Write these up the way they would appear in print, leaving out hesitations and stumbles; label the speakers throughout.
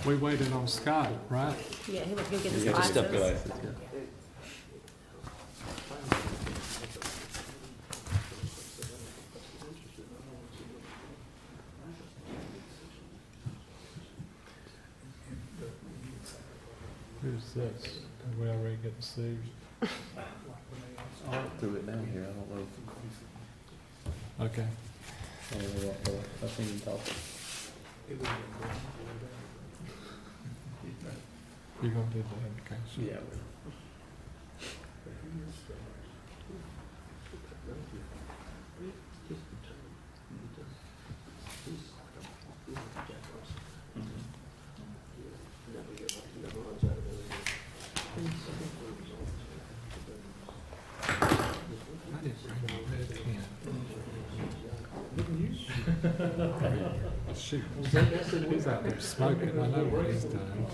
Speaker 1: We waited on Scott, right?
Speaker 2: Yeah, he was gonna get his
Speaker 3: You got your step
Speaker 2: license.
Speaker 3: glasses, yeah.
Speaker 1: Who's this? Did we already get to see?
Speaker 3: I threw it down here, I don't know if.
Speaker 1: Okay.
Speaker 3: I've seen him talk.
Speaker 1: You're gonna do the application?
Speaker 3: Yeah.
Speaker 1: I didn't bring my red pen. Shoot, he's out there smoking, I know what he's done.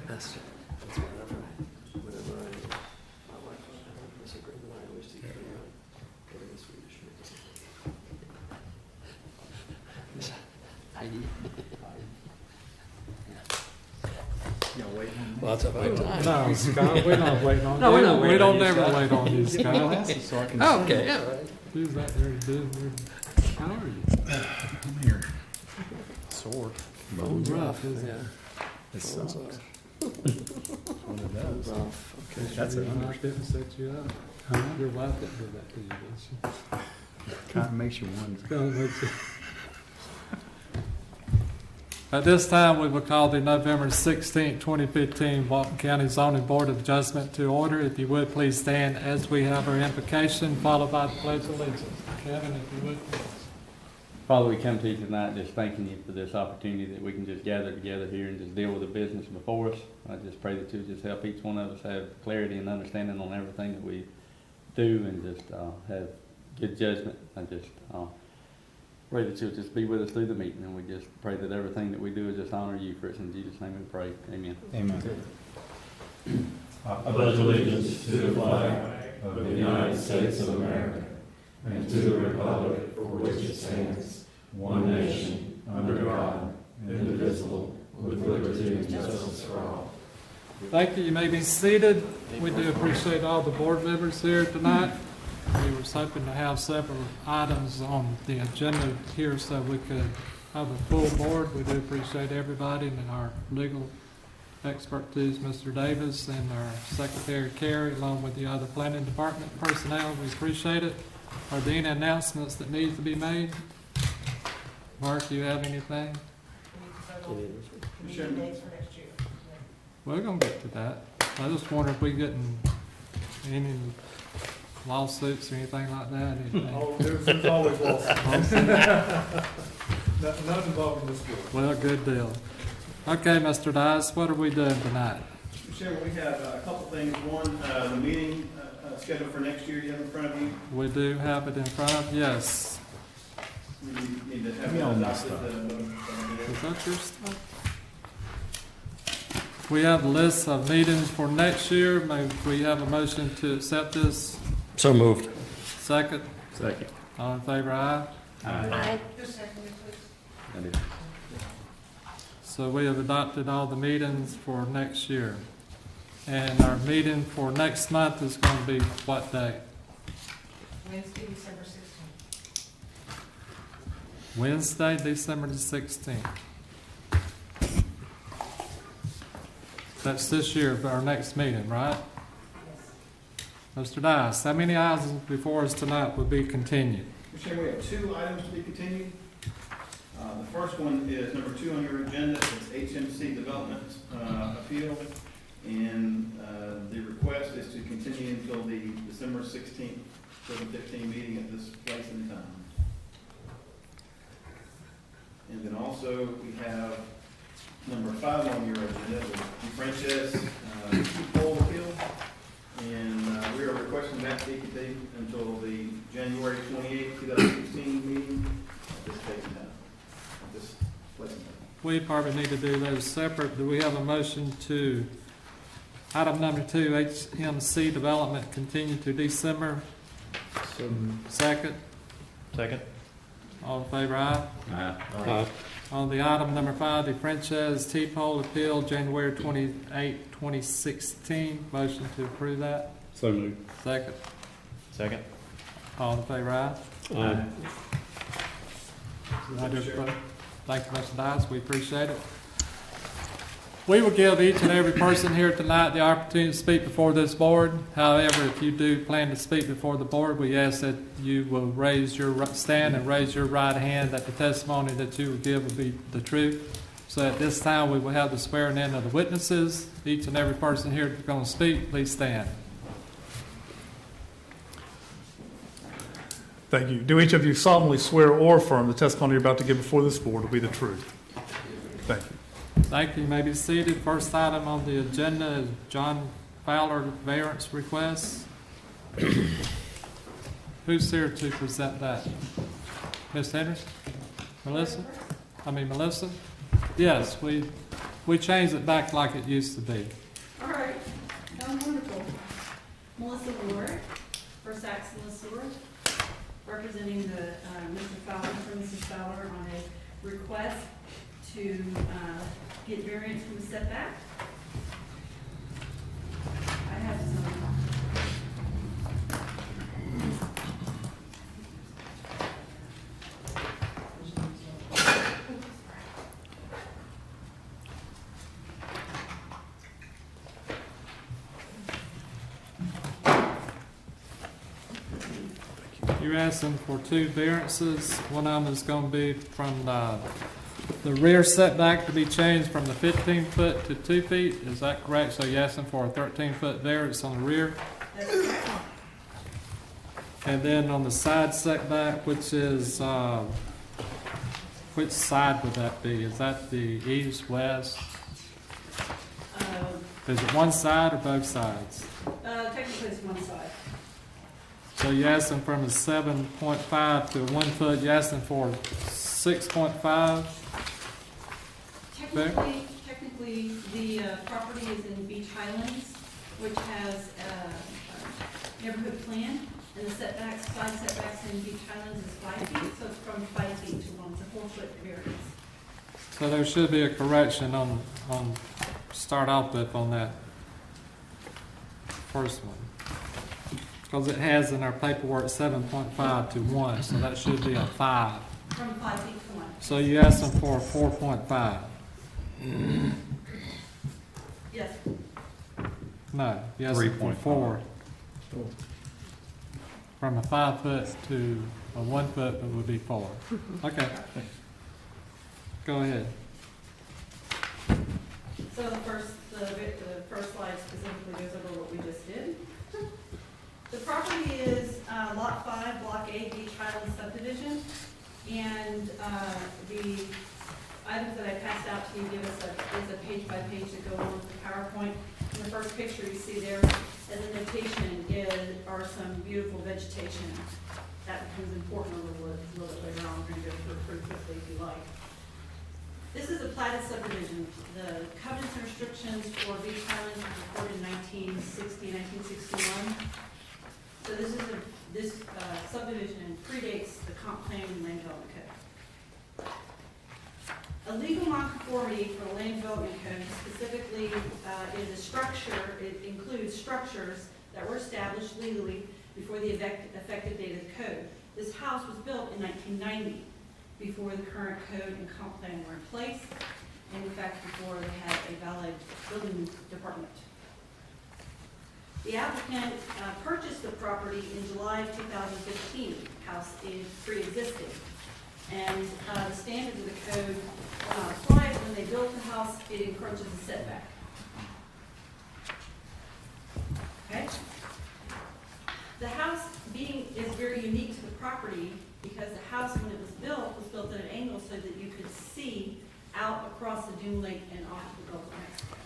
Speaker 3: That's whenever my wife disagreement, I always teach her getting Swedish. Well, that's about time.
Speaker 1: No, Scott, we're not waiting on you.
Speaker 3: No, we're not
Speaker 1: We
Speaker 3: waiting
Speaker 1: don't
Speaker 3: on you,
Speaker 1: never
Speaker 3: Scott.
Speaker 1: wait on you, Scott.
Speaker 3: Oh, okay, all right.
Speaker 1: Who's out there doing? How are you?
Speaker 4: I'm here.
Speaker 3: Sword.
Speaker 1: Bone's rough, isn't it?
Speaker 4: It sucks. What it does.
Speaker 3: Okay.
Speaker 4: That's
Speaker 1: Your
Speaker 4: it.
Speaker 1: wife didn't set you up. Your wife didn't do that to you, did she?
Speaker 4: Kind of makes you wonder.
Speaker 1: At this time, we will call the November 16, 2015 Walton County Zoning Board of Adjustment to order. If you would, please stand as we have our invocation, followed by the Pledge of Allegiance. Kevin, if you would, please.
Speaker 5: Father, we come to you tonight just thanking you for this opportunity that we can just gather together here and just deal with the business before us. I just pray that you just help each one of us have clarity and understanding on everything that we do and just have good judgment. I just pray that you'll just be with us through the meeting, and we just pray that everything that we do is just honor you. For it's in Jesus' name we pray. Amen.
Speaker 4: Amen.
Speaker 6: I pledge allegiance to the flag of the United States of America and to the republic for which it stands, one nation, under God, indivisible, with liberty and justice for all.
Speaker 1: Thank you. You may be seated. We do appreciate all the board members here tonight. We were hoping to have several items on the agenda here so we could have a full board. We do appreciate everybody and our legal expertise, Mr. Davis, and our Secretary Carey, along with the other planning department personnel. We appreciate it. Are there any announcements that need to be made? Mark, do you have anything? We're going to get to that. I just wonder if we getting any lawsuits or anything like that. Anything?
Speaker 7: Oh, there's always lawsuits. None involving the school.
Speaker 1: Well, good deal. Okay, Mr. Dice, what are we doing tonight?
Speaker 8: Mr. Chairman, we have a couple things. One, the meeting scheduled for next year, you have in front of you.
Speaker 1: We do have it in front of, yes.
Speaker 8: We need to have
Speaker 4: Me on
Speaker 8: it
Speaker 4: this
Speaker 8: adopted.
Speaker 1: Is that your stuff? We have a list of meetings for next year. May we have a motion to accept this?
Speaker 3: So moved.
Speaker 1: Second?
Speaker 4: Second.
Speaker 1: All in favor, aye?
Speaker 2: Aye.
Speaker 3: I did.
Speaker 1: So we have adopted all the meetings for next year. And our meeting for next month is going to be what day?
Speaker 9: Wednesday, December 16th.
Speaker 1: Wednesday, December the 16th. That's this year for our next meeting, right?
Speaker 9: Yes.
Speaker 1: Mr. Dice, how many items before us tonight will be continued?
Speaker 8: Mr. Chairman, we have 2 items to be continued. The first one is number 2 on your agenda. It's HMC Development Appeal. And the request is to continue until the December 16th, 2015 meeting at this place and time. And then also we have number 5 on your agenda, the Frances poll appeal. And we are requesting that to be continued until the January 28th, 2016 meeting at this date and time. At this place and time.
Speaker 1: We probably need to do those separate. Do we have a motion to Item number 2, HMC Development, continue to December
Speaker 3: So,
Speaker 1: 2nd.
Speaker 3: second?
Speaker 1: All in favor, aye.
Speaker 4: Aye.
Speaker 1: On the item number 5, the Franchise T-Pole Appeal, January 28, 2016. Motion to approve that.
Speaker 4: So moved.
Speaker 1: Second.
Speaker 3: Second?
Speaker 1: All in favor, aye.
Speaker 4: Aye.
Speaker 1: Thank you, Mr. Dice, we appreciate it. We will give each and every person here tonight the opportunity to speak before this board. However, if you do plan to speak before the board, we ask that you will stand and raise your right hand, that the testimony that you will give will be the truth. So at this time, we will have the swearing in of the witnesses. Each and every person here that's going to speak, please stand.
Speaker 7: Thank you. Do each of you solemnly swear or affirm the testimony you're about to give before this board will be the truth? Thank you.
Speaker 1: Thank you. You may be seated. First item on the agenda is John Fowler variance request. Who's here to present that? Ms. Henderson? Melissa? Melissa? Yes, we changed it back like it used to be.
Speaker 2: All right, that was wonderful. Melissa Ward, First Action Lessor, representing the Mr. Fowler, for Mrs. Fowler on a request to get variance from the setback. I have some.
Speaker 1: You're asking for 2 variances. One of them is going to be from the rear setback to be changed from the 15 foot to 2 feet. Is that correct? So you're asking for a 13-foot variance on the rear?
Speaker 2: That's correct.
Speaker 1: And then on the side setback, which is, which side would that be? Is that the east, west? Is it one side or both sides?
Speaker 2: Technically it's one side.
Speaker 1: So you're asking from a 7.5 to a 1 foot, you're asking for 6.5?
Speaker 2: Technically, the property is in Beach Highlands, which has a neighborhood plan, and the setbacks, side setbacks in Beach Highlands is 5 feet, so it's from 5 feet to 1, it's a 4-foot variance.
Speaker 1: So there should be a correction on start off with on that first one. Because it has in our paperwork 7.5 to 1, so that should be a 5.
Speaker 2: From 5 feet to 1.
Speaker 1: So you asked them for a 4.5.
Speaker 2: Yes.
Speaker 1: No, you asked them for 4. From a 5 foot to a 1 foot, it would be 4. Okay. Go ahead.
Speaker 2: So the first slide specifically goes over what we just did. The property is Lot 5, Block A, Beach Highlands subdivision, and the items that I passed out to you give us is a page-by-page that go on with the PowerPoint. In the first picture you see there, as a notation, are some beautiful vegetation. That becomes important a little bit later on. We're going to go through it pretty quickly if you like. This is a platted subdivision. The covenants and restrictions for Beach Highlands were recorded in 1961. So this subdivision predates the comp plan and land development code. A legal nonconformity for the land development code specifically is a structure. It includes structures that were established legally before the effective date of the code. This house was built in 1990, before the current code and comp plan were in place, and in fact before they had a valid building department. The applicant purchased the property in July of 2015. House is pre-existing. And the standards of the code applied when they built the house, it encroaches the setback. Okay? The house is very unique to the property because the house, when it was built at an angle so that you could see out across the Dune Lake and off the Gulf of Mexico.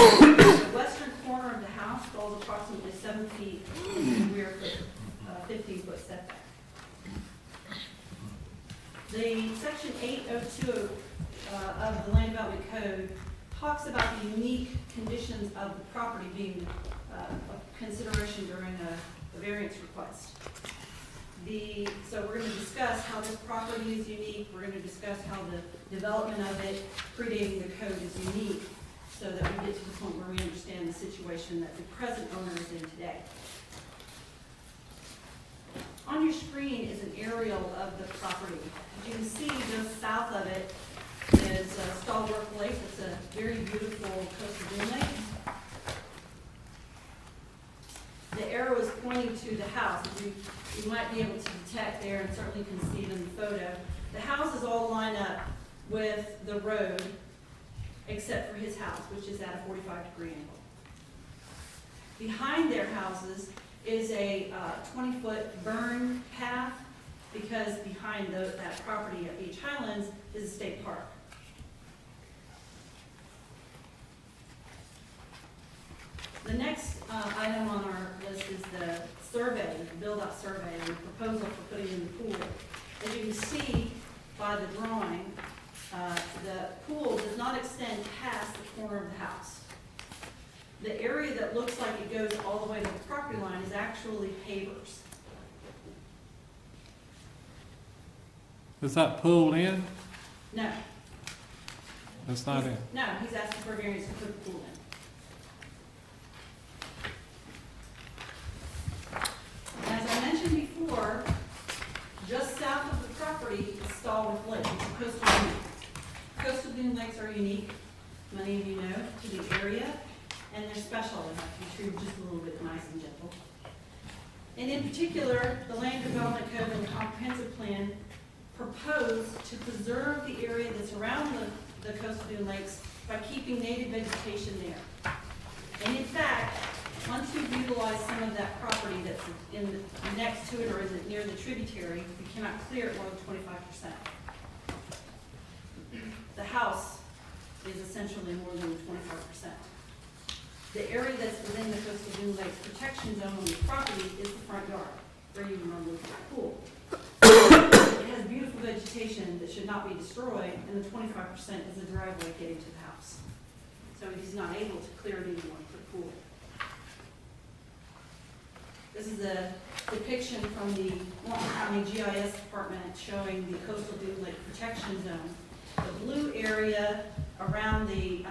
Speaker 2: The western corner of the house falls approximately 7 feet in the rear foot, 15-foot setback. The section 802 of the Land Development Code talks about the unique conditions of the property being a consideration during a variance request. So we're going to discuss how this property is unique. We're going to discuss how the development of it predating the code is unique, so that we get to the point where we understand the situation that the present owner is in today. On your screen is an aerial of the property. As you can see, just south of it is Stallworth Lake. It's a very beautiful coastal dune lake. The arrow is pointing to the house. You might be able to detect there, and certainly can see it in the photo. The houses all line up with the road, except for his house, which is at a 45-degree angle. Behind their houses is a 20-foot burn path, because behind that property at Beach Highlands is a state park. The next item on our list is the survey, the build-out survey, and the proposal for putting in the pool. As you can see by the drawing, the pool does not extend past the corner of the house. The area that looks like it goes all the way to the property line is actually pavers.
Speaker 1: Is that pool in?
Speaker 2: No.
Speaker 1: That's not in.
Speaker 2: No, he's asking for a variance to put the pool in. As I mentioned before, just south of the property is Stallworth Lake. It's a coastal dune lake. Coastal dune lakes are unique, many of you know, to the area, and they're special. They have to be treated just a little bit nice and gentle. And in particular, the Land Development Code and Comprehensive Plan propose to preserve the area that's around the coastal dune lakes by keeping native vegetation there. And in fact, once you've utilized some of that property that's next to it or is it near the tributary, you cannot clear it more than 25%. The house is essentially more than 25%. The area that's within the coastal dune lakes protection zone on the property is the front yard, where you normally put the pool. It has beautiful vegetation that should not be destroyed, and the 25% is the driveway getting to the house. So he's not able to clear it anymore for the pool. This is a depiction from the Walton County GIS department showing the coastal dune lake protection zone. The blue area around is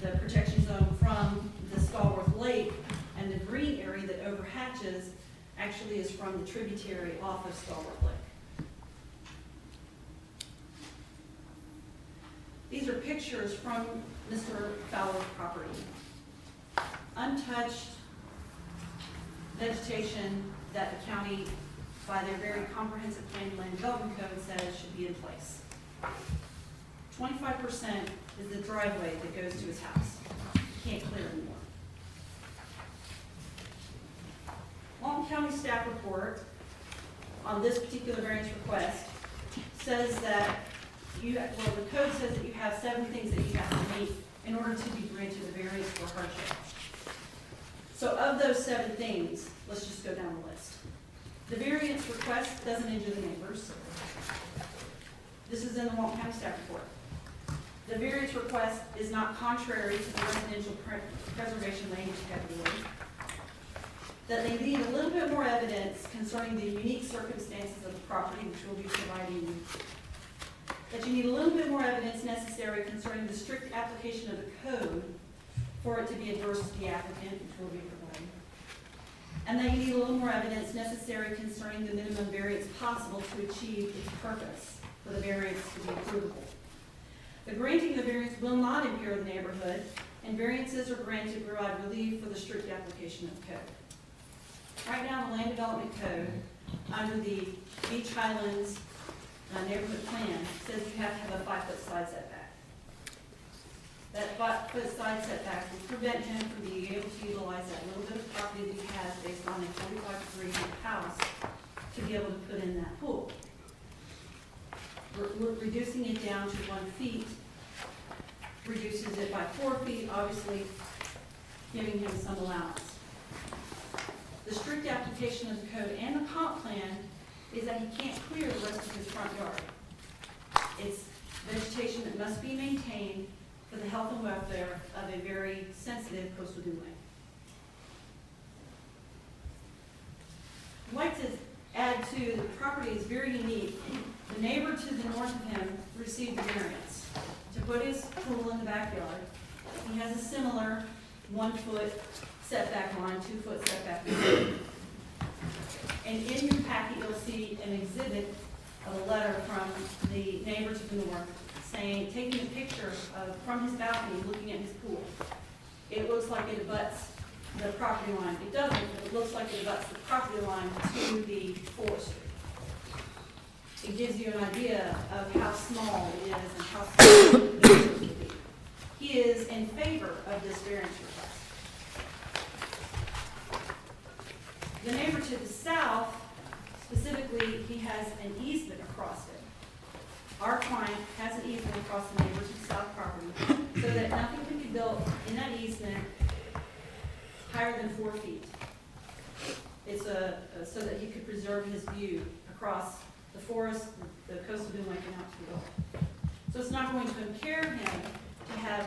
Speaker 2: the protection zone from the Stallworth Lake, and the green area that overhatches actually is from the tributary off of Stallworth Lake. These are pictures from Mr. Fowler's property. Untouched vegetation that the county, by their very comprehensive plan and land development code, says should be in place. 25% is the driveway that goes to his house. You can't clear anymore. Walton County staff report on this particular variance request says that the code says that you have 7 things that you have to meet in order to be granted a variance for hardship. So of those 7 things, let's just go down the list. The variance request doesn't injure the neighbors. This is in the Walton County staff report. The variance request is not contrary to the residential preservation land use category. That they need a little bit more evidence concerning the unique circumstances of the property, which we'll be providing you. That you need a little bit more evidence necessary concerning the strict application of the code for it to be adverse to the applicant, which we'll be providing. And that you need a little more evidence necessary concerning the minimum variance possible to achieve its purpose for the variance to be approvable. The granting of the variance will not impair the neighborhood, and variances are granted to provide relief for the strict application of the code. Right now, the Land Development Code, under the Beach Highlands neighborhood plan, says you have to have a 5-foot side setback. That 5-foot side setback will prevent him from being able to utilize that little bit of property that he has based on a 45-degree house to be able to put in that pool. We're reducing it down to 1 feet, reduces it by 4 feet, obviously giving him some allowance. The strict application of the code and the comp plan is that he can't clear the rest of his front yard. It's vegetation that must be maintained for the health and welfare of a very sensitive coastal dune. I'd like to add to, the property is very unique. The neighbor to the north of him received a variance to put his pool in the backyard. He has a similar 1 foot setback line, 2 foot setback line. And in your packet, you'll see an exhibit of a letter from the neighbor to the north saying, taking a picture of, from his balcony, looking at his pool. It looks like it abuts the property line. It doesn't, but it looks like it abuts the property line to the forestry. It gives you an idea of how small it is and how small the variance would be. He is in favor of this variance request. The neighbor to the south, specifically, he has an easement across it. Our client has an easement across the neighbor to the south property, so that nothing can be built in that easement higher than 4 feet. It's so that he could preserve his view across the forest, the coastal dune lake, and out to the Gulf. So it's not going to impair him to have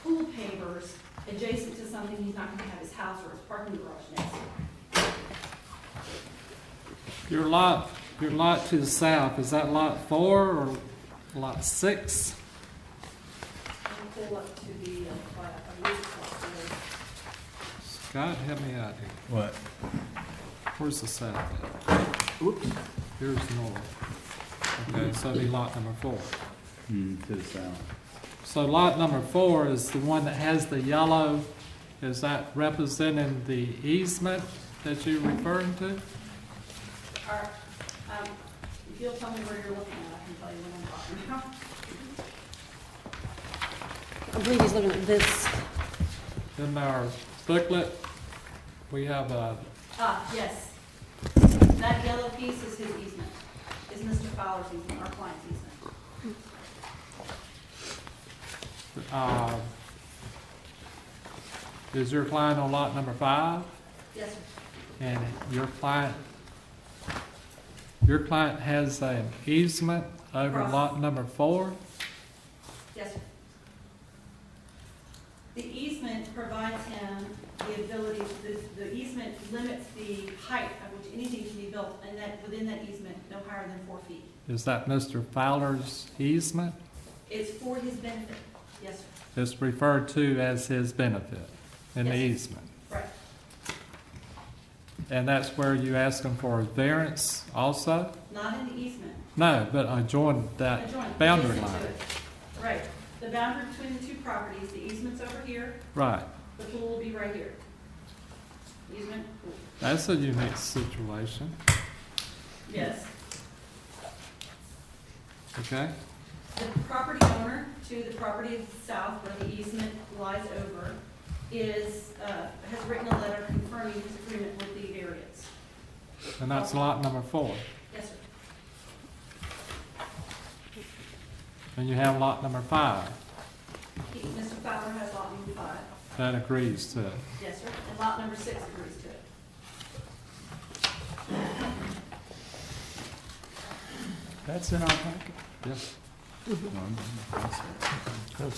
Speaker 2: pool pavers adjacent to something he's not going to have his house or his parking garage next to.
Speaker 1: Your lot to the south, is that lot 4 or lot 6?
Speaker 2: Let me pull up to the,
Speaker 1: Scott, help me out here.
Speaker 4: What?
Speaker 1: Where's the south at? Oops. Here's north. Okay, so it'd be lot number 4.
Speaker 5: To the south.
Speaker 1: So lot number 4 is the one that has the yellow. Is that representing the easement that you're referring to?
Speaker 2: Our, if you'll tell me where you're looking at, I can tell you what I'm talking about.
Speaker 10: I believe he's looking at this.
Speaker 1: In our booklet, we have a,
Speaker 2: Yes. That yellow piece is his easement, is Mr. Fowler's easement, our client's easement.
Speaker 1: is your client on lot number 5?
Speaker 2: Yes, sir.
Speaker 1: And your client has an easement over
Speaker 2: Across.
Speaker 1: lot number 4?
Speaker 2: Yes, sir. The easement provides him the ability, the easement limits the height at which anything can be built, and that within that easement, no higher than 4 feet.
Speaker 1: Is that Mr. Fowler's easement?
Speaker 2: It's for his benefit. Yes, sir.
Speaker 1: It's referred to as his benefit in the
Speaker 2: Yes.
Speaker 1: easement.
Speaker 2: Right.
Speaker 1: And that's where you ask him for a variance also?
Speaker 2: Not in the easement.
Speaker 1: No, but adjoin that
Speaker 2: Adjoining,
Speaker 1: boundary
Speaker 2: adjacent to
Speaker 1: line.
Speaker 2: it. Right. The boundary between the two properties, the easement's over here,
Speaker 1: Right.
Speaker 2: the pool will be right here. Easement, pool.
Speaker 1: That's a unique situation.
Speaker 2: Yes.
Speaker 1: Okay?
Speaker 2: The property owner to the property of the south, where the easement lies over, has written a letter confirming his agreement with the variance.
Speaker 1: And that's lot number 4.
Speaker 2: Yes, sir.
Speaker 1: And you have lot number 5
Speaker 2: Mr. Fowler has lot number 5.
Speaker 1: that agrees to it.
Speaker 2: Yes, sir. And lot number 6 agrees to it.
Speaker 4: That's in our packet.
Speaker 1: Yes.
Speaker 2: It's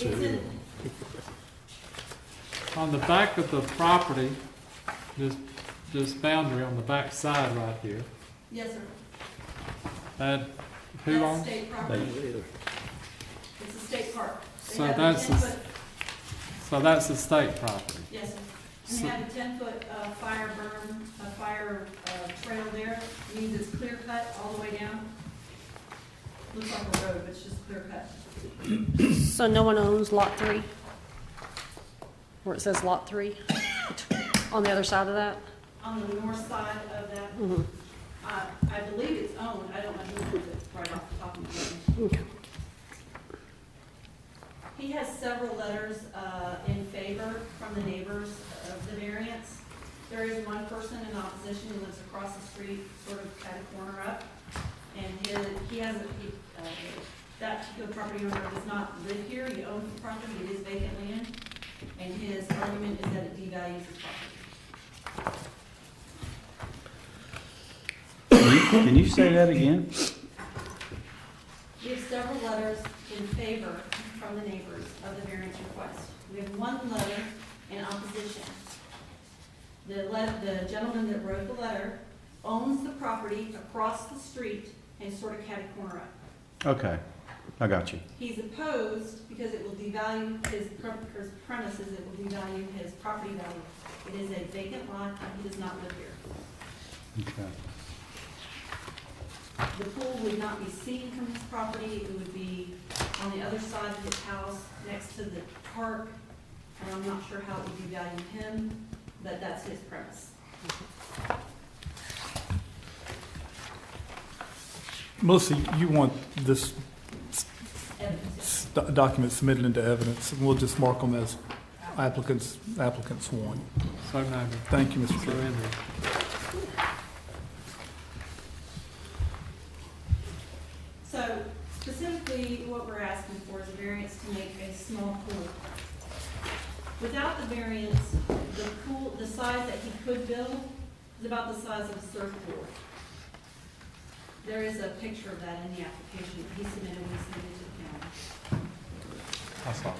Speaker 2: in,
Speaker 1: On the back of the property, this boundary on the back side right here,
Speaker 2: yes, sir.
Speaker 1: that, who
Speaker 2: That's
Speaker 1: owns?
Speaker 2: state property. It's a state park. They
Speaker 1: So
Speaker 2: have a
Speaker 1: that's
Speaker 2: 10-foot
Speaker 1: So that's the state property.
Speaker 2: Yes, sir. And
Speaker 1: So-
Speaker 2: they have a 10-foot fire burn, fire trail there. Means it's clear cut all the way down. Looks like a road, but it's just clear cut.
Speaker 10: So no one owns lot 3? Where it says lot 3? On the other side of that?
Speaker 2: On the north side of that,
Speaker 10: Mhm.
Speaker 2: I believe it's owned. I don't know who owns it right off the top of my head.
Speaker 10: Okay.
Speaker 2: He has several letters in favor from the neighbors of the variance. There is one person in opposition who lives across the street, sort of at a corner up. And that particular property owner does not live here. He owns the property. It is vacant land. And his argument is that it devalues his property.
Speaker 5: Can you say that again?
Speaker 2: We have several letters in favor from from the neighbors of the variance request. We have one letter in opposition. The gentleman that wrote the letter owns the property across the street and sort of catty corner up.
Speaker 6: Okay, I got you.
Speaker 2: He's opposed because it will devalue his premises, it will devalue his property value. It is a vacant lot, and he does not live here.
Speaker 6: Okay.
Speaker 2: The pool would not be seen from his property, it would be on the other side of his house, next to the park, and I'm not sure how it would devalue him, but that's his premise.
Speaker 7: Melissa, you want this
Speaker 2: Evidence.
Speaker 7: document submitted into evidence, and we'll just mark them as applicants sworn.
Speaker 1: So noted.
Speaker 7: Thank you, Mr.
Speaker 1: So
Speaker 7: Chairman.
Speaker 1: ended.
Speaker 2: So specifically, what we're asking for is a variance to make a small pool. Without the variance, the pool, the size that he could build is about the size of a surfboard. There is a picture of that in the application that he submitted when he submitted to the county.
Speaker 3: I saw it.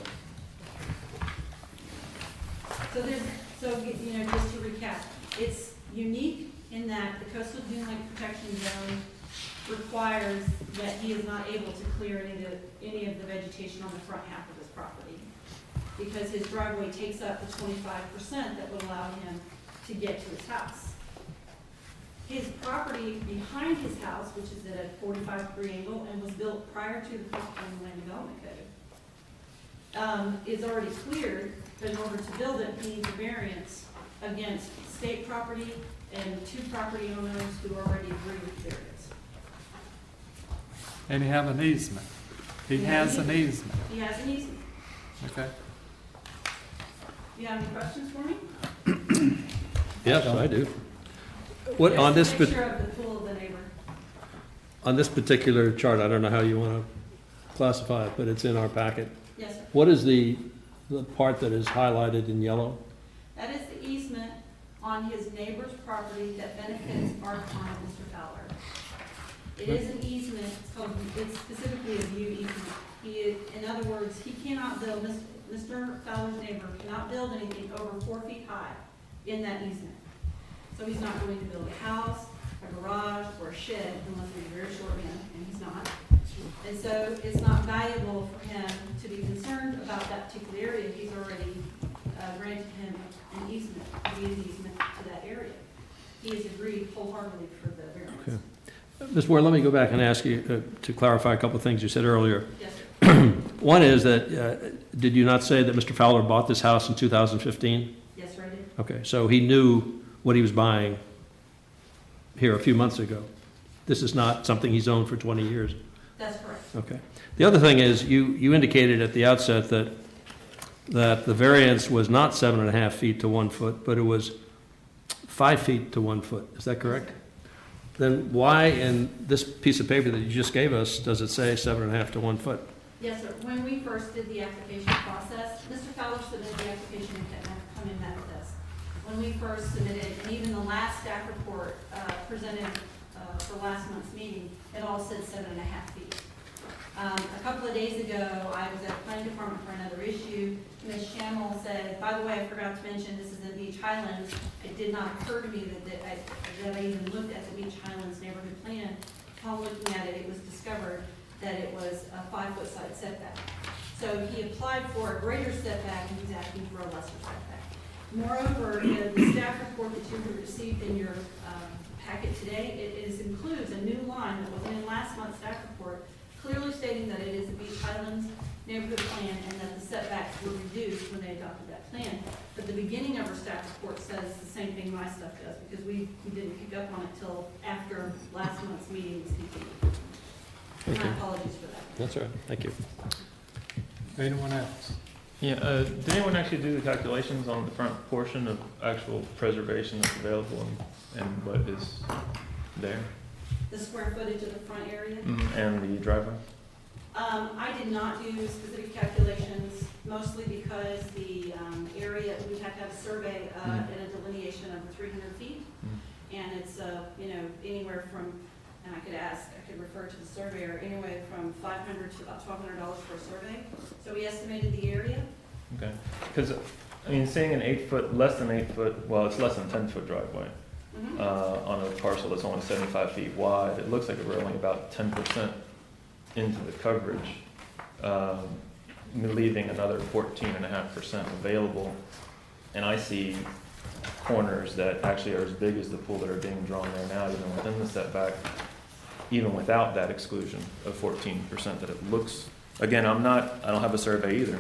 Speaker 2: So just to recap, it's unique in that the coastal dune lake protection zone requires that he is not able to clear any of the vegetation on the front half of his property, because his driveway takes up the 25% that would allow him to get to his house. His property behind his house, which is at a 45-degree angle and was built prior to the Coastal Land Development Code, is already cleared, but in order to build it, he needs a variance against state property and 2 property owners who already agree with the variance.
Speaker 1: And he have an easement. He has an easement.
Speaker 2: He has an easement.
Speaker 1: Okay.
Speaker 2: You have any questions for me?
Speaker 11: Yes, I do. What,
Speaker 2: Here's
Speaker 11: on
Speaker 2: a
Speaker 11: this,
Speaker 2: picture of the pool of the neighbor.
Speaker 11: on this particular chart, I don't know how you want to classify it, but it's in our packet.
Speaker 2: Yes, sir.
Speaker 11: What is the part that is highlighted in yellow?
Speaker 2: That is the easement on his neighbor's property that benefits our client, Mr. Fowler. It is an easement, it's specifically a view easement. In other words, he cannot build, Mr. Fowler's neighbor cannot build anything over 4 feet high in that easement. So he's not going to build a house, a garage, or a shed unless he's a very short man, and he's not. And so it's not valuable for him to be concerned about that particular area. He's already granted him an easement, a deed easement to that area. He has agreed wholeheartedly for the variance.
Speaker 11: Okay. Ms. Ware, let me go back and ask you to clarify a couple of things you said earlier.
Speaker 2: Yes, sir.
Speaker 11: One is that, did you not say that Mr. Fowler bought this house in 2015?
Speaker 2: Yes, sir, I did.
Speaker 11: Okay, so he knew what he was buying here a few months ago. This is not something he's owned for 20 years.
Speaker 2: That's correct.
Speaker 11: Okay. The other thing is, you indicated at the outset that the variance was not 7.5 feet to 1 foot, but it was 5 feet to 1 foot. Is that correct? Then why in this piece of paper that you just gave us does it say 7.5 to 1 foot?
Speaker 2: Yes, sir. When we first did the application process, Mr. Fowler submitted the application and had never come in met with us. When we first submitted, and even the last staff report presented for last month's meeting, it all said 7.5 feet. A couple of days ago, I was at the planning department for another issue. Ms. Schammel said, by the way, I forgot to mention this is in Beach Highlands. It did not occur to me that I even looked at the Beach Highlands neighborhood plan. Upon looking at it, it was discovered that it was a 5-foot side setback. So he applied for a greater setback and he's asking for a lesser setback. Moreover, the staff report that you received in your packet today, it includes a new line that wasn't in last month's staff report, clearly stating that it is a Beach Highlands neighborhood plan and that the setbacks were reduced when they adopted that plan. But the beginning of our staff report says the same thing my stuff does, because we didn't pick up on it till after last month's meeting was completed.
Speaker 11: Thank
Speaker 2: My
Speaker 11: you.
Speaker 2: apologies for that.
Speaker 11: That's all right. Thank you.
Speaker 1: Anyone else?
Speaker 6: Yeah, did anyone actually do the calculations on the front portion of actual preservation that's available and what is there?
Speaker 2: The square footage of the front area.
Speaker 6: And the driveway?
Speaker 2: I did not do specific calculations, mostly because the area, we have to have a survey and a delineation of 300 feet. And it's, anywhere from and I could refer to the surveyor, anywhere from $500 to about $1,200 for a survey. So we estimated the area.
Speaker 6: Okay, because, I mean, seeing an 8 foot, less than 8 foot, well, it's less than 10 foot driveway, on a parcel that's only 75 feet wide, it looks like we're only about 10% into the coverage, leaving another 14.5% available. And I see corners that actually are as big as the pool that are being drawn there now, even within the setback, even without that exclusion of 14%, that it looks, again, I don't have a survey either,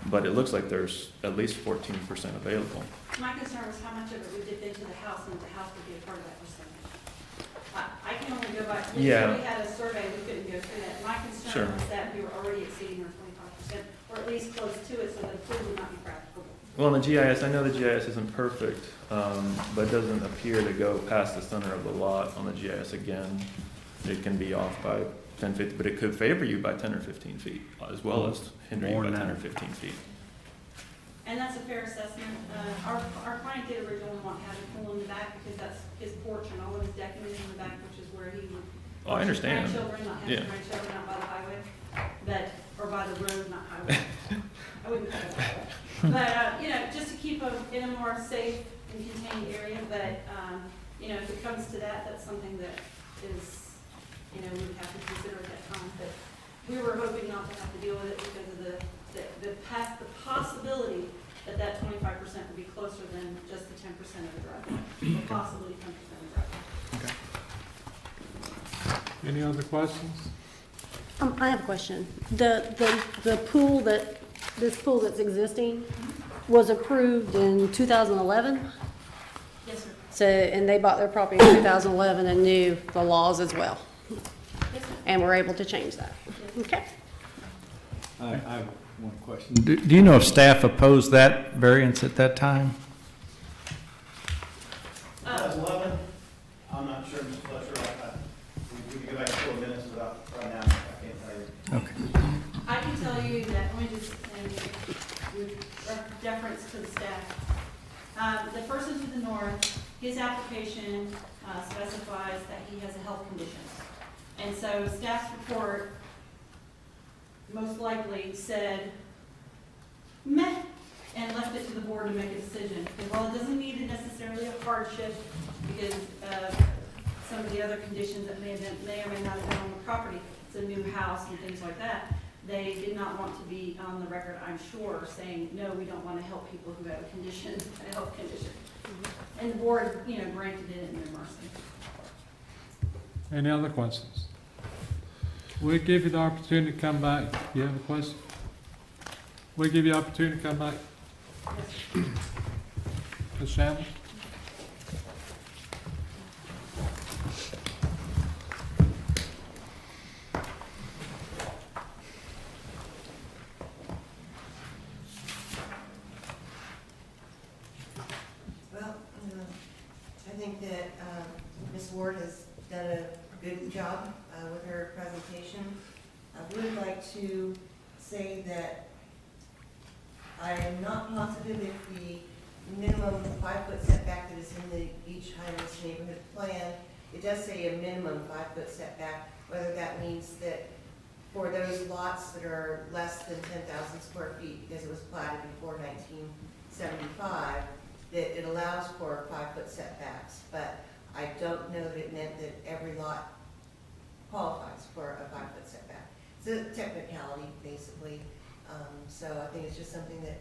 Speaker 6: but it looks like there's at least 14% available.
Speaker 2: My concern was how much of it would dip into the house, and if the house would be a part of that percentage. I can only go by, if we
Speaker 6: Yeah.
Speaker 2: had a survey, we couldn't go through that. My
Speaker 6: Sure.
Speaker 2: concern was that we were already exceeding our 25%, or at least close to it, so that the pool would not be practicable.
Speaker 6: Well, in the GIS, I know the GIS isn't perfect, but it doesn't appear to go past the center of the lot on the GIS again. It can be off by 10, 15, but it could favor you by 10 or 15 feet, as well as hinder you
Speaker 11: More
Speaker 6: by
Speaker 11: than
Speaker 6: 10 or
Speaker 11: that.
Speaker 6: 15 feet.
Speaker 2: And that's a fair assessment. Our client did originally want to have a pool in the back, because that's his porch, and all of his decking is in the back, which is where he would.
Speaker 6: Oh, I understand.
Speaker 2: Grandchildren, not have
Speaker 6: Yeah.
Speaker 2: grandchildren out by the highway, but, or by the road, not highway. I wouldn't call it highway. But, just to keep them in a more safe and contained area, but, if it comes to that, that's something that is, we would have to consider at that time. But we were hoping not to have to deal with it because of the possibility that 25% would be closer than just the 10% of the driveway, or possibly 10% of the driveway.
Speaker 1: Any other questions?
Speaker 10: I have a question. The pool this pool that's existing was approved in 2011?
Speaker 2: Yes, sir.
Speaker 10: So, and they bought their property in 2011 and knew the laws as well,
Speaker 2: Yes, sir.
Speaker 10: and were able to change that. Okay.
Speaker 4: I have one question. Do you know if staff opposed that variance at that time?
Speaker 8: 2011, I'm not sure, Mr. Fletcher, we could go back a couple of minutes without, right now, I can't tell you.
Speaker 4: Okay.
Speaker 2: I can tell you that, let me just, and with deference to the staff. The person to the north, his application specifies that he has a health condition. And so staff's report most likely said, meh, and left it to the board to make a decision. Because while it doesn't need necessarily a hardship, because some of the other conditions that may or may not have been on the property, it's a new house and things like that, they did not want to be on the record, I'm sure, saying, no, we don't want to help people who have a condition, a health condition. And the board, granted it in their mercy.
Speaker 1: Any other questions? We'll give you the opportunity to come back. You have a question? We'll give you the opportunity to come back. Ms. Shamble?
Speaker 9: Well, I think that Ms. Ward has done a good job with her presentation. I would like to say that I am not positive if the minimum 5-foot setback that is in the Beach Highlands neighborhood plan, it does say a minimum 5-foot setback, whether that means that for those lots that are less than 10,000 square feet, because it was platted before 1975, that it allows for 5-foot setbacks, but I don't know that it meant that every lot qualifies for a 5-foot setback. It's a technicality, basically, so I think it's just something that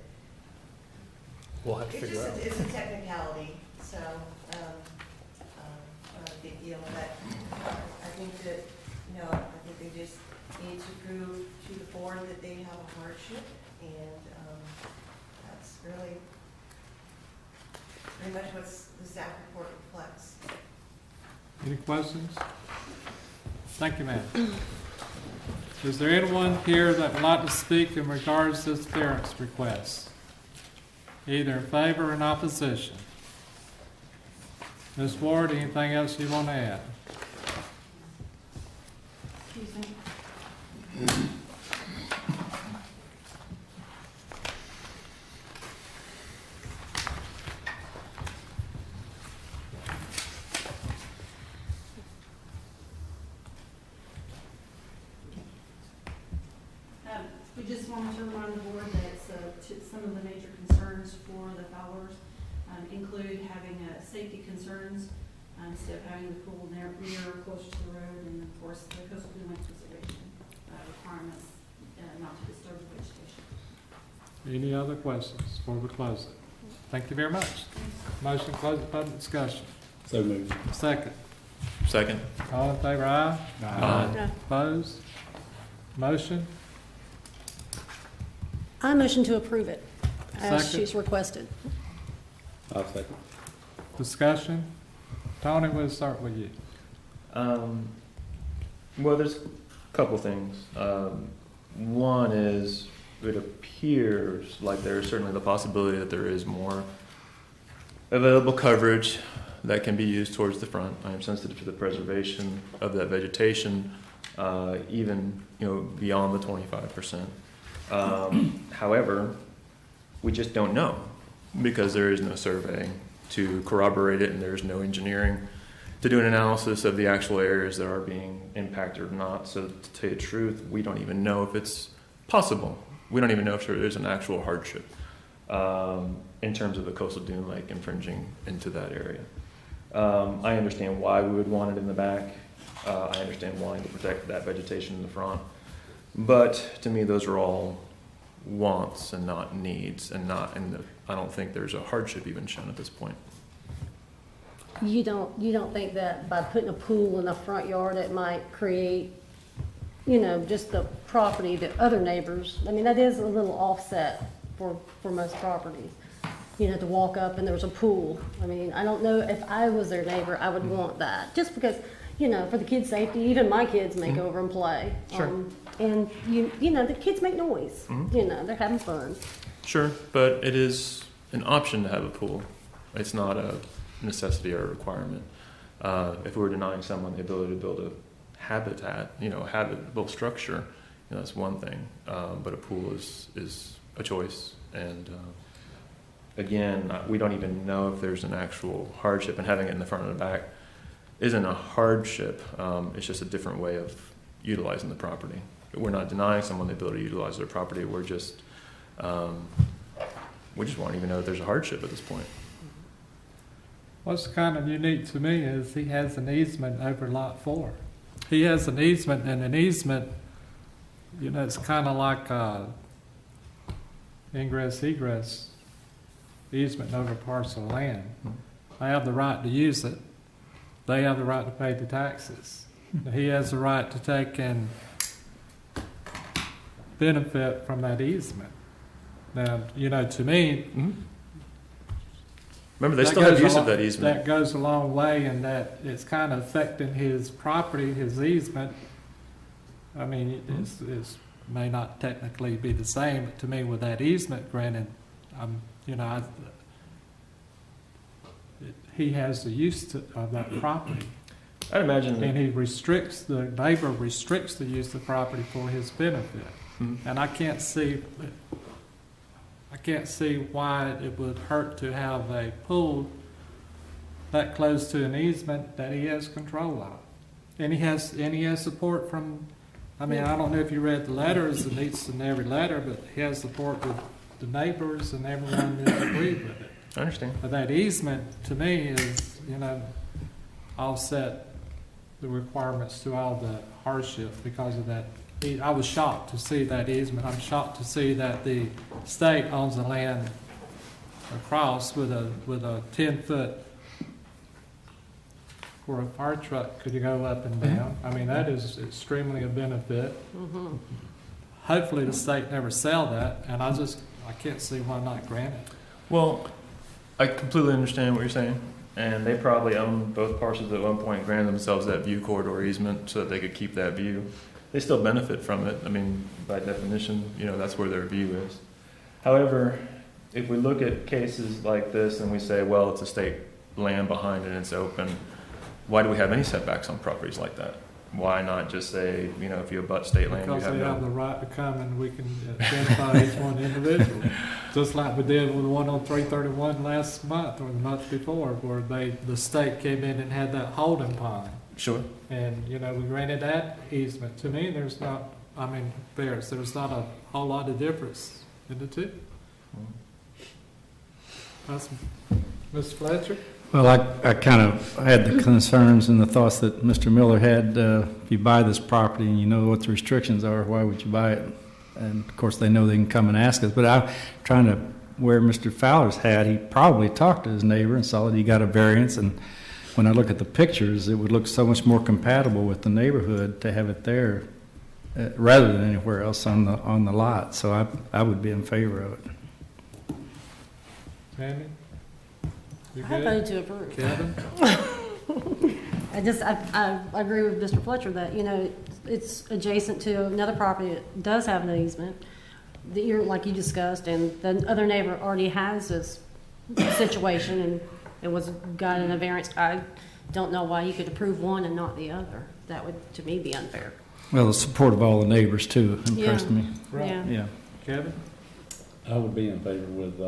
Speaker 7: We'll have to
Speaker 9: it's
Speaker 7: figure
Speaker 9: just
Speaker 7: out.
Speaker 9: it's a technicality, so not a big deal. But I think that I think they just need to prove to the board that they have a hardship, and that's really pretty much what the staff report reflects.
Speaker 1: Any questions? Thank you, ma'am. Is there anyone here that would like to speak in regards to this variance request? Either in favor or in opposition? Ms. Ward, anything else you want to add?
Speaker 2: Excuse me. wanted to remind the board that some of the major concerns for the Fowlers include having safety concerns instead of having the pool near close to the road, and of course the coastal inland conservation requirements not to disturb the vegetation.
Speaker 1: Any other questions before we close it? Thank you very much. Motion to close the public discussion.
Speaker 5: So moved.
Speaker 1: Second.
Speaker 3: Second.
Speaker 1: All in favor, aye?
Speaker 3: Aye.
Speaker 1: Opposed? Motion?
Speaker 10: I motion to approve it, as
Speaker 1: Second.
Speaker 10: she's requested.
Speaker 5: I'll second.
Speaker 1: Discussion? Tony, we'll start with you.
Speaker 3: Well, there's a couple things. One is, it appears like there is certainly the possibility that there is more available coverage that can be used towards the front. I am sensitive to the preservation of that vegetation, even beyond the 25%. However, we just don't know because there is no survey to corroborate it, and there's no engineering to do an analysis of the actual areas that are being impacted or not. So to tell you the truth, we don't even know if it's possible. We don't even know if there is an actual hardship in terms of the coastal dune lake infringing into that area. I understand why we would want it in the back. I understand wanting to protect that vegetation in the front. But to me, those are all wants and not needs, and I don't think there's a hardship even shown at this point.
Speaker 10: You don't think that by putting a pool in the front yard, it might create, just the property that other neighbors, I mean, that is a little offset for most properties. To walk up and there's a pool. I mean, I don't know if I was their neighbor, I would want that, just because, for the kids' safety, even my kids may go over and play.
Speaker 3: Sure.
Speaker 10: And the kids make noise, they're having fun.
Speaker 3: Sure, but it is an option to have a pool. It's not a necessity or a requirement. If we were denying someone the ability to build a habitat, habitable structure, that's one thing. But a pool is a choice, and again, we don't even know if there's an actual hardship, and having it in the front and the back isn't a hardship. It's just a different way of utilizing the property. We're not denying someone the ability to utilize their property. We just won't even know if there's a hardship at this point.
Speaker 1: What's kind of unique to me is he has an easement over Lot 4. He has an easement, and an easement, it's kind of like ingress-egress easement over parcel of land. I have the right to use it. They have the right to pay the taxes. He has the right to take and benefit from that easement. Now, to me,
Speaker 3: Remember, they
Speaker 1: that
Speaker 3: still have
Speaker 1: goes
Speaker 3: use
Speaker 1: a
Speaker 3: of
Speaker 1: lo-
Speaker 3: that easement.
Speaker 1: That goes a long way in that it's kind of affecting his property, his easement. I mean, it may not technically be the same, but to me, with that easement granted, he has the use of that property.
Speaker 3: I'd imagine.
Speaker 1: And the neighbor restricts the use of the property for his benefit. And I can't see why it would hurt to have a pool that close to an easement that he has control of. And he has support from, I don't know if you read the letters, and it's in every letter, but he has support with the neighbors and everyone that agreed with it.
Speaker 3: I understand.
Speaker 1: But that easement, to me, is, offset the requirements to all the hardship because of that. I was shocked to see that easement. I'm shocked to see that the state owns the land across with a 10-foot where a fire truck could go up and down. I mean, that is extremely a benefit. Hopefully the state never sell that, and I can't see why not grant it.
Speaker 3: Well, I completely understand what you're saying, and they probably owned both parcels at one point, granted themselves that view corridor easement so that they could keep that view. They still benefit from it. I mean, by definition, that's where their view is. However, if we look at cases like this and we say, well, it's a state land behind it and it's open, why do we have any setbacks on properties like that? Why not just say, if you abut state land, you
Speaker 1: Because
Speaker 3: have
Speaker 1: they have
Speaker 3: no...
Speaker 1: the right to come and we can identify each one individually. Just like we did with the one on 331 last month or the month before, where the state came in and had that holding pond.
Speaker 3: Sure.
Speaker 1: And, we granted that easement. To me, there's not variance, there's not a whole lot of difference in the two. That's, Mr. Fletcher?
Speaker 4: Well, I kind of had the concerns and the thoughts that Mr. Miller had. If you buy this property and you know what the restrictions are, why would you buy it? And of course, they know they can come and ask us. But I'm trying to wear Mr. Fowler's hat. He probably talked to his neighbor and saw that he got a variance. And when I look at the pictures, it would look so much more compatible with the neighborhood to have it there rather than anywhere else on the lot. So I would be in favor of it.
Speaker 1: Tammy? You
Speaker 10: I
Speaker 1: good?
Speaker 10: voted to approve.
Speaker 1: Kevin?
Speaker 10: I agree with Mr. Fletcher that, it's adjacent to another property that does have an easement, that like you discussed, and the other neighbor already has this situation and it was gotten a variance. I don't know why you could approve one and not the other. That would, to me, be unfair.
Speaker 4: Well, the support of all the neighbors, too, impressed me.
Speaker 1: Right.
Speaker 10: Yeah.
Speaker 4: Yeah.
Speaker 1: Kevin?
Speaker 5: I would be in favor with,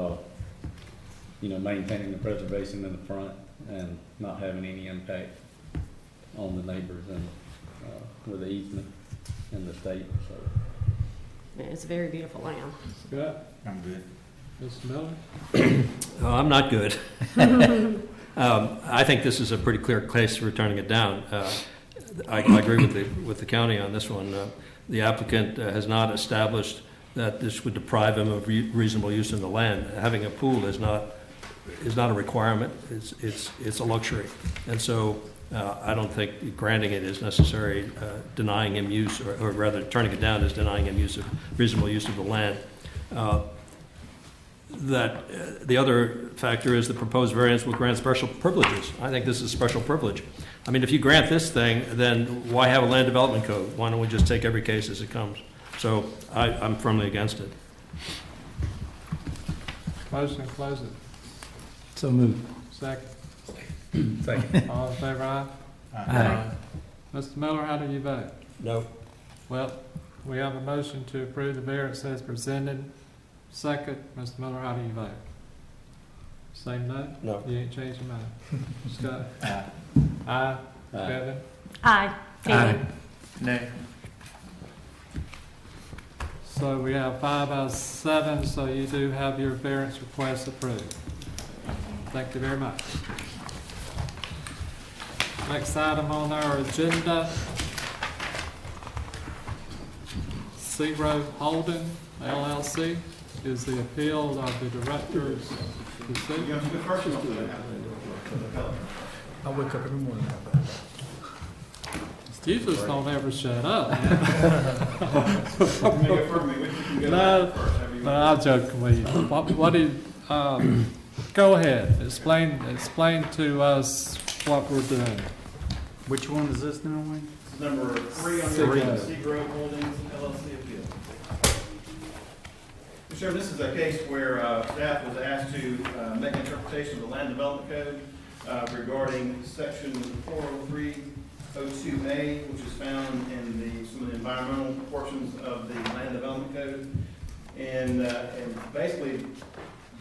Speaker 5: maintaining the preservation in the front and not having any impact on the neighbors and, with the easement in the state, so.
Speaker 10: Yeah, it's a very beautiful land.
Speaker 1: Scott?
Speaker 6: I'm good.
Speaker 1: Mr. Miller?
Speaker 11: Oh, I'm not good. I think this is a pretty clear case for turning it down. I agree with the county on this one. The applicant has not established that this would deprive him of reasonable use of the land. Having a pool is not a requirement. It's a luxury, and so I don't think granting it is necessary. Denying him use, or rather turning it down, is denying him reasonable use of the land. The other factor is the proposed variance will grant special privileges. I think this is a special privilege. I mean, if you grant this thing, then why have a land development code? Why don't we just take every case as it comes? So I'm firmly against it.
Speaker 1: Motion to close it.
Speaker 4: So moved.
Speaker 1: Second.
Speaker 6: Second.
Speaker 1: All in favor, aye?
Speaker 4: Aye.
Speaker 1: Mr. Miller, how do you vote?
Speaker 11: No.
Speaker 1: Well, we have a motion to approve the variance as presented. Second, Mr. Miller, how do you vote? Same no?
Speaker 11: No.
Speaker 1: You ain't changed your mind? Scott?
Speaker 6: Aye.
Speaker 1: Aye.
Speaker 5: Aye.
Speaker 1: Kevin?
Speaker 10: Aye. Tammy?
Speaker 3: Nay.
Speaker 1: So we have 5 out of 7, so you do have your variance request approved. Thank you very much. Next item on our agenda, Zero Holden LLC is the appeal of the director's
Speaker 8: You
Speaker 1: decision.
Speaker 8: want to go first or not?
Speaker 7: I wake up every morning and have that.
Speaker 1: You just don't ever shut up.
Speaker 8: You may go first, I mean, we can go
Speaker 1: No,
Speaker 8: first, however you
Speaker 1: no,
Speaker 8: want.
Speaker 1: I'm joking with you. What do you, go ahead, explain to us what we're doing.
Speaker 4: Which one is this now, Wayne?
Speaker 8: This is number 3 on
Speaker 1: Three.
Speaker 8: your Seagrove Holdings LLC appeal. Mr. Chairman, this is a case where staff was asked to make an interpretation of the Land Development Code regarding section 40302A, which is found in some of the environmental portions of the Land Development Code. And basically,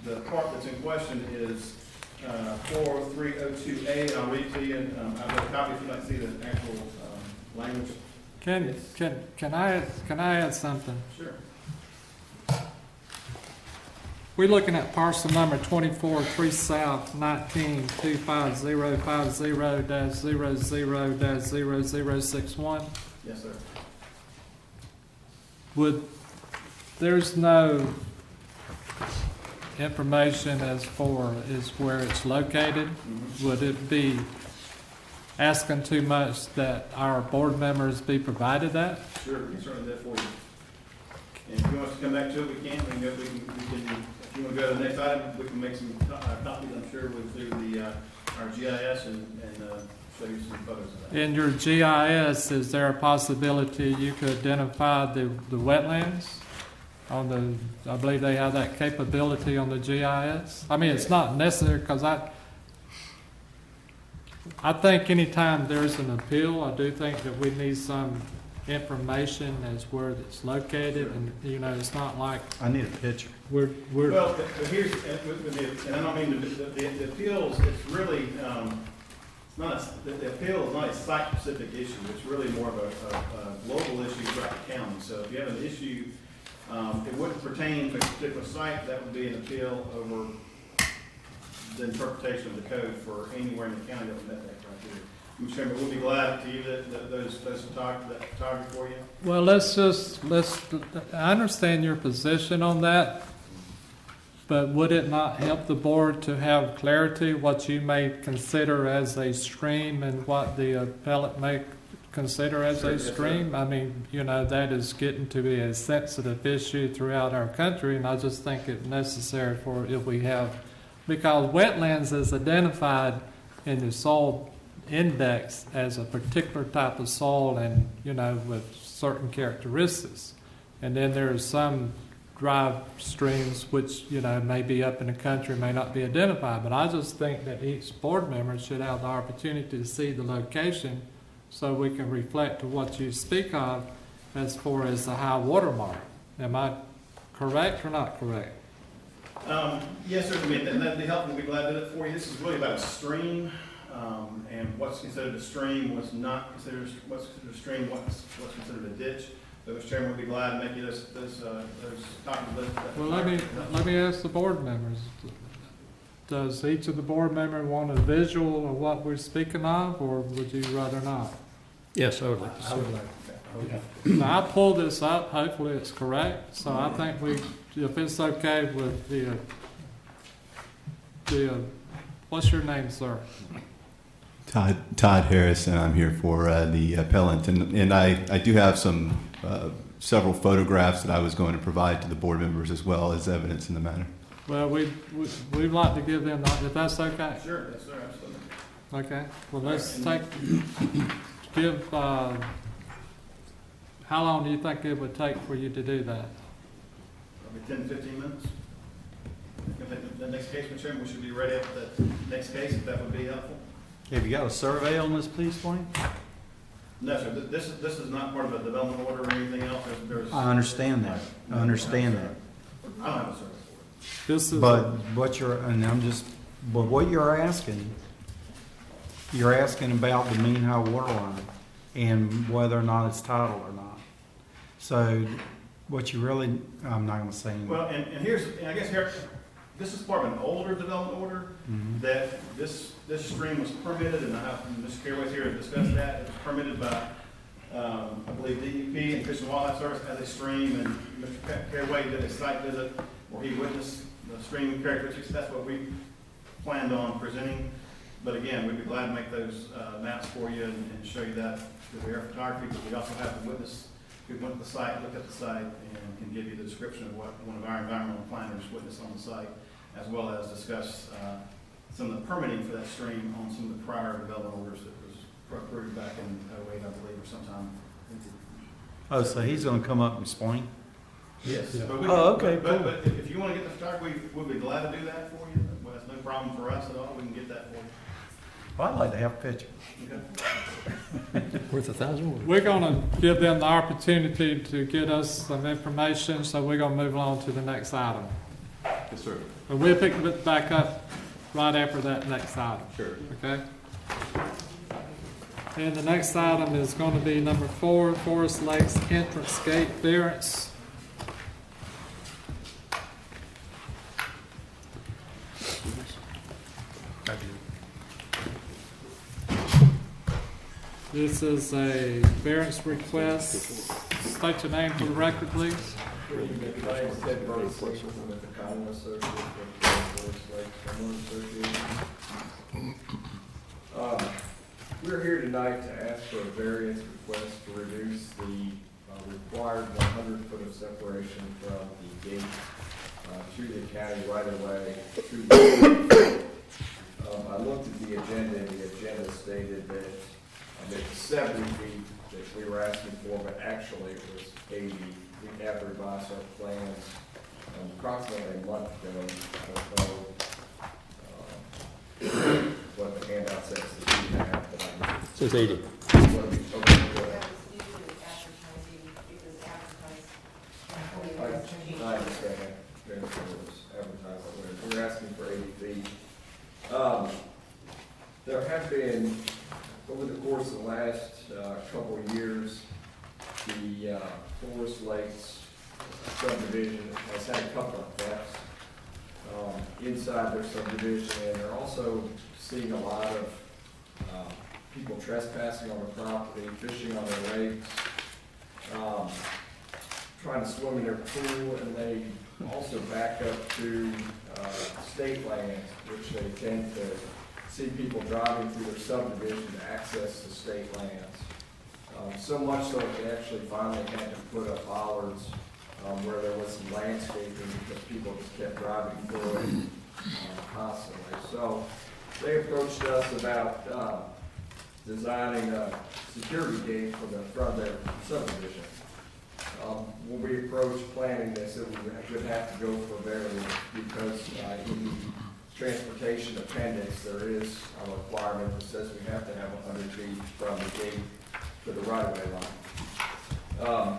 Speaker 8: the part that's in question is 40302A. I'll read to you. I've got a copy if you'd like to see the actual language.
Speaker 1: Can I add something?
Speaker 8: Sure.
Speaker 1: We're looking at parcel number 24-3 South 19-250-50-00-0061.
Speaker 8: Yes, sir.
Speaker 1: There's no information as far as where it's located. Would it be asking too much that our board members be provided that?
Speaker 8: Sure, we can certainly do that for you. And if you want us to come back to it, we can. If you want to go to the next item, we can make some copies, I'm sure, through our GIS and show you some photos of that.
Speaker 1: In your GIS, is there a possibility you could identify the wetlands on the, I believe they have that capability on the GIS? I mean, it's not necessary because I think anytime there's an appeal, I do think that we need some information as where it's located, and it's not like
Speaker 4: I need a picture.
Speaker 1: we're
Speaker 8: Well, but here's, and I don't mean the appeals, it's really, the appeal is not a site-specific issue, it's really more of a global issue throughout the county. So if you have an issue, it wouldn't pertain to a particular site, that would be an appeal over the interpretation of the code for anywhere in the county that would met that criteria. Mr. Chairman, we'll be glad to give those photography for you.
Speaker 1: Well, I understand your position on that, but would it not help the board to have clarity what you may consider as a stream and what the appellate may consider as a stream? I mean, that is getting to be a sensitive issue throughout our country, and I just think it's necessary for if we have, because wetlands is identified in the soil index as a particular type of soil and, with certain characteristics. And then there are some dry streams which, may be up in the country, may not be identified. But I just think that each board member should have the opportunity to see the location so we can reflect to what you speak of as far as the high water mark. Am I correct or not correct?
Speaker 8: Yes, sir. I mean, that'd be helpful. We'd be glad to do it for you. This is really about a stream. And what's considered a stream, what's not considered, what's considered a stream, what's considered a ditch. So, Mr. Chairman, we'll be glad to make you those copies.
Speaker 1: Well, let me ask the board members. Does each of the board members want a visual of what we're speaking of, or would you rather not?
Speaker 11: Yes, I would like to see it.
Speaker 1: Now, I pulled this up. Hopefully, it's correct. So I think if it's okay with the what's your name, sir?
Speaker 12: Todd Harris, and I'm here for the appellant. And I do have several photographs that I was going to provide to the board members as well as evidence in the matter.
Speaker 1: Well, we'd like to give them, if that's okay.
Speaker 8: Sure, yes, sir, absolutely.
Speaker 1: Okay. Well, let's give. How long do you think it would take for you to do that?
Speaker 8: Probably 10 to 15 minutes. The next case, Mr. Chairman, we should be ready at the next case, if that would be helpful.
Speaker 6: Have you got a survey on this, please, Wayne?
Speaker 8: No, sir, this is not part of a development order or anything else.
Speaker 6: I understand that. I understand that.
Speaker 8: I don't have a survey for
Speaker 1: This is.
Speaker 6: But what you're asking about the mean high water line and whether or not it's tidal or not. So what you really, I'm not going to say anything.
Speaker 8: Well, and I guess here, this is part of an older development order that this stream was permitted, and Mr. Carraway's here to discuss that. It was permitted by, I believe, DEP and Fish and Wildlife Service as a stream, and Mr. Carraway did a site visit where he witnessed the stream characteristics. That's what we planned on presenting. But again, we'd be glad to make those maps for you and show you that through the air photography. But we also have the witness who went to the site, looked at the site, and can give you the description of what one of our environmental planners witnessed on the site, as well as discuss some of the permitting for that stream on some of the prior development orders that was approved back in 2008, I believe, or sometime.
Speaker 6: Oh, so he's going to come up and explain?
Speaker 8: Yes.
Speaker 1: Yeah.
Speaker 8: But
Speaker 6: Okay, cool.
Speaker 8: But if you want to get the photography, we'll be glad to do that for you. Well, that's no problem for us at all. We can get that for you.
Speaker 6: Well, I'd like to have a picture.
Speaker 8: Okay.
Speaker 11: Worth 1,000 words.
Speaker 1: We're going to give them the opportunity to get us some information, so we're going to move on to the next item.
Speaker 12: Yes, sir.
Speaker 1: And we'll pick it back up right after that next item.
Speaker 12: Sure.
Speaker 1: Okay? And the next item is going to be number 4, Forest Lakes Entrance Gate Variance. This is a variance request. State your name for the record, please.
Speaker 13: We're here tonight to ask for a variance request to reduce the required 100 foot of separation from the gate to the county right away to the I looked at the agenda, and the agenda stated that it's 70 feet that we were asking for, but actually it was 80. We have revised our plans approximately a month ago. I don't know what the handout says that you have, but I
Speaker 11: It says 80.
Speaker 13: want to be open to it.
Speaker 9: That was due to advertising, it was advertised.
Speaker 13: I understand. It was advertised that way. We're asking for 80 feet. There have have been, over the course of the last couple of years, the Forest Lakes subdivision has had a couple of thefts inside their subdivision, and they're also seeing a lot of people trespassing on the property, fishing on their lakes, trying to swim in their pool, and they also back up to state lands, which they tend to see people driving through their subdivision to access the state lands. So much so that they actually finally had to put up bollards where there was some landscaping because people just kept driving through it constantly. So they approached us about designing a security gate for the front of their subdivision. When we approached planning this, it would have to go for variance because in the transportation appendix, there is a requirement that says we have to have 100 feet from the gate to the right-of-way line.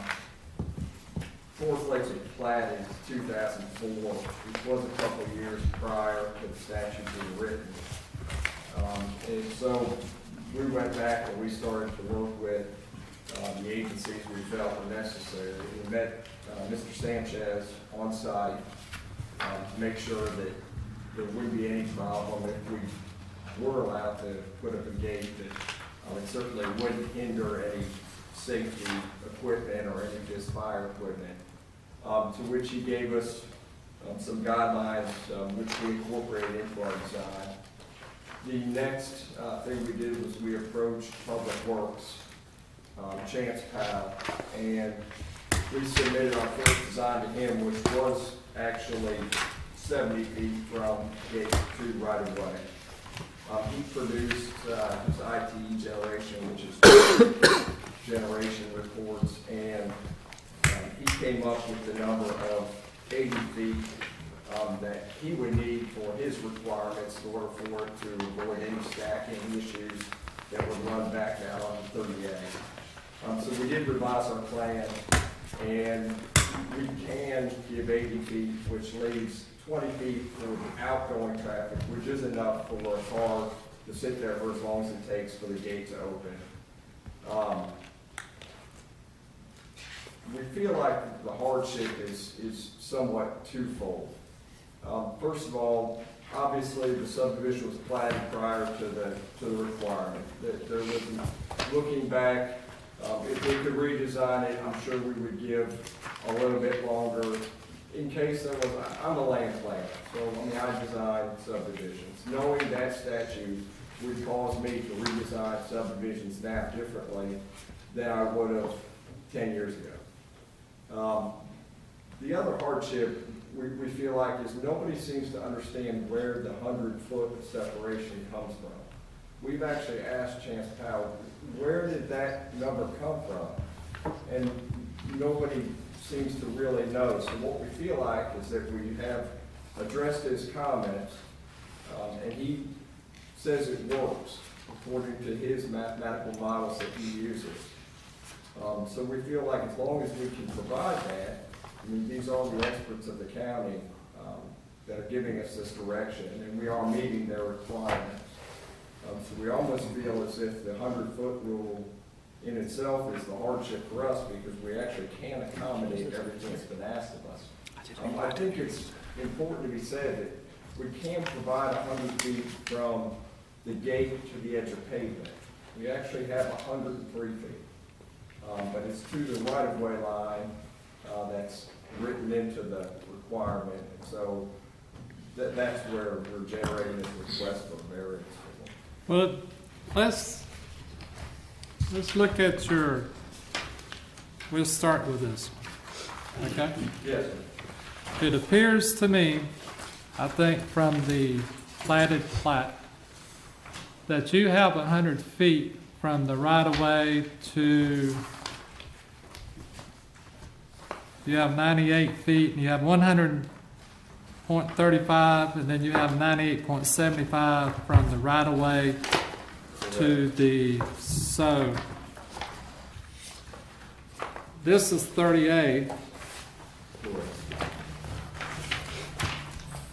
Speaker 13: Forest Lakes was platted in 2004, which was a couple of years prior to the statute being written. And so we went back and we started to work with the agencies we felt were necessary. We met Mr. Sanchez on site to make sure that there wouldn't be any problem if we were allowed to put up a gate, that it certainly wouldn't hinder any safety equipment or any just fire equipment. To which he gave us some guidelines which we incorporated into our design. The next thing we did was we approached Public Works, Chance Powell, and we submitted our first design to him, which was actually 70 feet from gate to right of way. He produced his ITE generation, which is generation reports, and he came up with the number of 80 feet that he would need for his requirements in order for it to avoid any stacking issues that would run back out on 38. So we did revise our plan, and we can give 80 feet, which leaves 20 feet for outgoing traffic, which is enough for a car to sit there for as long as it takes for the gate to open. We feel like the hardship is somewhat twofold. First of all, obviously the subdivision was platted prior to the requirement. There was, looking back, if we could redesign it, I'm sure we would give a little bit longer in case there was, I'm a land planner, so I design subdivisions. Knowing that statute would cause me to redesign subdivisions now differently than I would have 10 years ago. The other hardship we feel like is nobody seems to understand where the 100-foot separation comes from. We've actually asked Chance Powell, where did that number come from? And nobody seems to really know. So what we feel like is that we have addressed his comments, and he says it works according to his mathematical models that he uses. So we feel like as long as we can provide that, I mean, these are the experts of the county that are giving us this direction, and we are meeting their requirements. So we almost feel as if the 100-foot rule in itself is the hardship for us because we actually can accommodate everything that's been asked of us. I think it's important to be said that we can provide 100 feet from the gate to the edge of pavement. We actually have 103 feet, but it's to the right-of-way line that's written into the requirement. So that's where we're generating this request for variance.
Speaker 1: Well, let's look at we'll start with this one, okay?
Speaker 13: Yes.
Speaker 1: It appears to me, I think from the platted plat, that you have 100 feet from the right-of-way to, you have 98 feet, and you have 100.35, and then you have 98.75 from the right-of-way to the, so this is 38.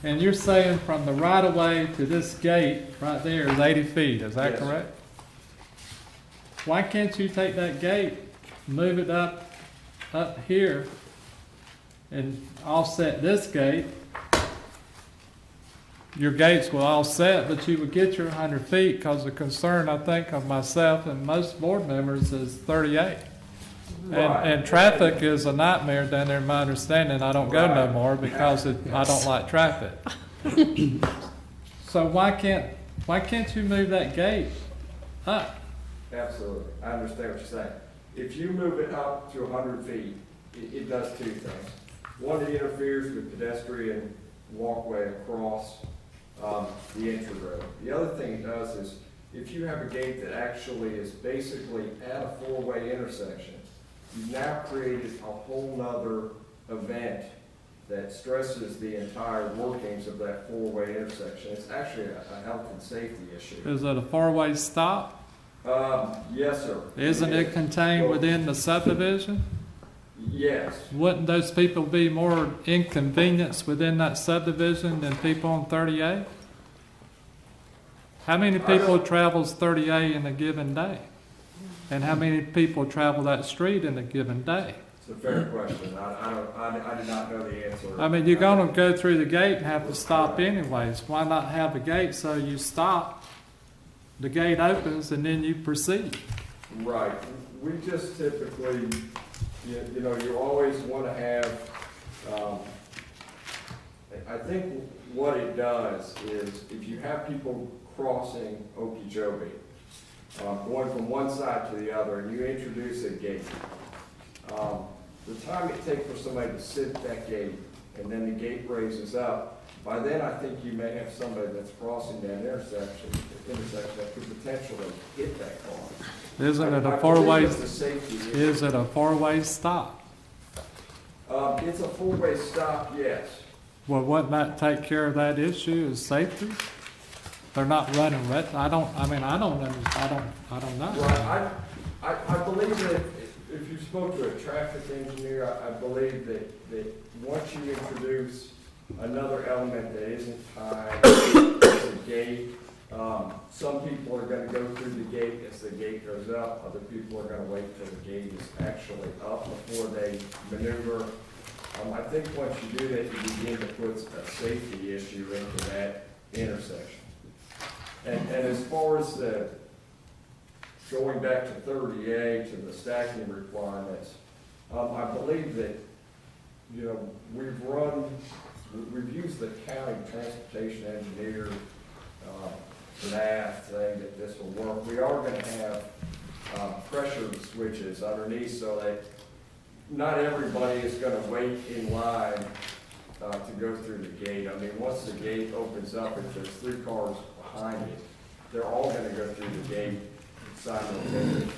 Speaker 1: And you're saying from the right of way to this gate right there is 80 feet, is that
Speaker 13: Yes.
Speaker 1: correct? Why can't you take that gate, move it up here and offset this gate? Your gates will offset, but you would get your 100 feet because the concern, I think, of myself and most board members is 38.
Speaker 13: Right.
Speaker 1: And traffic is a nightmare down there, in my understanding. I don't go no
Speaker 13: Right.
Speaker 1: more because I don't like traffic. So why can't you move that gate up?
Speaker 13: Absolutely, I understand what you're saying. If you move it up to 100 feet, it does two things. One, it interferes with pedestrian walkway across the entry road. The other thing it does is, if you have a gate that actually is basically at a four-way intersection, you've now created a whole nother event that stresses the entire workings of that four-way intersection. It's actually a health and safety issue.
Speaker 1: Is it a four-way stop?
Speaker 13: Yes, sir.
Speaker 1: Isn't it contained within the subdivision?
Speaker 13: Yes.
Speaker 1: Wouldn't those people be more inconvenienced within that subdivision than people on 38? How many people travels 38 in a given day? And how many people travel that street in a given day?
Speaker 13: It's a fair question. I do not know the answer.
Speaker 1: I mean, you're gonna go through the gate and have to stop anyways. Why not have a gate so you stop, the gate opens, and then you proceed?
Speaker 13: Right. We just typically, you know, you always want to have, I think what it does is if you have people crossing Okeechobee, going from one side to the other, and you introduce a gate, the time it takes for somebody to sit at that gate and then the gate raises up, by then I think you may have somebody that's crossing that intersection that could potentially hit that car.
Speaker 1: Isn't it
Speaker 13: I
Speaker 1: a four-way,
Speaker 13: believe it's a safety issue.
Speaker 1: is it a four-way stop?
Speaker 13: It's a four-way stop, yes.
Speaker 1: Well, wouldn't that take care of that issue, is safety? They're not running red, I don't know.
Speaker 13: Well, I believe that if you spoke to a traffic engineer, I believe that once you introduce another element that isn't tied to the gate, some people are gonna go through the gate as the gate goes up, other people are gonna wait till the gate is actually up before they maneuver. I think once you do that, you begin to put a safety issue into that intersection. And as far as the, going back to 30A to the stacking requirements, I believe that, you know, we've used the county transportation engineer math saying that this will work. We are going to have pressure switches underneath so that not everybody is going to wait in line to go through the gate. I mean, once the gate opens up, if there's 3 cars behind it, they're all going to go through the gate simultaneously.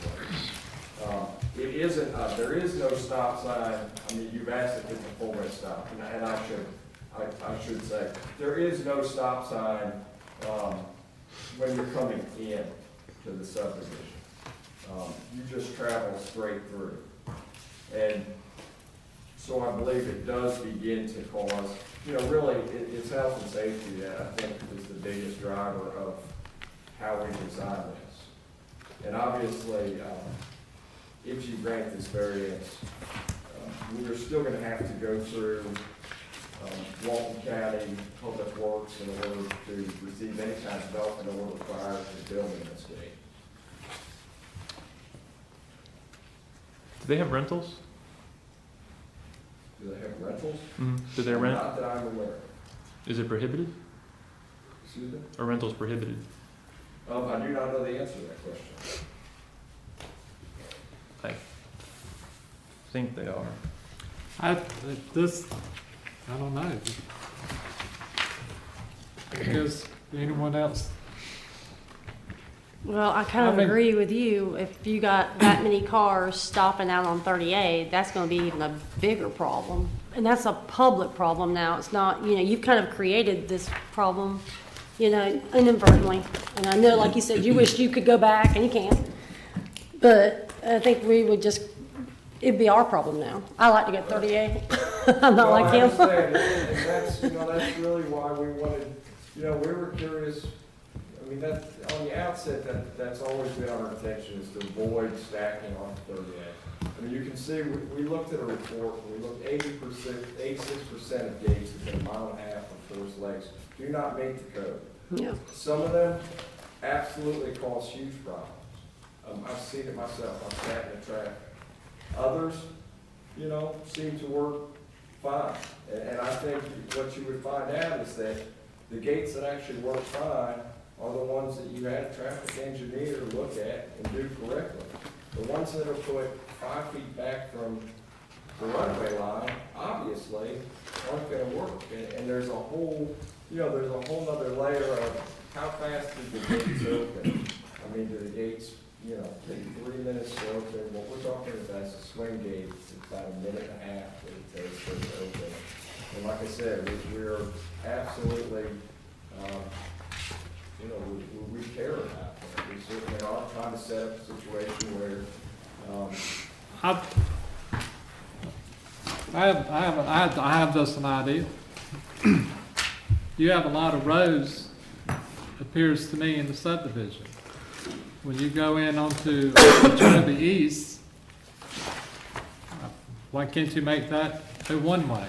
Speaker 13: There is no stop sign. I mean, you've asked if it's a four-way stop, and I should say, there is no stop sign when you're coming in to the subdivision. You just travel straight through. And so I believe it does begin to cause, you know, really, it's health and safety that I think is the biggest driver of how we design this. And obviously, if you grant this variance, we're still going to have to go through Walton County Public Works in order to receive any kind of development order prior to building this gate.
Speaker 3: Do they have rentals?
Speaker 13: Do they have rentals?
Speaker 3: Do they rent?
Speaker 13: Not that I'm aware of.
Speaker 3: Is it prohibited?
Speaker 13: Excuse me?
Speaker 3: Are rentals prohibited?
Speaker 13: I do not know the answer to that question.
Speaker 3: I think they are.
Speaker 1: I don't know. Because anyone else?
Speaker 10: Well, I kind of agree with you. If you got that many cars stopping out on 38, that's going to be even a bigger problem. And that's a public problem now. It's not, you know, you've kind of created this problem, you know, inadvertently. And I know, like you said, you wish you could go back, and you can't. But I think we would just, it'd be our problem now. I like to go 38. I'm not like
Speaker 13: I
Speaker 10: him.
Speaker 13: understand, and that's, that's really why we wanted, we were curious. I mean, that, on the outset, that's always been our intention, is to avoid stacking on 38. I mean, you can see, we looked at a report, and we looked 86% of gates within a mile and a half of Forest Lakes do not meet the code.
Speaker 10: Yeah.
Speaker 13: Some of them absolutely cause huge problems. I've seen it myself. I've sat in the traffic. Others, seem to work fine. And I think what you would find out is that the gates that actually work fine are the ones that you had a traffic engineer look at and do correctly. The ones that are put 5 feet back from the right-of-way line, obviously, aren't going to work. And there's a whole, there's a whole other layer of how fast do the gates open? I mean, do the gates, take 3 minutes to open? What we're talking about is a swing gate. It's about a minute and a half that it takes for it to open. And like I said, we're absolutely, we care about that. We certainly are trying to set up a situation where,
Speaker 1: I have just an idea. You have a lot of roads, appears to me, in the subdivision. When you go in onto the east, why can't you make that a one-way?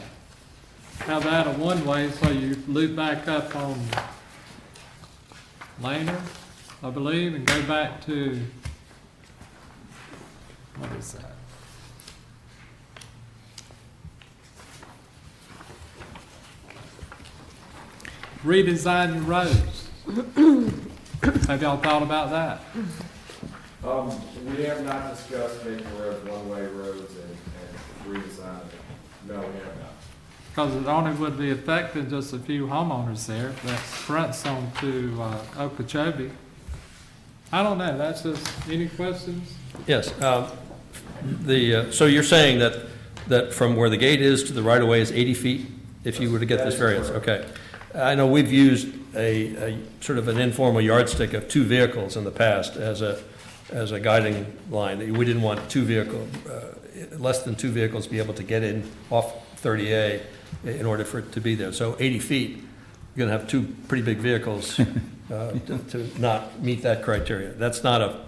Speaker 1: Have that a one-way so you loop back up on Laner, I believe, and go back to, what is that? Redesign your roads. Have y'all thought about that?
Speaker 13: We have not discussed making roads one-way roads and redesigning them. No, we have not.
Speaker 1: Because it only would be affecting just a few homeowners there that fronts onto Okeechobee. I don't know, that's just, any questions?
Speaker 11: Yes. So you're saying that from where the gate is to the right-of-way is 80 feet if you were to get this variance? Okay. I know we've used a sort of an informal yardstick of 2 vehicles in the past as a guiding line. We didn't want less than 2 vehicles to be able to get in off 30A in order for it to be there. So 80 feet, you're going to have 2 pretty big vehicles to not meet that criteria. That's not a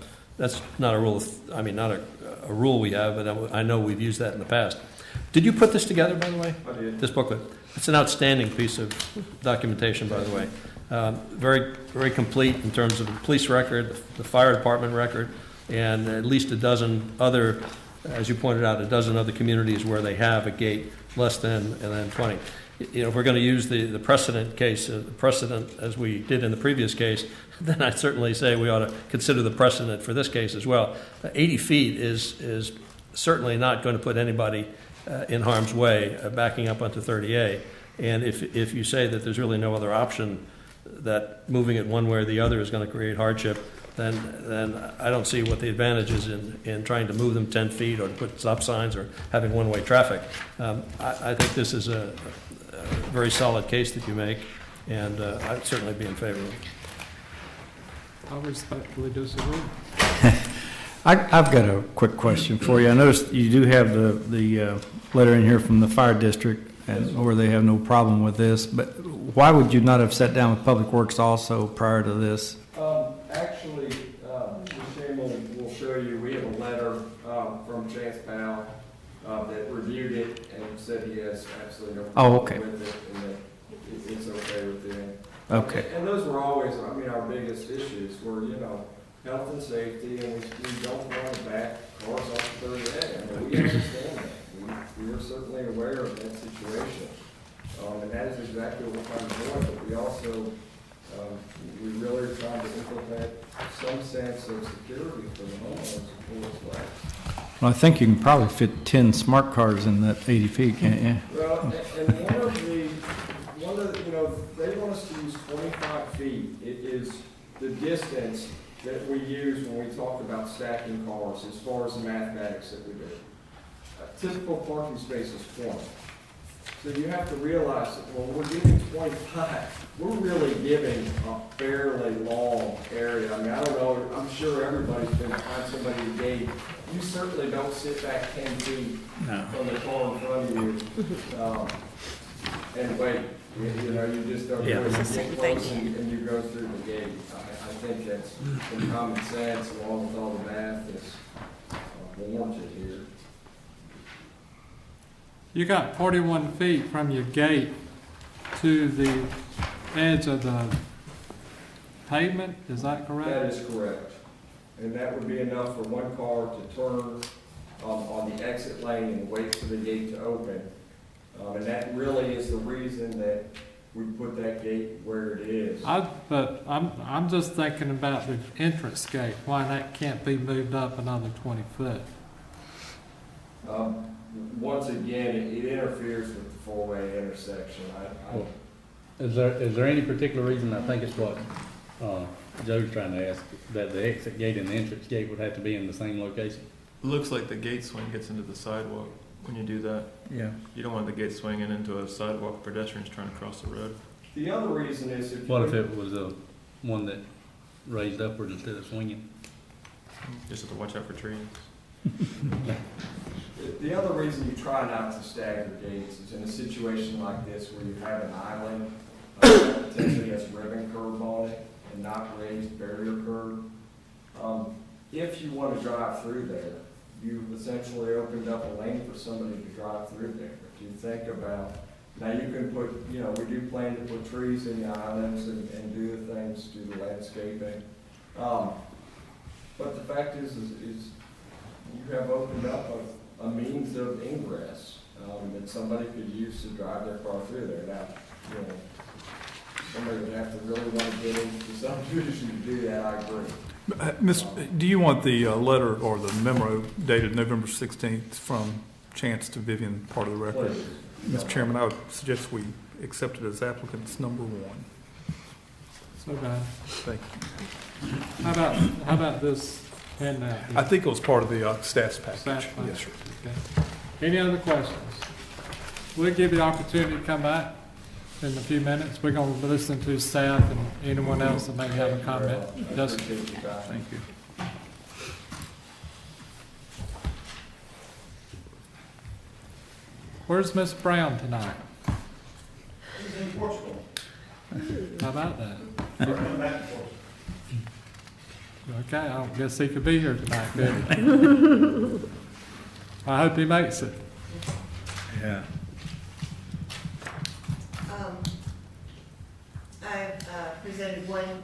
Speaker 11: rule. I mean, not a rule we have, but I know we've used that in the past. Did you put this together, by the way?
Speaker 13: I did.
Speaker 11: This booklet. It's an outstanding piece of documentation, by the way. Very, very complete in terms of the police record, the fire department record, and at least a dozen other, as you pointed out, a dozen other communities where they have a gate less than 20. If we're going to use the precedent case, precedent as we did in the previous case, then I'd certainly say we ought to consider the precedent for this case as well. 80 feet is certainly not going to put anybody in harm's way, backing up onto 30A. And if you say that there's really no other option, that moving it one way or the other is going to create hardship, then I don't see what the advantage is in trying to move them 10 feet or to put stop signs or having one-way traffic. I think this is a very solid case that you make, and I'd certainly be in favor of it.
Speaker 1: I respectfully disagree.
Speaker 4: I've got a quick question for you. I noticed you do have the letter in here from the fire district, where they have no problem with this, but why would you not have sat down with Public Works also prior to this?
Speaker 13: Actually, Shane will show you, we have a letter from Chance Powell that reviewed it and said he has absolutely no problem with it, and that it's okay with them.
Speaker 4: Okay.
Speaker 13: And those were always, our biggest issues were, health and safety, and we don't want to back cars off 30A. We understand that. We were certainly aware of that situation. And that is exactly what we're trying to do, but we also, we really are trying to implement some sense of security for the homeowners in Forest Lakes.
Speaker 4: Well, I think you can probably fit 10 smart cars in that 80 feet, can't you?
Speaker 13: Well, and one of the, they want us to use 25 feet. It is the distance that we use when we talk about stacking cars as far as the mathematics that we do. A typical parking space is 20. So you have to realize that when we're giving 25, we're really giving a fairly long area. I mean, I don't know, I'm sure everybody's been behind somebody who gave. You certainly don't sit back 10 feet from the car in front of you and wait. You know, you just don't do it. You get close and you go through the gate. I think that's some common sense along with all the math that's warranted here.
Speaker 1: You got 41 feet from your gate to the edge of the pavement, is that correct?
Speaker 13: That is correct. And that would be enough for one car to turn on the exit lane and wait for the gate to open. And that really is the reason that we put that gate where it is.
Speaker 1: But I'm just thinking about the entrance gate, why that can't be moved up another 20 foot.
Speaker 13: Once again, it interferes with the four-way intersection.
Speaker 5: Is there any particular reason, I think it's what Joe's trying to ask, that the exit gate and the entrance gate would have to be in the same location?
Speaker 3: It looks like the gate swing gets into the sidewalk when you do that.
Speaker 4: Yeah.
Speaker 3: You don't want the gate swinging into a sidewalk, pedestrians trying to cross the road.
Speaker 13: The other reason is
Speaker 5: What if it was one that raised upward instead of swinging?
Speaker 3: Just have to watch out for trees.
Speaker 13: The other reason you try not to stagger gates is in a situation like this where you have an island that potentially has ribbon curb on it and not raised barrier curb. If you want to drive through there, you've essentially opened up a lane for somebody to drive through there. If you think about, now you can put, you know, we do plan to put trees in the islands and do the things, do the landscaping. But the fact is you have opened up a means of ingress that somebody could use to drive their car through there. Now, you know, somebody would have to really want to get into the subdivision to do that, I agree.
Speaker 7: Do you want the letter or the memo dated November 16th from Chance to Vivian part of the record?
Speaker 13: Please.
Speaker 7: Mr. Chairman, I would suggest we accept it as applicant's number 1.
Speaker 1: So bad.
Speaker 7: Thank you.
Speaker 1: How about this handout?
Speaker 7: I think it was part of the staff's package.
Speaker 1: Staff package.
Speaker 7: Yes, sir.
Speaker 1: Okay. Any other questions? We'll give you the opportunity to come back in a few minutes. We're going to listen to staff and anyone else that may have a comment. Yes.
Speaker 7: Thank you.
Speaker 1: Where's Miss Brown tonight?
Speaker 8: He's in Portugal.
Speaker 1: How about that?
Speaker 8: We're coming back to Portugal.
Speaker 1: Okay, I don't guess he could be here tonight, could he? I hope he makes it.
Speaker 4: Yeah.
Speaker 9: I've presented one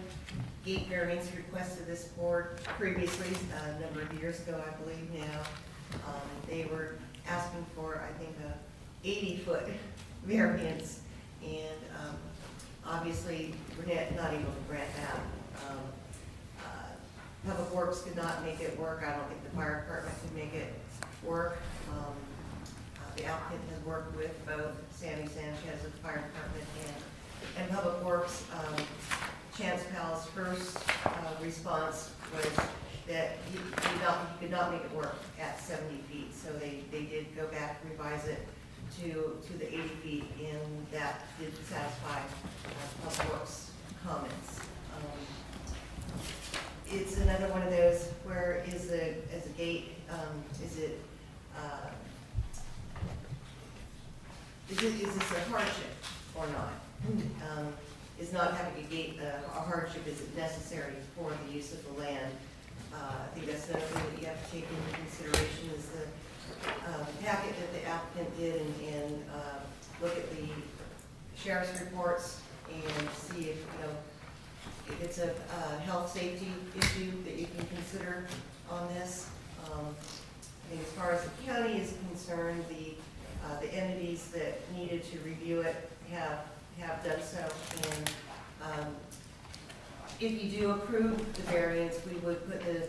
Speaker 9: gate variance request to this board previously, a number of years ago, I believe now. They were asking for, I think, a 80-foot variance, and obviously, we're not able to grant that. Public Works could not make it work. I don't think the fire department could make it work. The applicant has worked with both Sammy Sanchez of the fire department and Public Works. Chance Powell's first response was that he could not make it work at 70 feet. So they did go back and revise it to the 80 feet, and that did satisfy Public Works comments. It's another one of those where is a gate, is this a hardship or not? Is not having a gate a hardship? Is it necessary for the use of the land? I think that's another thing that you have to take into consideration is the packet that the applicant did and look at the sheriff's reports and see if, if it's a health safety issue that you can consider on this. And as far as the county is concerned, the entities that needed to review it have done so. And if you do approve the variance, we would put the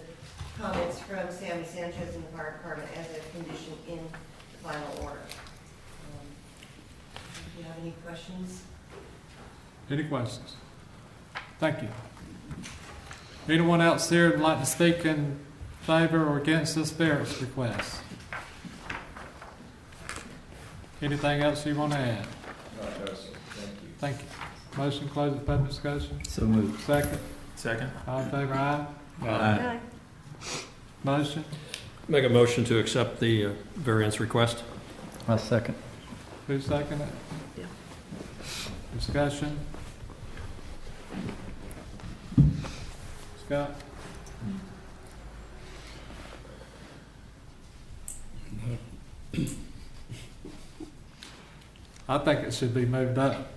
Speaker 9: comments from Sammy Sanchez and the fire department as a condition in the final order. Do you have any questions?
Speaker 1: Any questions? Thank you. Anyone else here would like to speak in favor or against this variance request? Anything else you want to add?
Speaker 13: No, sir. Thank you.
Speaker 1: Thank you. Motion closes public discussion.
Speaker 4: So moved.
Speaker 1: Second.
Speaker 3: Second.
Speaker 1: All in favor, aye.
Speaker 10: Aye.
Speaker 1: Motion.
Speaker 11: Make a motion to accept the variance request.
Speaker 4: I'll second.
Speaker 1: Who seconded it?
Speaker 10: Yeah.
Speaker 1: Discussion. Scott? I think it should be moved up.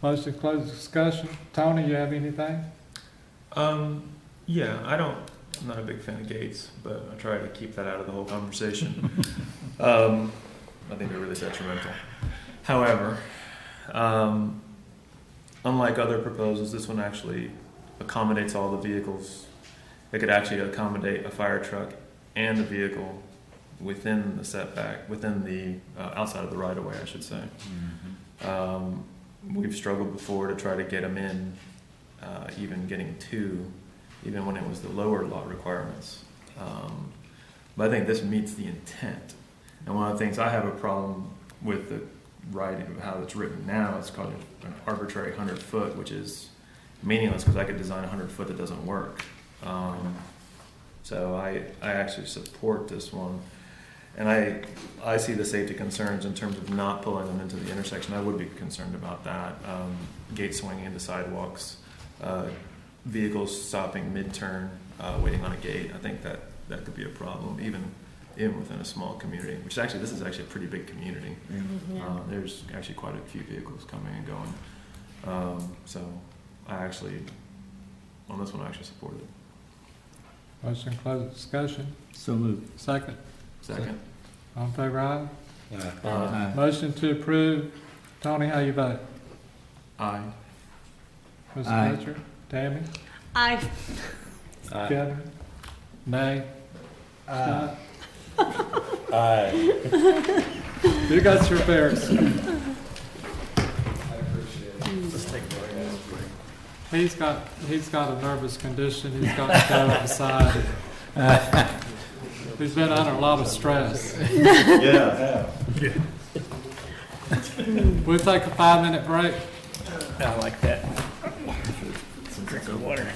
Speaker 1: Motion closed discussion. Tony, you have anything?
Speaker 3: Yeah, I'm not a big fan of gates, but I try to keep that out of the whole conversation. I think they're really detrimental. However, unlike other proposals, this one actually accommodates all the vehicles. It could actually accommodate a fire truck and a vehicle within the setback, within the outside of the right of way, I should say. We've struggled before to try to get them in, even getting two, even when it was the lower lot requirements. But I think this meets the intent. And one of the things I have a problem with the writing of how it's written now, it's called an arbitrary 100 foot, which is meaningless because I could design a 100 foot that doesn't work. So I actually support this one. And I see the safety concerns in terms of not pulling them into the intersection. I would be concerned about that. Gate swinging into sidewalks, vehicles stopping mid-turn, waiting on a gate. I think that could be a problem, even within a small community, which actually, this is actually a pretty big community. There's actually quite a few vehicles coming and going. So on this one, I actually support it.
Speaker 1: Motion closed discussion.
Speaker 4: So moved.
Speaker 1: Second.
Speaker 3: Second.
Speaker 1: All in favor, aye.
Speaker 4: Aye.
Speaker 1: Motion to approve. Tony, how you vote?
Speaker 3: Aye.
Speaker 1: Mr.
Speaker 4: Aye.
Speaker 1: Fletcher? Tammy?
Speaker 10: Aye.
Speaker 1: Kevin? Nay? Scott?
Speaker 6: Aye.
Speaker 1: You got your variance.
Speaker 13: I appreciate it.
Speaker 6: Let's take a break.
Speaker 1: He's got a nervous condition. He's got to go outside. He's been under a lot of stress.
Speaker 6: Yeah.
Speaker 1: We'll take a 5-minute break.
Speaker 4: I like that.
Speaker 6: Drink of water.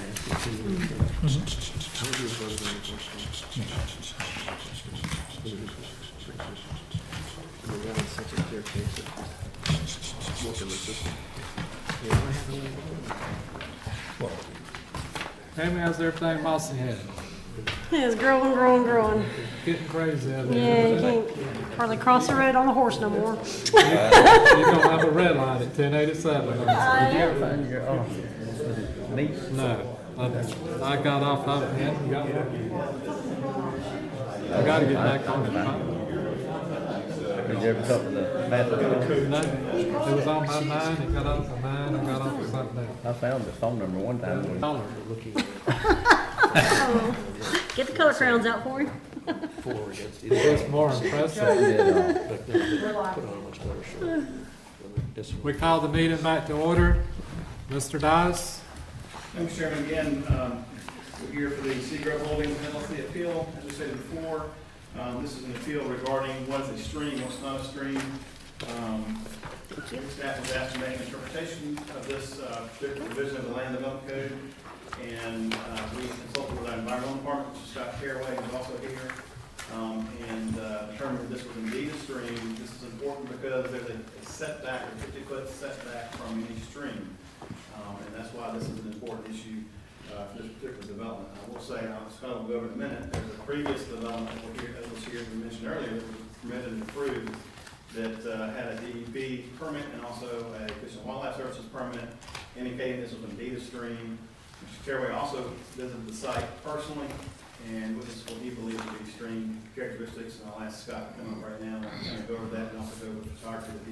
Speaker 1: Tammy, how's everything Mossy Head?
Speaker 10: It's growing.
Speaker 1: Getting crazy out
Speaker 10: Yeah,
Speaker 1: there.
Speaker 10: you can't hardly cross the road on a horse no more.
Speaker 1: You're gonna have a red light at 1087.
Speaker 5: Did you ever find your niece?
Speaker 1: No, I got off of it. I gotta get back on it.
Speaker 5: Did you ever talk to the bathroom?
Speaker 1: No, it was on my mind. It got off my mind. I got off of something else.
Speaker 5: I found the phone number one time.
Speaker 1: Color.
Speaker 10: Get the color crowns out for him.
Speaker 1: It's more impressive. We call the meeting back to order. Mr. Dice?
Speaker 8: Thanks, Chairman. Again, we're here for the Seagrove Holdings LLC appeal. As I said before, this is an appeal regarding what is a stream, what's not a stream. Staff was asked to make an interpretation of this particular provision of the Land Development Code, and we consulted with our environmental department, which is Scott Caraway, who's also here, and determined that this was indeed a stream. This is important because there's a setback, a 50-foot setback from any stream. And that's why this is an important issue for this particular development. I will say, Scott will go over in a minute, there's a previous development that was here, as we mentioned earlier, that was permitted and approved, that had a DEP permit and also a Fish and Wildlife Services permit, indicating this was indeed a stream. Mr. Caraway also visited the site personally and witnessed what he believes to be stream characteristics, and I'll ask Scott to come up right now and kind of go over that and also go over the photography that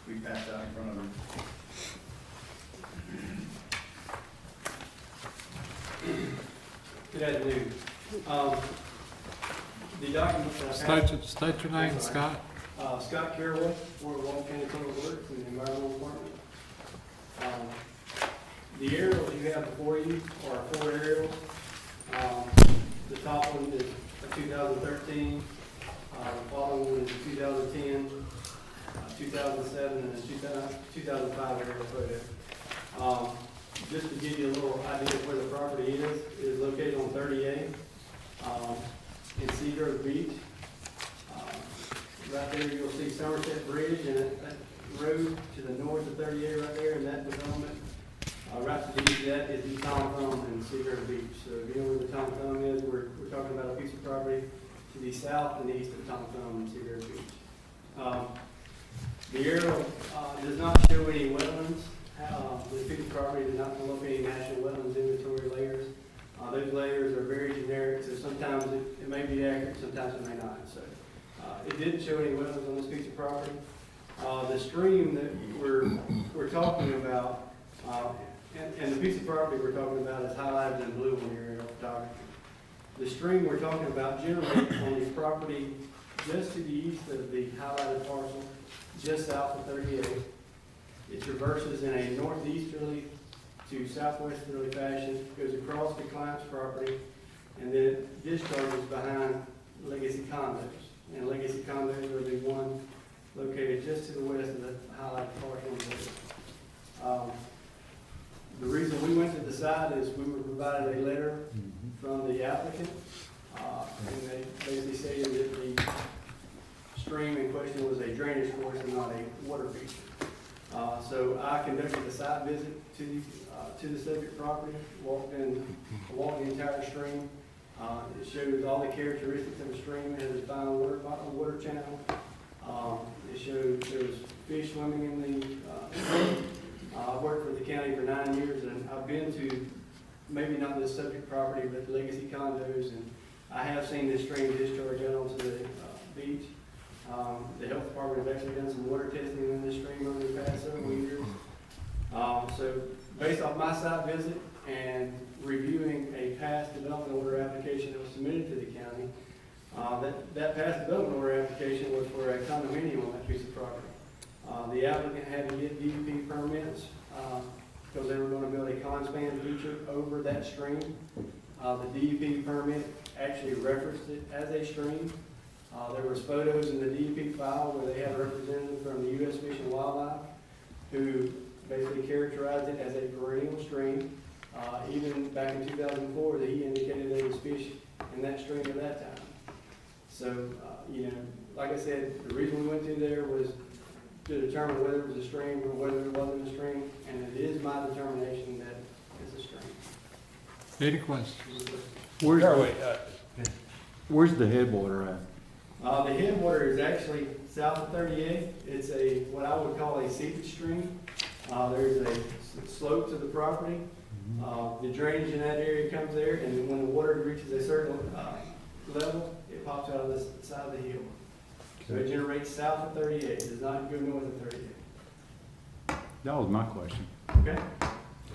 Speaker 8: we passed out in front of him.
Speaker 14: Good afternoon. The document that I have,
Speaker 1: State your name, Scott.
Speaker 14: Scott Caraway, Ward Wall County Public Works from the Environmental Department. The aerials you have before you are 4 aerials. The top one is a 2013 2007 and a 2005 aerial photo. Just to give you a little idea of where the property is located on 38 in Cedar Beach. Right there, you'll see Somerset Bridge and that road to the north of 38 right there in that development. Right to the east of that is the Tom Thumb and Cedar Beach. So if you know where the Tom Thumb is, we're talking about a piece of property to the south and east of Tom Thumb and Cedar Beach. The aerial does not show any wetlands. The piece of property does not come up any national wetlands inventory layers. Those layers are very generic, so sometimes it may be accurate, sometimes it may not. So it didn't show any wetlands on this piece of property. The stream that we're talking about, and the piece of property we're talking about is highlighted in blue on your aerial photography. The stream we're talking about generates on the property just to the east of the highlighted parcel, just south of 38. It traverses in a northeasterly to southwesterly fashion, goes across the client's property, and then it discharges behind Legacy Condos. And Legacy Condos are the one located just to the west of the highlighted parcel. The reason we went to the site is we were provided a letter from the applicant, and they basically stated that the stream in question was a drainage course and not a water feature. So I conducted a site visit to the subject property, walked the entire stream. It shows all the characteristics of the stream. It has a fine water channel. It shows there's fish swimming in the stream. I've worked for the county for 9 years, and I've been to maybe not this subject property, but Legacy Condos, and I have seen this stream discharge out onto the beach. The health department has actually done some water testing in this stream over the past several years. So based off my site visit and reviewing a past development order application that was submitted to the county, that past development order application was for a condominium on that piece of property. The applicant had to get DEP permits because they were going to build a con-span feature over that stream. The DEP permit actually referenced it as a stream. There was photos in the DEP file where they had a representative from the U.S. Fish and Wildlife who basically characterized it as a perennial stream. Even back in 2004, that he indicated there was fish in that stream at that time. So, like I said, the reason we went through there was to determine whether it was a stream or whether it wasn't a stream, and it is my determination that it's a stream.
Speaker 1: Any questions?
Speaker 6: Where's the headwater at?
Speaker 14: The headwater is actually south of 38. It's what I would call a seepage stream. There's a slope to the property. The drainage in that area comes there, and then when the water reaches a certain level, it pops out of the side of the hill. So it generates south of 38. It does not go north of 38.
Speaker 6: That was my question.
Speaker 14: Okay?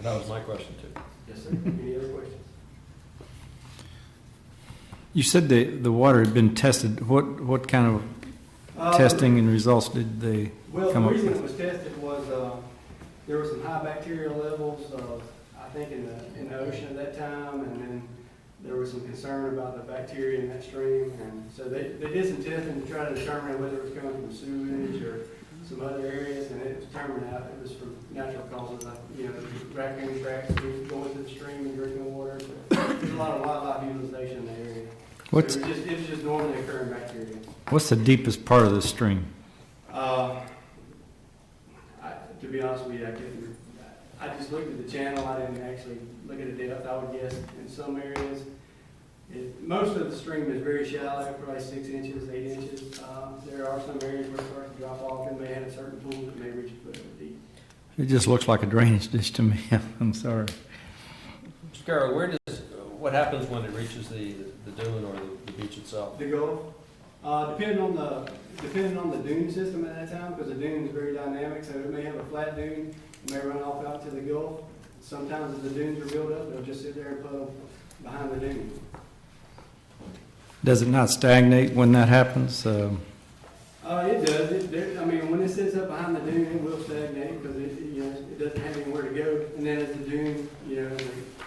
Speaker 11: That was my question too.
Speaker 14: Yes, sir. Any other questions?
Speaker 4: You said the water had been tested. What kind of testing and results did they come
Speaker 14: The
Speaker 4: up
Speaker 14: reason
Speaker 4: with?
Speaker 14: it was tested was there were some high bacterial levels, I think, in the ocean at that time, and then there was some concern about the bacteria in that stream, and so they did some testing to try to determine whether it was coming from sewage or some other areas, and it determined out it was from natural causes, like raccoon tracks going to the stream and drinking water. So there's a lot of wildlife utilization in the area.
Speaker 4: What's
Speaker 14: So it was just normally occurring bacteria.
Speaker 4: What's the deepest part of the stream?
Speaker 14: To be honest with you, I just looked at the channel. I didn't actually look at the depth. I would guess in some areas, most of the stream is very shallow, probably 6 inches, 8 inches. There are some areas where it starts to drop off, and may have a certain pool that may reach a foot deep.
Speaker 4: It just looks like a drainage ditch to me. I'm sorry.
Speaker 11: Mr. Carroll, what happens when it reaches the dune or the beach itself?
Speaker 14: The Gulf, depending on the dune system at that time, because the dune is very dynamic, so it may have a flat dune, it may run off out to the Gulf. Sometimes as the dunes are built up, they'll just sit there and puddle behind the dune.
Speaker 4: Does it not stagnate when that happens?
Speaker 14: It does. When it sits up behind the dune, it will stagnate because it doesn't have anywhere to go. And then as the dune, the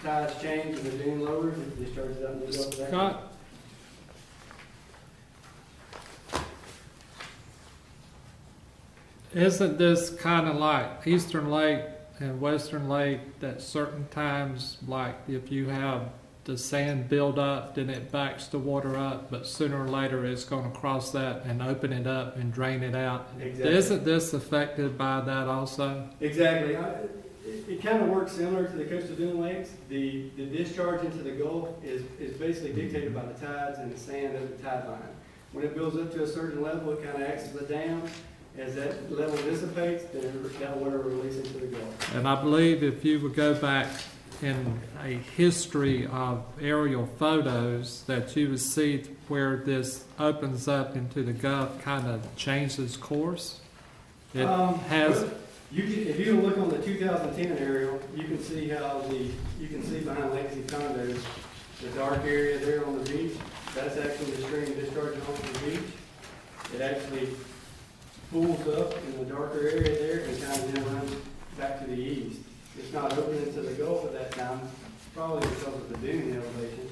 Speaker 14: tides change and the dune lowers, it discharges out in the Gulf.
Speaker 1: Scott? Isn't this kind of like Eastern Lake and Western Lake, that certain times, like if you have the sand build up, then it backs the water up, but sooner or later it's going to cross that and open it up and drain it out?
Speaker 14: Exactly.
Speaker 1: Isn't this affected by that also?
Speaker 14: Exactly. It kind of works similar to the coastal dune lakes. The discharge into the Gulf is basically dictated by the tides and the sand of the tide line. When it builds up to a certain level, it kind of acts as a dam. As that level dissipates, then that water will release into the Gulf.
Speaker 1: And I believe if you would go back in a history of aerial photos, that you would see where this opens up into the Gulf kind of changes course. It has.
Speaker 14: Well, if you look on the 2010 aerial, you can see behind Legacy Condos, the dark area there on the beach. That's actually the stream discharging onto the beach. It actually pools up in the darker area there and kind of then runs back to the east. It's not open into the Gulf at that time, probably because of the dune elevation,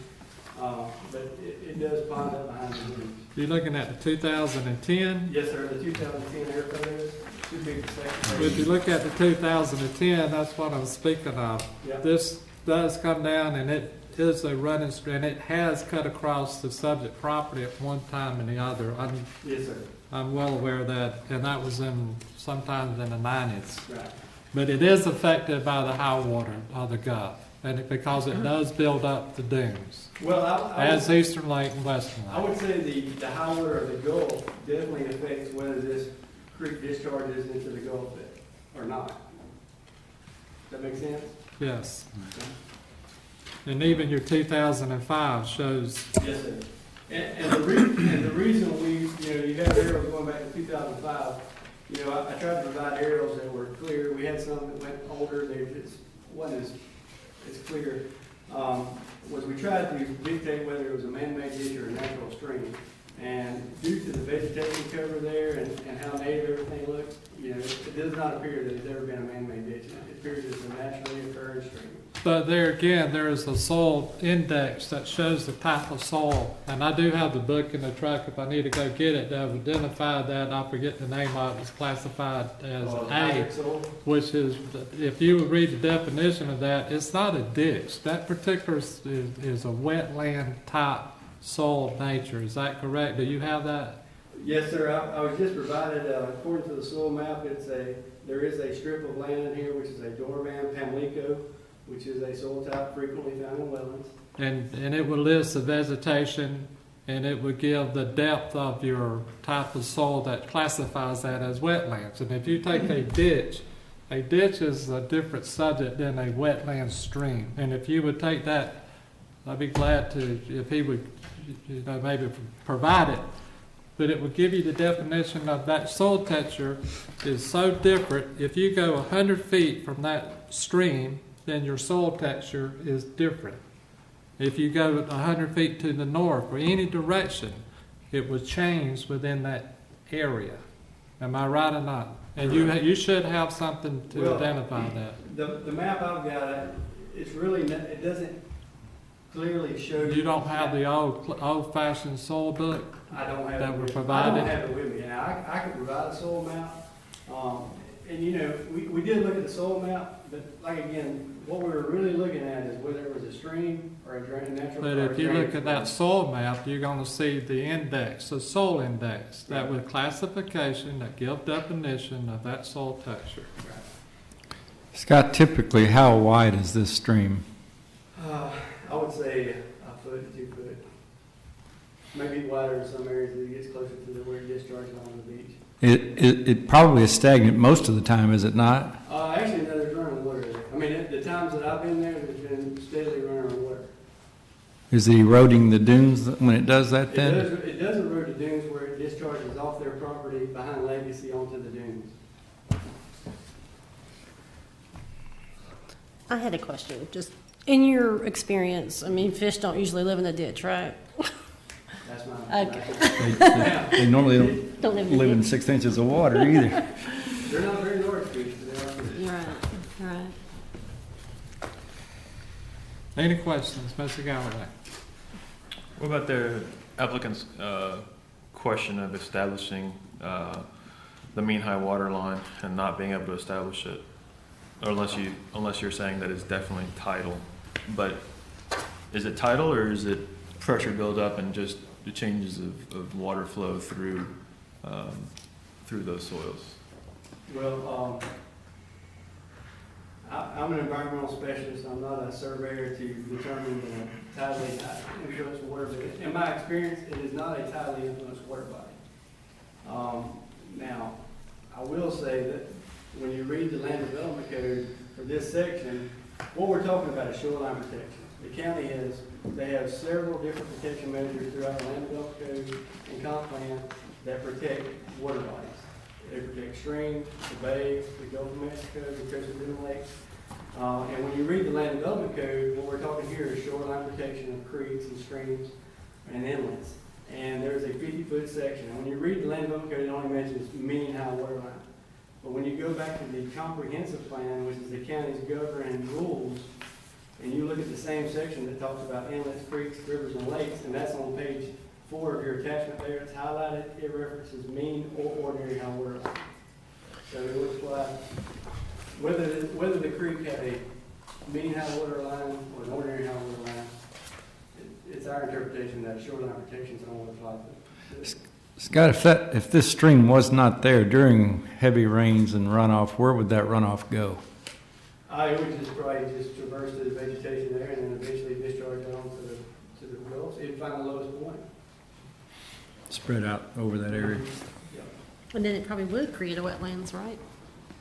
Speaker 14: but it does pond up behind the dunes.
Speaker 1: You're looking at the 2010?
Speaker 14: Yes, sir, the 2010 air photos should be the second.
Speaker 1: If you look at the 2010, that's what I'm speaking of.
Speaker 14: Yep.
Speaker 1: This does come down, and it is a running stream, and it has cut across the subject property at one time and the other.
Speaker 14: Yes, sir.
Speaker 1: I'm well aware of that, and that was sometimes in the 90s.
Speaker 14: Right.
Speaker 1: But it is affected by the high water of the Gulf, and because it does build up the dunes,
Speaker 14: Well,
Speaker 1: as Eastern Lake and Western
Speaker 14: I
Speaker 1: Lake.
Speaker 14: would say the high water of the Gulf definitely affects whether this creek discharges into the Gulf or not. Does that make sense?
Speaker 1: Yes. And even your 2005 shows.
Speaker 14: Yes, sir. And the reason you have arrows going back to 2005, I tried to provide arrows that were clear. We had some that went older, they just wasn't as clear. Was we tried to dictate whether it was a man-made ditch or a natural stream. And due to the vegetation cover there and how native everything looks, it does not appear that it's ever been a man-made ditch. It appears it's a naturally occurring stream.
Speaker 1: But there again, there is a soil index that shows the type of soil. And I do have the book in the truck if I need to go get it. That would identify that. I forget the name of it. It's classified as A, which is, if you would read the definition of that, it's not a ditch. That particular is a wetland type soil of nature. Is that correct? Do you have that?
Speaker 14: Yes, sir. I was just provided, according to the soil map, there is a strip of land in here which is a doorman Pamlico, which is a soil type frequently found in wetlands.
Speaker 1: And it would list the vegetation, and it would give the depth of your type of soil that classifies that as wetlands. And if you take a ditch is a different subject than a wetland stream. And if you would take that, I'd be glad to, if he would, maybe provide it. But it would give you the definition of that soil texture is so different. If you go 100 feet from that stream, then your soil texture is different. If you go 100 feet to the north or any direction, it would change within that area. Am I right or not? And you should have something to identify that.
Speaker 14: The map I've got, it doesn't clearly show you.
Speaker 1: You don't have the old-fashioned soil book?
Speaker 14: I don't have
Speaker 1: that
Speaker 14: it
Speaker 1: were
Speaker 14: with
Speaker 1: provided?
Speaker 14: I don't have it with me. Now, I can provide a soil map. And we did look at the soil map, but again, what we were really looking at is whether it was a stream or a natural.
Speaker 1: But if you look at that soil map, you're going to see the index, the soil index, that with classification that give definition of that soil texture.
Speaker 4: Scott, typically how wide is this stream?
Speaker 14: I would say a foot, 2 foot. Maybe wider in some areas as it gets closer to where it discharges onto the beach.
Speaker 4: It probably is stagnant most of the time, is it not?
Speaker 14: Actually, no, there's running water there. I mean, the times that I've been there, there's been steadily running water.
Speaker 4: Is it eroding the dunes when it does that then?
Speaker 14: It does erode the dunes where it discharges off their property behind Legacy onto the dunes.
Speaker 10: I had a question. Just in your experience, I mean, fish don't usually live in a ditch, right?
Speaker 14: That's my
Speaker 10: Okay.
Speaker 4: They normally don't live in 6 inches of water either.
Speaker 14: They're not very large fish, but they are fish.
Speaker 10: Right.
Speaker 1: Any questions, Mr. Galloway?
Speaker 3: What about the applicant's question of establishing the mean high water line and not being able to establish it, or unless you're saying that it's definitely tidal. But is it tidal, or is it pressure buildup and just the changes of water flow through those soils?
Speaker 14: Well, I'm an environmental specialist. I'm not a surveyor to determine the tidally influenced water. But in my experience, it is not a tidally influenced water body. Now, I will say that when you read the land development code for this section, what we're talking about is shoreline protection. The county they have several different protection measures throughout the land development code and comp plan that protect water bodies. They protect streams, the bay, the Gulf of Mexico, the coastal inland lakes. And when you read the land development code, what we're talking here is shoreline protection of creeks and streams and inlets. And there's a 50-foot section. And when you read the land development code, it only mentions mean high water line. But when you go back to the comprehensive plan, which is the county's governing rules, and you look at the same section that talks about inlets, creeks, rivers, and lakes, and that's on page 4 of your attachment there, it's highlighted, it references mean or ordinary high water line. So it looks like whether the creek had a mean high water line or an ordinary high water line, it's our interpretation that shoreline protection zone would apply to it.
Speaker 4: Scott, if this stream was not there during heavy rains and runoff, where would that runoff go?
Speaker 14: It would just probably just traverse the vegetation there and then eventually discharge down to the Gulf. It'd find the lowest point.
Speaker 4: Spread out over that area.
Speaker 10: And then it probably would create a wetlands, right?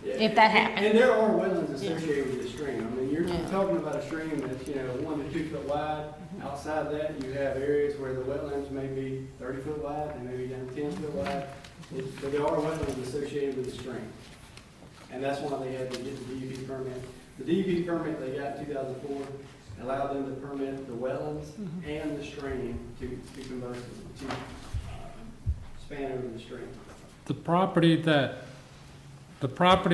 Speaker 14: Yeah,
Speaker 10: If that happened.
Speaker 14: And there are wetlands associated with the stream. I mean, you're talking about a stream that's, 1 to 2 foot wide. Outside that, you have areas where the wetlands may be 30 foot wide, they may be down 10 foot wide. But there are wetlands associated with the stream. And that's why they had to get the DEP permit. The DEP permit they got in 2004 allowed them to permit the wetlands and the stream to converse, to span over the stream.
Speaker 1: The property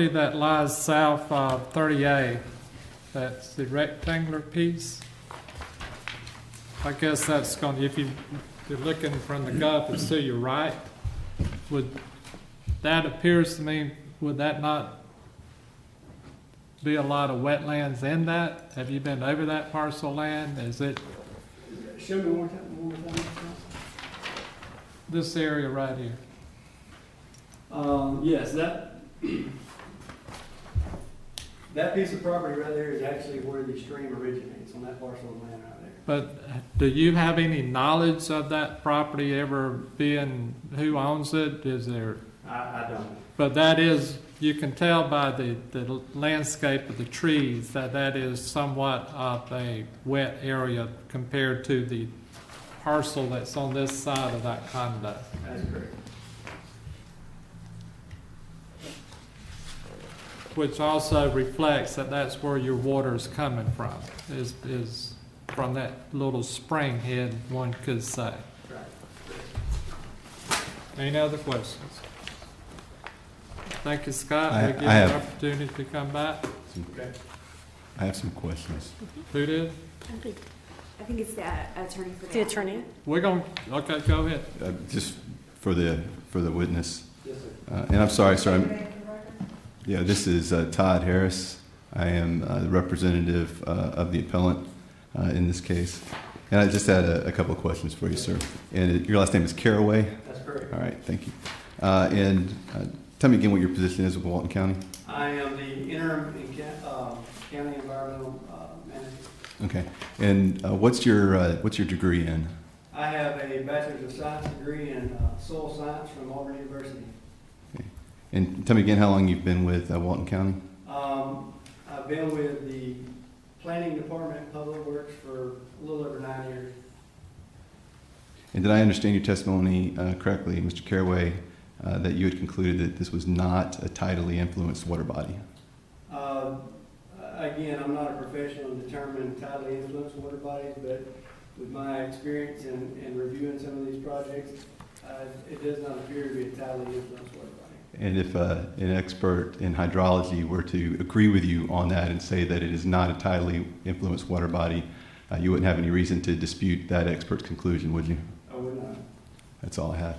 Speaker 1: that lies south of 30A, that's the rectangular piece, I guess that's going to, if you're looking from the Gulf, it's to your right. That appears to me, would that not be a lot of wetlands in that? Have you been over that parcel of land? Is it?
Speaker 14: Show me one more time.
Speaker 1: This area right here.
Speaker 14: Yes, that piece of property right there is actually where the stream originates, on that parcel of land right there.
Speaker 1: But do you have any knowledge of that property ever being, who owns it? Is there?
Speaker 14: I don't.
Speaker 1: But that is, you can tell by the landscape of the trees that is somewhat of a wet area compared to the parcel that's on this side of that conduct.
Speaker 14: That's correct.
Speaker 1: Which also reflects that that's where your water is coming from, is from that little spring head, one could say. Any other questions? Thank you, Scott. We give you an opportunity to come back.
Speaker 14: Okay.
Speaker 12: I have some questions.
Speaker 1: Who did?
Speaker 15: I think it's the attorney for
Speaker 10: The attorney?
Speaker 1: We're going, okay, go ahead.
Speaker 12: Just for the witness.
Speaker 14: Yes, sir.
Speaker 12: And I'm sorry, sir. Yeah, this is Todd Harris. I am the representative of the appellant in this case. And I just had a couple of questions for you, sir. And your last name is Caraway?
Speaker 14: That's correct.
Speaker 12: All right, thank you. And tell me again what your position is with Walton County.
Speaker 14: I am the interim county environmental manager.
Speaker 12: Okay. And what's your degree in?
Speaker 14: I have a bachelor's of science degree in soil science from Auburn University.
Speaker 12: Okay. And tell me again how long you've been with Walton County?
Speaker 14: I've been with the planning department, public works, for a little over 9 years.
Speaker 12: And did I understand your testimony correctly, Mr. Caraway, that you had concluded that this was not a tidally influenced water body?
Speaker 14: Again, I'm not a professional in determining tidally influenced water bodies, but with my experience in reviewing some of these projects, it does not appear to be a tidally influenced water body.
Speaker 12: And if an expert in hydrology were to agree with you on that and say that it is not a tidally influenced water body, you wouldn't have any reason to dispute that expert's conclusion, would you?
Speaker 14: I would not.
Speaker 12: That's all I have.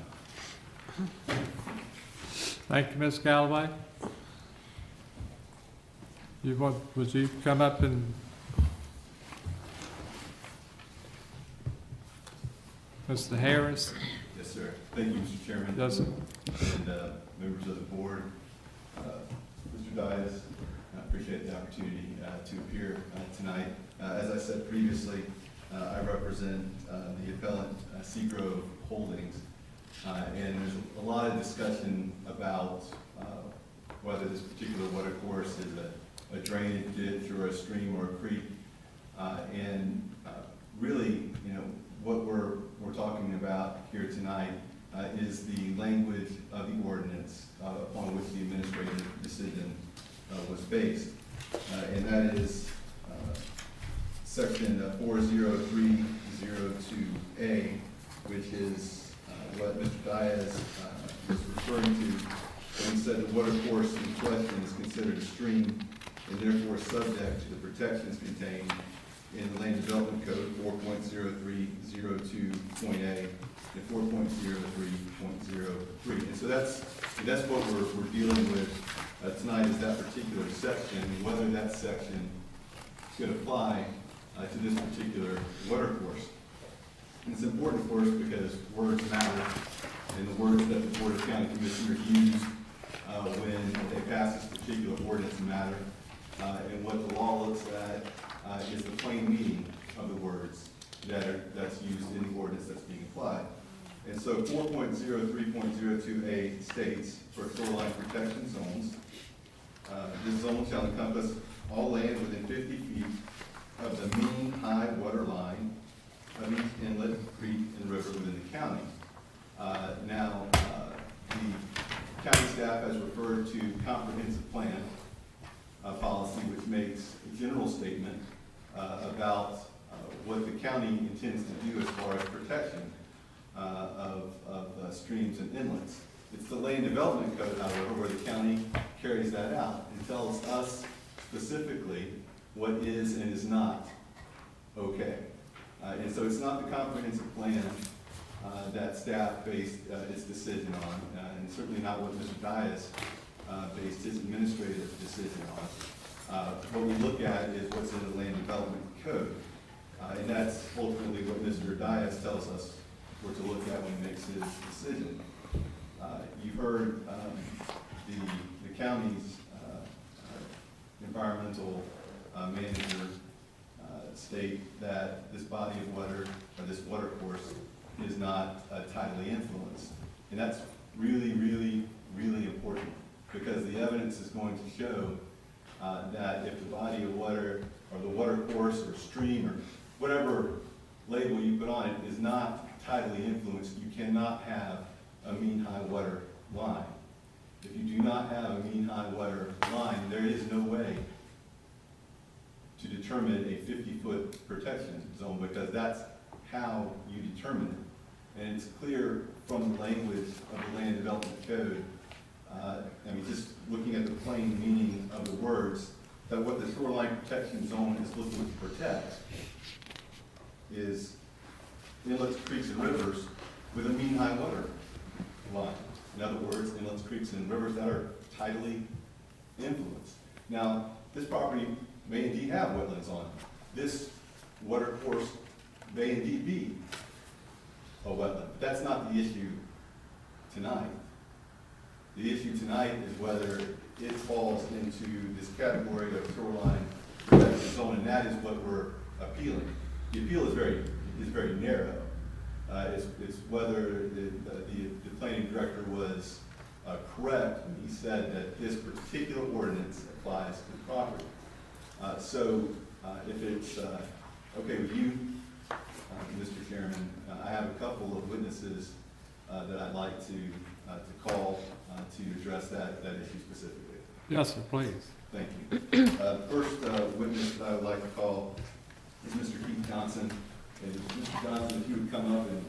Speaker 1: Thank you, Ms. Galloway. Would you come up and? Mr. Harris?
Speaker 12: Yes, sir. Thank you, Mr. Chairman.
Speaker 1: Yes, sir.
Speaker 12: And members of the board. Mr. Dias, I appreciate the opportunity to appear tonight. As I said previously, I represent the appellant Seagrove Holdings. And there's a lot of discussion about whether this particular water course is a drainage ditch or a stream or a creek. Really, you know, what we're talking about here tonight is the language of the ordinance upon which the administrative decision was based. And that is section 40302A, which is what Mr. Dias was referring to when he said the water course in question is considered a stream and therefore subject to the protections contained in the Land Development Code 4.0302.A and 4.03.03. And so that's what we're dealing with tonight, is that particular section and whether that section should apply to this particular water course. And it's important, of course, because words matter, and the words that the Board of County Commissioners use when they pass this particular ordinance matter. And what the law looks at is the plain meaning of the words that's used in the ordinance that's being applied. And so 4.03.02A states, for shoreline protection zones, this zone shall encompass all land within 50 feet of the mean high water line of each inlet, creek, and river within the county. Now, the county staff has referred to comprehensive plan policy, which makes a general statement about what the county intends to do as far as protection of streams and inlets. It's the Land Development Code, however, where the county carries that out and tells us specifically what is and is not okay. And so it's not the comprehensive plan that staff based its decision on, and certainly not what Mr. Dias based his administrative decision on. What we look at is what's in the Land Development Code, and that's ultimately what Mr. Dias tells us we're to look at when he makes his decision. You heard the county's environmental manager state that this body of water, or this water course, is not tidally influenced. And that's really, really, really important, because the evidence is going to show that if the body of water, or the water course, or stream, or whatever label you put on it, is not tidally influenced, you cannot have a mean high water line. If you do not have a mean high water line, there is no way to determine a 50-foot protection zone, because that's how you determine it. And it's clear from the language of the Land Development Code, I mean, just looking at the plain meaning of the words, that what the shoreline protection zone is looking to protect is inlets, creeks, and rivers with a mean high water line. In other words, inlets, creeks, and rivers that are tidally influenced. Now, this property may indeed have wetlands on it. This water course may indeed be a wetland, but that's not the issue tonight. The issue tonight is whether it falls into this category of shoreline protection zone, and that is what we're appealing. The appeal is very narrow. It's whether the planning director was correct when he said that this particular ordinance applies to the property. If it's okay with you, Mr. Chairman, I have a couple of witnesses that I'd like to call to address that issue specifically.
Speaker 1: Yes, sir, please.
Speaker 12: Thank you. First witness that I would like to call is Mr. Keith Johnson. And Mr. Johnson, if you would come up, and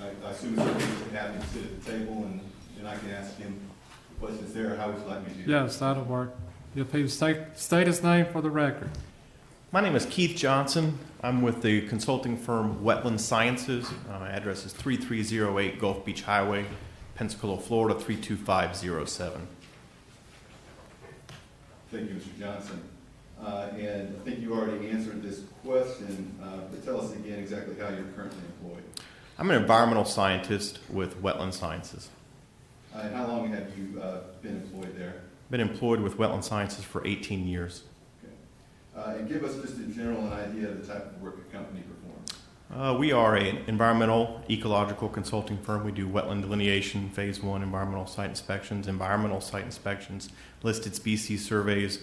Speaker 12: I assume it's okay to have him sit at the table, and I can ask him questions there. How would you like me to do that?
Speaker 1: Yes, that'll work. If he would state his name for the record.
Speaker 16: My name is Keith Johnson. I'm with the consulting firm Wetland Sciences. My address is 3308 Gulf Beach Highway Pensacola, Florida 32507.
Speaker 12: Thank you, Mr. Johnson. And I think you already answered this question, but tell us again exactly how you're currently employed.
Speaker 16: I'm an environmental scientist with Wetland Sciences.
Speaker 12: And how long have you been employed there?
Speaker 16: Been employed with Wetland Sciences for 18 years.
Speaker 12: Okay. And give us just in general an idea of the type of work the company performs.
Speaker 16: We are an environmental ecological consulting firm. We do wetland delineation, phase 1 environmental site inspections, listed species surveys,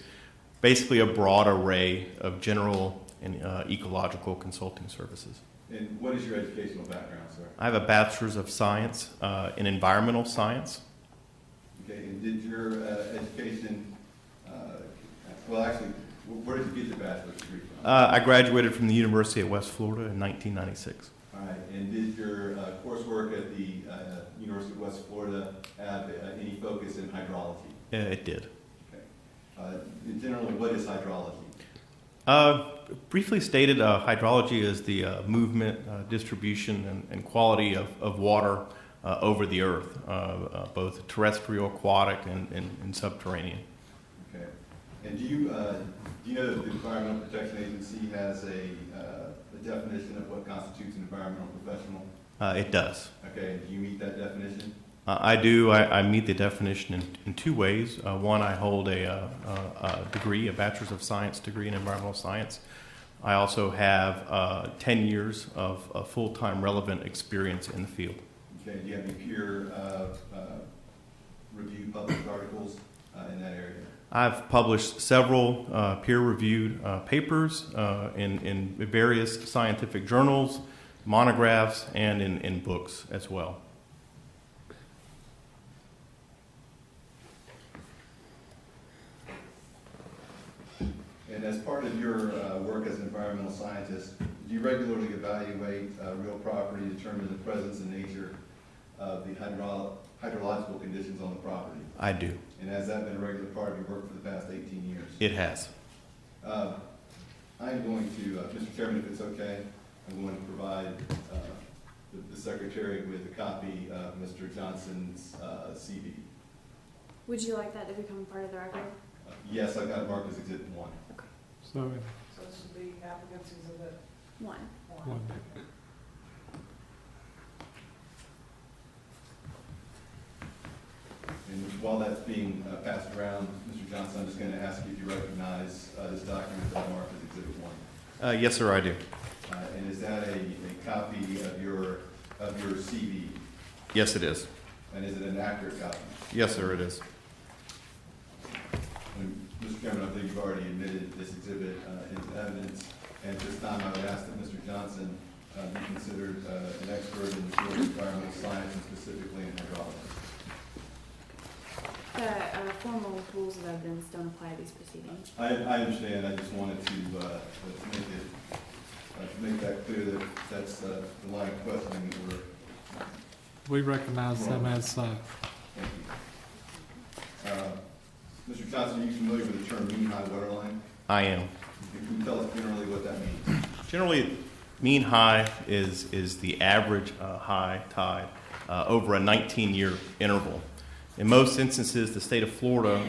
Speaker 16: basically a broad array of general and ecological consulting services.
Speaker 12: And what is your educational background, sir?
Speaker 16: I have a bachelor's of science in environmental science.
Speaker 12: Okay, and did your education, well actually, where did you get your bachelor's degree from?
Speaker 16: I graduated from the University of West Florida in 1996.
Speaker 12: All right, and did your coursework at the University of West Florida have any focus in hydrology?
Speaker 16: It did.
Speaker 12: Okay. Generally, what is hydrology?
Speaker 16: Briefly stated, hydrology is the movement, distribution, and quality of water over the earth, both terrestrial, aquatic, and subterranean.
Speaker 12: Okay. And do you know that the Environmental Protection Agency has a definition of what constitutes an environmental professional?
Speaker 16: It does.
Speaker 12: Okay. Do you meet that definition?
Speaker 16: I do. I meet the definition in two ways. One, I hold a degree, a Bachelor's of Science degree in environmental science. I also have 10 years of full-time relevant experience in the field.
Speaker 12: Okay. Do you have any peer reviewed published articles in that area?
Speaker 16: I've published several peer-reviewed papers in various scientific journals, monographs, and in books as well.
Speaker 12: And as part of your work as an environmental scientist, do you regularly evaluate real property to determine the presence and nature of the hydrological conditions on the property?
Speaker 16: I do.
Speaker 12: And has that been a regular part of your work for the past 18 years?
Speaker 16: It has.
Speaker 12: I'm going to, Mr. Chairman, if it's okay, I'm going to provide the Secretary with a copy of Mr. Johnson's CV.
Speaker 15: Would you like that to become part of the record?
Speaker 12: Yes, I've got it marked as Exhibit 1.
Speaker 1: So,
Speaker 17: So this would be applicant's exhibit
Speaker 15: 1.
Speaker 1: one.
Speaker 12: And while that's being passed around, Mr. Johnson, I'm just going to ask you if you recognize this document that I marked as Exhibit 1.
Speaker 16: Yes, sir, I do.
Speaker 12: And is that a copy of your CV?
Speaker 16: Yes, it is.
Speaker 12: And is it an accurate copy?
Speaker 16: Yes, sir, it is.
Speaker 12: And Mr. Chairman, I think you've already admitted this exhibit into evidence. And at this time, I would ask that Mr. Johnson be considered an expert in the field of environmental science and specifically in hydrology.
Speaker 15: The formal rules of evidence don't apply to these proceedings.
Speaker 12: I understand. I just wanted to make that clear that that's the line of questioning that
Speaker 1: We recognize them as,
Speaker 12: Thank you. Mr. Johnson, are you familiar with the term mean high water line?
Speaker 16: I am.
Speaker 12: Can you tell us generally what that means?
Speaker 16: Generally, mean high is the average high tide over a 19-year interval. In most instances, the state of Florida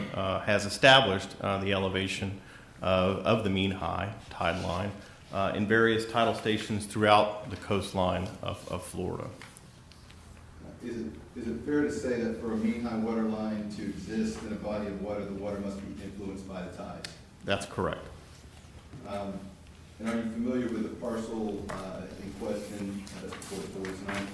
Speaker 16: has established the elevation of the mean high tide line in various tidal stations throughout the coastline of Florida.
Speaker 12: Is it fair to say that for a mean high water line to exist in a body of water, the water must be influenced by the tides?
Speaker 16: That's correct.
Speaker 12: And are you familiar with the parcel in question that's before the board tonight?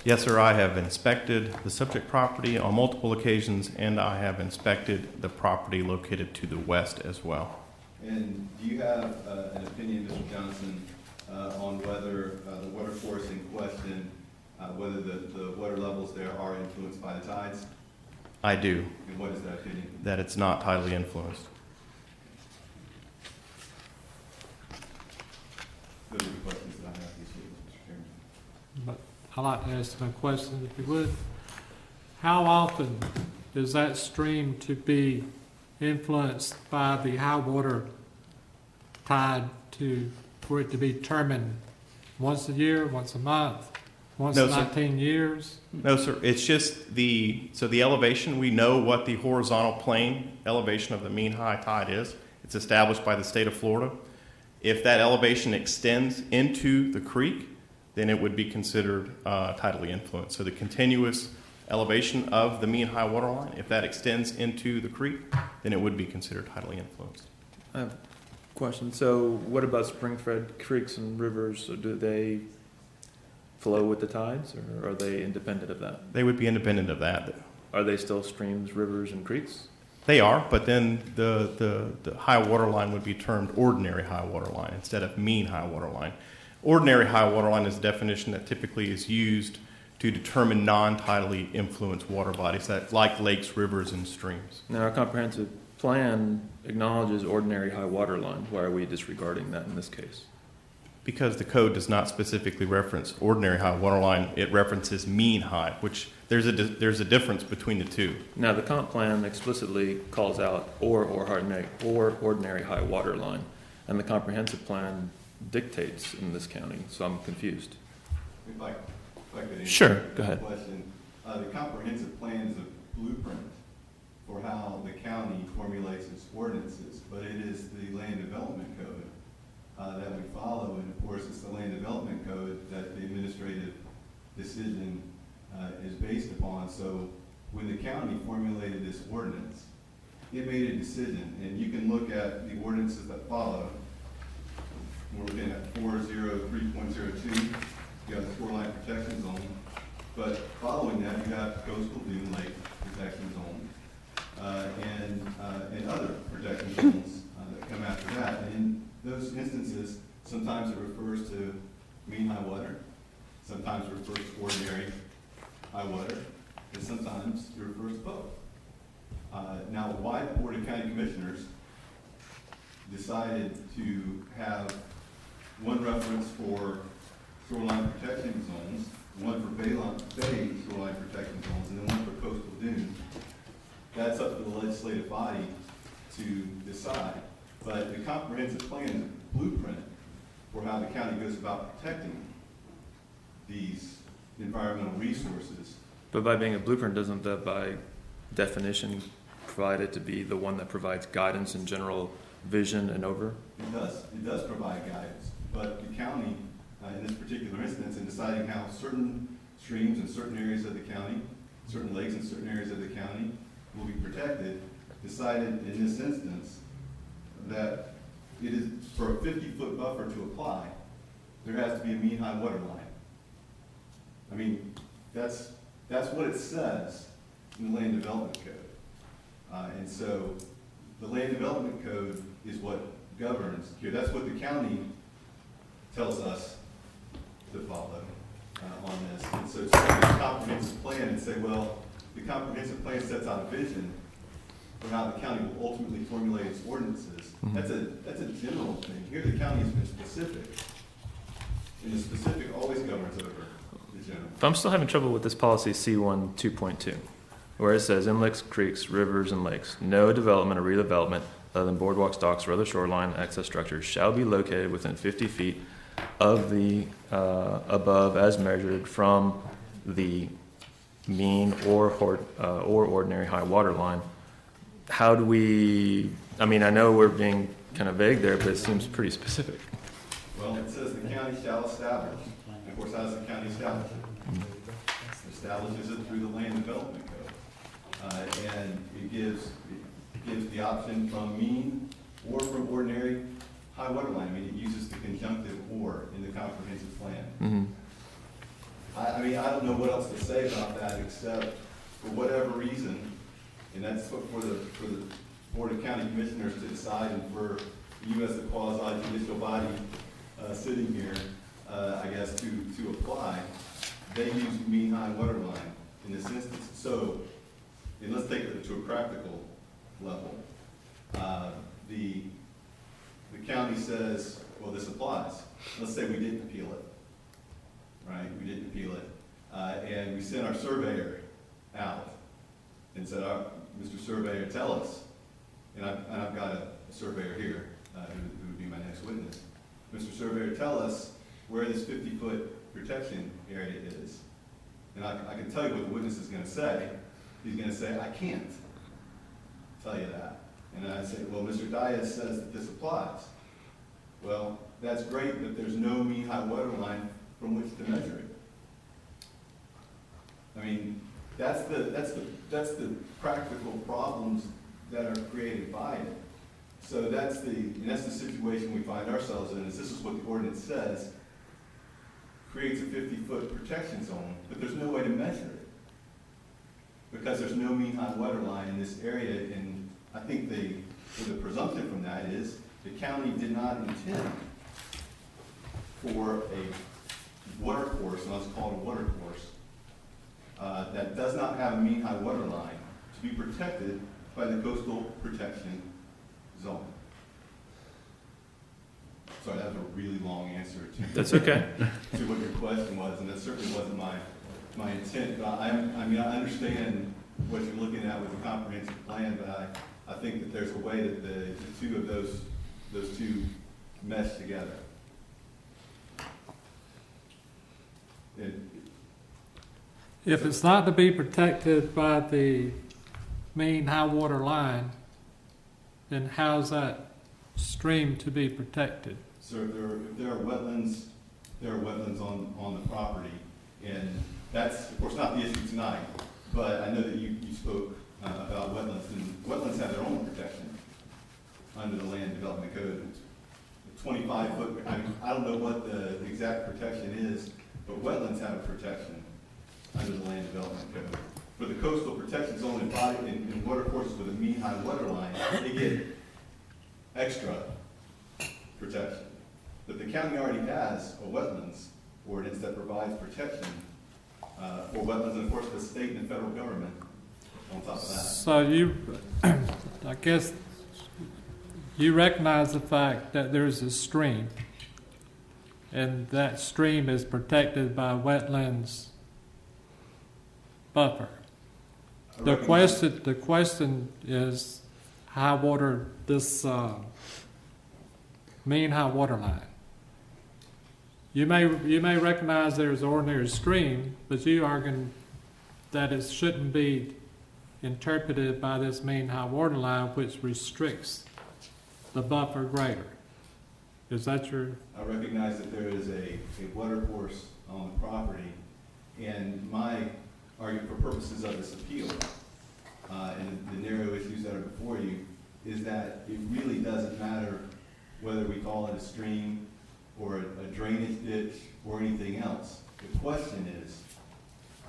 Speaker 16: Yes, sir. I have inspected the subject property on multiple occasions, and I have inspected the property located to the west as well.
Speaker 12: And do you have an opinion, Mr. Johnson, on whether the water course in question, whether the water levels there are influenced by the tides?
Speaker 16: I do.
Speaker 12: And what is that opinion?
Speaker 16: That it's not tidally influenced.
Speaker 12: Those are the questions that I have this evening, Mr. Chairman.
Speaker 1: but I'd like to ask them a question, if you would. How often is that stream to be influenced by the high water tide for it to be determined? Once a year, once a month? once
Speaker 16: No, sir.
Speaker 1: 19 years?
Speaker 16: No, sir. It's just the elevation. We know what the horizontal plane elevation of the mean high tide is. It's established by the state of Florida. If that elevation extends into the creek, then it would be considered tidally influenced. So the continuous elevation of the mean high water line, if that extends into the creek, then it would be considered tidally influenced.
Speaker 3: I have a question. So what about spring-fed creeks and rivers? So do they flow with the tides, or are they independent of that?
Speaker 16: They would be independent of that.
Speaker 3: Are they still streams, rivers, and creeks?
Speaker 16: They are, but then the high water line would be termed ordinary high water line instead of mean high water line. Ordinary high water line is a definition that typically is used to determine non-tidally influenced water bodies that like lakes, rivers, and streams.
Speaker 3: Now, our comprehensive plan acknowledges ordinary high water line. Why are we disregarding that in this case?
Speaker 16: Because the code does not specifically reference ordinary high water line, it references mean high, which there's a difference between the two.
Speaker 3: Now, the comp plan explicitly calls out or ordinary high water line, and the comprehensive plan dictates in this county, so I'm confused.
Speaker 12: If I could answer
Speaker 3: Sure,
Speaker 12: that
Speaker 3: go ahead.
Speaker 12: question. The comprehensive plan is a blueprint for how the county formulates its ordinances, but it is the land development code that we follow, and of course it's the land development code that the administrative decision is based upon. So when the county formulated this ordinance, it made a decision, and you can look at the ordinances that follow. We're looking at 403.02, you got the shoreline protection zone, but following that, you got coastal dune lake protection zone, and other protection zones that come after that. And in those instances, sometimes it refers to mean high water, sometimes it refers to ordinary high water, and sometimes it refers to both. Now, why the Board of County Commissioners decided to have one reference for shoreline protection zones, one for bay shoreline protection zones, and then one for coastal dunes, that's up to the legislative body to decide. But the comprehensive plan is a blueprint for how the county goes about protecting these environmental resources.
Speaker 3: But by being a blueprint, doesn't that by definition provide it to be the one that provides guidance and general vision and over?
Speaker 12: It does provide guidance, but the county, in this particular instance, in deciding how certain streams in certain areas of the county, certain lakes in certain areas of the county will be protected, decided in this instance that it is for a 50-foot buffer to apply, there has to be a mean high water line. I mean, that's what it says in the land development code. And so the land development code is what governs here. That's what the county tells us to follow on this. And so it's a comprehensive plan and say, well, the comprehensive plan sets out a vision for how the county will ultimately formulate its ordinances.
Speaker 3: Mm-hmm.
Speaker 12: That's a general thing. Here the county has been specific. And the specific always governs over the general.
Speaker 3: But I'm still having trouble with this policy C1 2.2, where it says inlets, creeks, rivers, and lakes, no development or redevelopment other than boardwalks, docks, or other shoreline access structures shall be located within 50 feet of the above as measured from the mean or ordinary high water line. How do we, I mean, I know we're being kind of vague there, but it seems pretty specific.
Speaker 12: Well, it says the county shall establish. And of course, how does the county establish it? It establishes it through the land development code. And it gives the option from mean or from ordinary high water line. I mean, it uses the conjunctive or in the comprehensive plan.
Speaker 3: Mm-hmm.
Speaker 12: I mean, I don't know what else to say about that except for whatever reason, and that's for the Board of County Commissioners to decide, and for you as the quasi-judicial body sitting here, I guess, to apply, they use mean high water line in this instance. So, and let's take it to a practical level. The county says, well, this applies. Let's say we didn't appeal it, right? We didn't appeal it. And we sent our surveyor out and said, Mr. Surveyor, tell us. And I've got a surveyor here who would be my next witness. Mr. Surveyor, tell us where this 50-foot protection area is. And I can tell you what the witness is going to say. He's going to say, I can't tell you that. And I say, well, Mr. Diaz says that this applies. Well, that's great, but there's no mean high water line from which to measure it. I mean, that's the practical problems that are created by it. So that's the situation we find ourselves in, is this is what the ordinance says, creates a 50-foot protection zone, but there's no way to measure it. Because there's no mean high water line in this area, and I think the presumption from that is the county did not intend for a water course, and let's call it a water course, that does not have a mean high water line to be protected by the coastal protection zone. Sorry, that was a really long answer to
Speaker 3: That's okay.
Speaker 12: to what your question was, and that certainly wasn't my intent. But I understand what you're looking at with the comprehensive plan, but I think that there's a way that the two of those two mesh together.
Speaker 1: If it's not to be protected by the mean high water line, then how's that stream to be protected?
Speaker 12: So if there are wetlands, there are wetlands on the property, and that's, of course, not the issue tonight, but I know that you spoke about wetlands, and wetlands have their own protection under the Land Development Code. 25-foot, I don't know what the exact protection is, but wetlands have a protection under the Land Development Code. For the coastal protection zone in water courses with a mean high water line, they get extra protection. But the county already has a wetlands ordinance that provides protection for wetlands, and of course the state and the federal government on top of that.
Speaker 1: So I guess you recognize the fact that there's a stream, and that stream is protected by wetlands buffer. The question is high water, this mean high water line. You may recognize there's an ordinary stream, but you argue that it shouldn't be interpreted by this mean high water line, which restricts the buffer greater. Is that your?
Speaker 12: I recognize that there is a water course on the property, and my argument for purposes of this appeal and the narrow issues that are before you is that it really doesn't matter whether we call it a stream or a drainage ditch or anything else. The question is,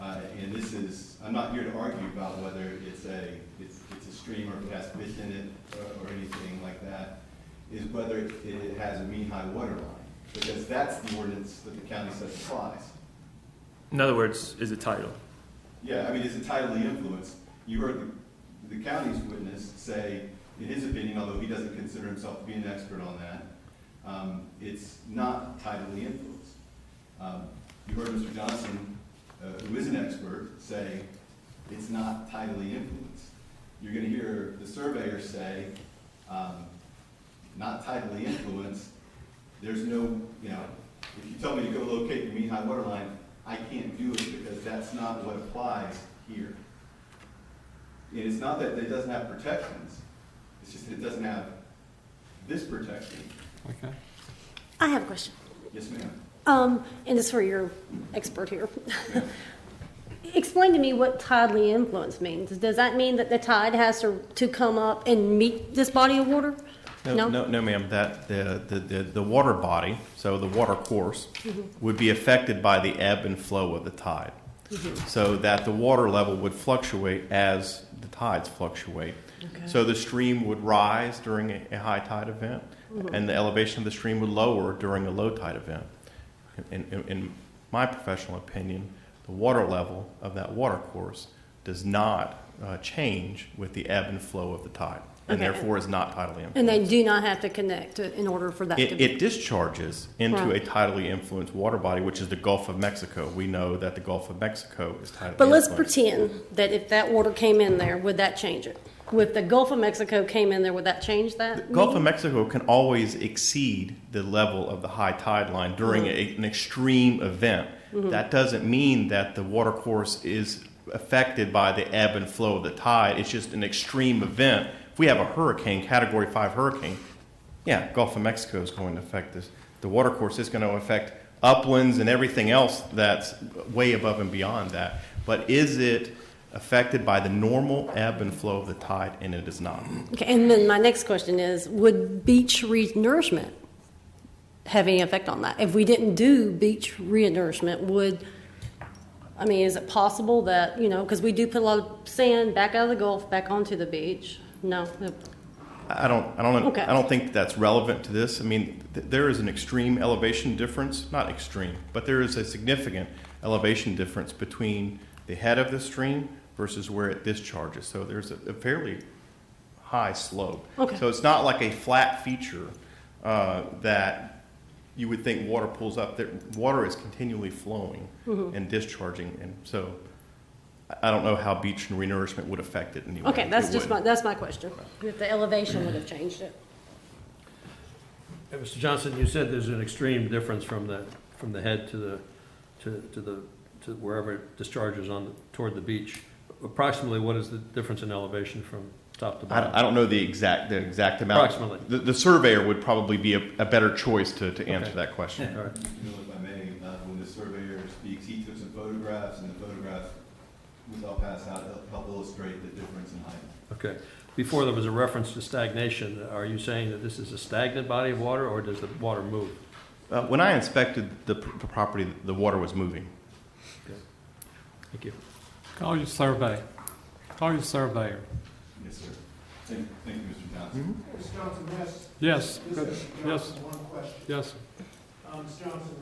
Speaker 12: and this is, I'm not here to argue about whether it's a stream or if it has fish in it or anything like that, is whether it has a mean high water line, because that's the ordinance that the county says applies.
Speaker 3: In other words, is it tidal?
Speaker 12: Yeah, I mean, is it tidally influenced? You heard the county's witness say, in his opinion, although he doesn't consider himself to be an expert on that, it's not tidally influenced. You heard Mr. Johnson, who is an expert, say it's not tidally influenced. You're going to hear the surveyor say, not tidally influenced. There's no, if you tell me to go locate the mean high water line, I can't do it because that's not what applies here. And it's not that it doesn't have protections. It's just that it doesn't have this protection.
Speaker 1: Okay.
Speaker 10: I have a question.
Speaker 12: Yes, ma'am.
Speaker 10: And it's for your expert here. Explain to me what tidally influence means. Does that mean that the tide has to come up and meet this body of water?
Speaker 16: No, ma'am. That the water body, so the water course, would be affected by the ebb and flow of the tide, so that the water level would fluctuate as the tides fluctuate. Okay. So the stream would rise during a high tide event, and the elevation of the stream would lower during a low tide event. In my professional opinion, the water level of that water course does not change with the ebb and flow of the tide. And therefore is not tidally influenced.
Speaker 10: And they do not have to connect in order for that to be.
Speaker 16: It discharges into a tidally influenced water body, which is the Gulf of Mexico. We know that the Gulf of Mexico is tidally influenced.
Speaker 10: But let's pretend that if that water came in there, would that change it? with the Gulf of Mexico came in there, would that change that?
Speaker 16: The Gulf of Mexico can always exceed the level of the high tide line during an extreme event. That doesn't mean that the watercourse is affected by the ebb and flow of the tide. It's just an extreme event. If we have a hurricane, Category 5 hurricane, yeah, Gulf of Mexico is going to affect this. The watercourse is going to affect uplands and everything else that's way above and beyond that. But is it affected by the normal ebb and flow of the tide? And it is not.
Speaker 10: Okay, and then my next question is, would beach renourishment have any effect on that? If we didn't do beach renourishment, is it possible that, because we do put a lot of sand back out of the Gulf, back onto the beach? No.
Speaker 16: I don't think that's relevant to this. I mean, there is an extreme elevation difference, not extreme, but there is a significant elevation difference between the head of the stream versus where it discharges. So there's a fairly high slope.
Speaker 10: Okay.
Speaker 16: So it's not like a flat feature that you would think water pulls up. Water is continually flowing and discharging, and so I don't know how beach and renourishment would affect it anyway.
Speaker 10: Okay, that's my question. If the elevation would have changed it.
Speaker 11: Mr. Johnson, you said there's an extreme difference from the head to wherever it discharges toward the beach. Approximately, what is the difference in elevation from top to bottom?
Speaker 16: I don't know the exact amount.
Speaker 11: Approximately.
Speaker 16: The surveyor would probably be a better choice to answer that question.
Speaker 11: All right.
Speaker 12: If I may, when the surveyor speaks, he took some photographs, and the photographs, which I'll pass out, help illustrate the difference in height.
Speaker 11: Okay. Before there was a reference to stagnation, are you saying that this is a stagnant body of water, or does the water move?
Speaker 16: When I inspected the property, the water was moving.
Speaker 11: Okay. Thank you.
Speaker 1: Call your surveyor. Call your surveyor.
Speaker 12: Yes, sir. Thank you, Mr. Johnson.
Speaker 17: Mr. Johnson,
Speaker 1: Yes.
Speaker 17: Yes. One question.
Speaker 1: Yes, sir.
Speaker 17: Mr. Johnson,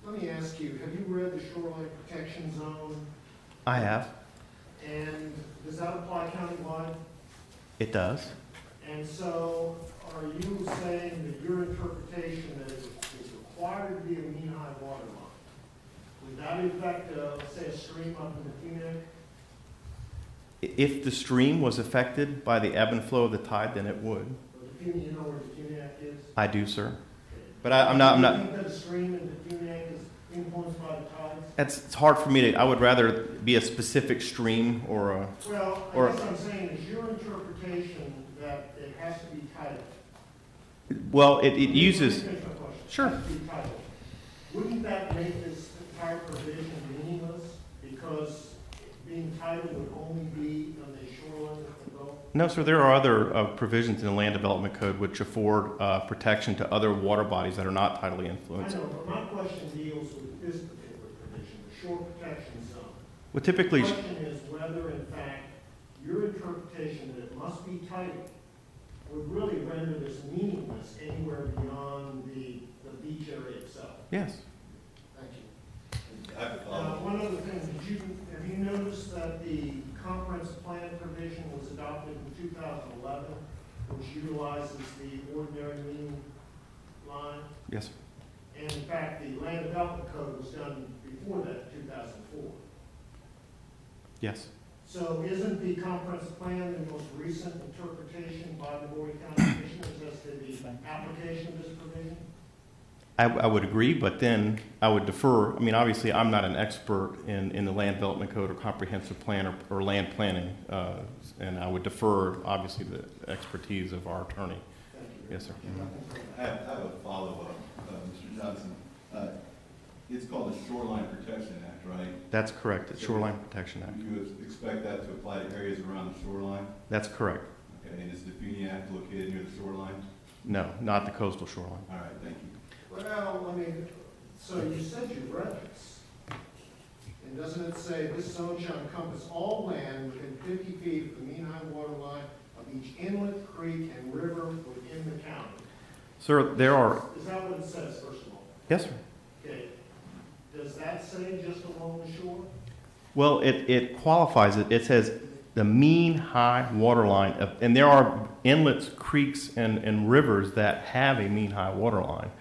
Speaker 17: let me ask you, have you read the shoreline protection zone?
Speaker 16: I have.
Speaker 17: And does that apply countywide?
Speaker 16: It does.
Speaker 17: And so are you saying that your interpretation that it's required to be a mean high water line, would that affect, say, a stream up in the Teaneck?
Speaker 16: If the stream was affected by the ebb and flow of the tide, then it would.
Speaker 17: You know where the Teaneck is?
Speaker 16: I do, sir. But I'm not.
Speaker 17: Do you think that a stream in the Teaneck is influenced by the tides?
Speaker 16: It's hard for me to. I would rather be a specific stream or a.
Speaker 17: Well, I guess I'm saying is your interpretation that it has to be tidal.
Speaker 16: Well, it uses. Sure.
Speaker 17: Wouldn't that make this entire provision meaningless? Because being tidal would only be on the shoreline of the Gulf?
Speaker 16: No, sir. There are other provisions in the Land Development Code which afford protection to other water bodies that are not tidally influenced.
Speaker 17: I know, but my question deals with this particular provision, the shore protection zone.
Speaker 16: Well, typically.
Speaker 17: The question is whether, in fact, your interpretation that it must be tidal would really render this meaningless anywhere beyond the beach area itself.
Speaker 16: Yes.
Speaker 17: Thank you. One other thing, have you noticed that the comprehensive plan provision was adopted in 2011, which utilizes the ordinary mean line?
Speaker 16: Yes, sir.
Speaker 17: And in fact, the land development code was done before that, 2004.
Speaker 16: Yes.
Speaker 17: So isn't the comprehensive plan the most recent interpretation by the Board of County Commissioners as to the application of this provision?
Speaker 16: I would agree, but then I would defer. I mean, obviously, I'm not an expert in the Land Development Code or comprehensive plan or land planning, and I would defer, obviously, the expertise of our attorney. Yes, sir.
Speaker 12: I have a follow-up, Mr. Johnson. It's called the Shoreline Protection Act, right?
Speaker 16: That's correct. It's Shoreline Protection Act.
Speaker 12: You expect that to apply to areas around the shoreline?
Speaker 16: That's correct.
Speaker 12: Okay, and is the Funiac located near the shoreline?
Speaker 16: No, not the coastal shoreline.
Speaker 12: All right, thank you.
Speaker 17: Well, I mean, so you said you read this. And doesn't it say this zone shall encompass all land within 50 feet of the mean high water line of each inlet, creek, and river within the county?
Speaker 16: Sir, there are.
Speaker 17: Is that what it says, first of all?
Speaker 16: Yes, sir.
Speaker 17: Okay. Does that say just along the shore?
Speaker 16: Well, it qualifies it. It says the mean high water line, and there are inlets, creeks, and rivers that have a mean high water line.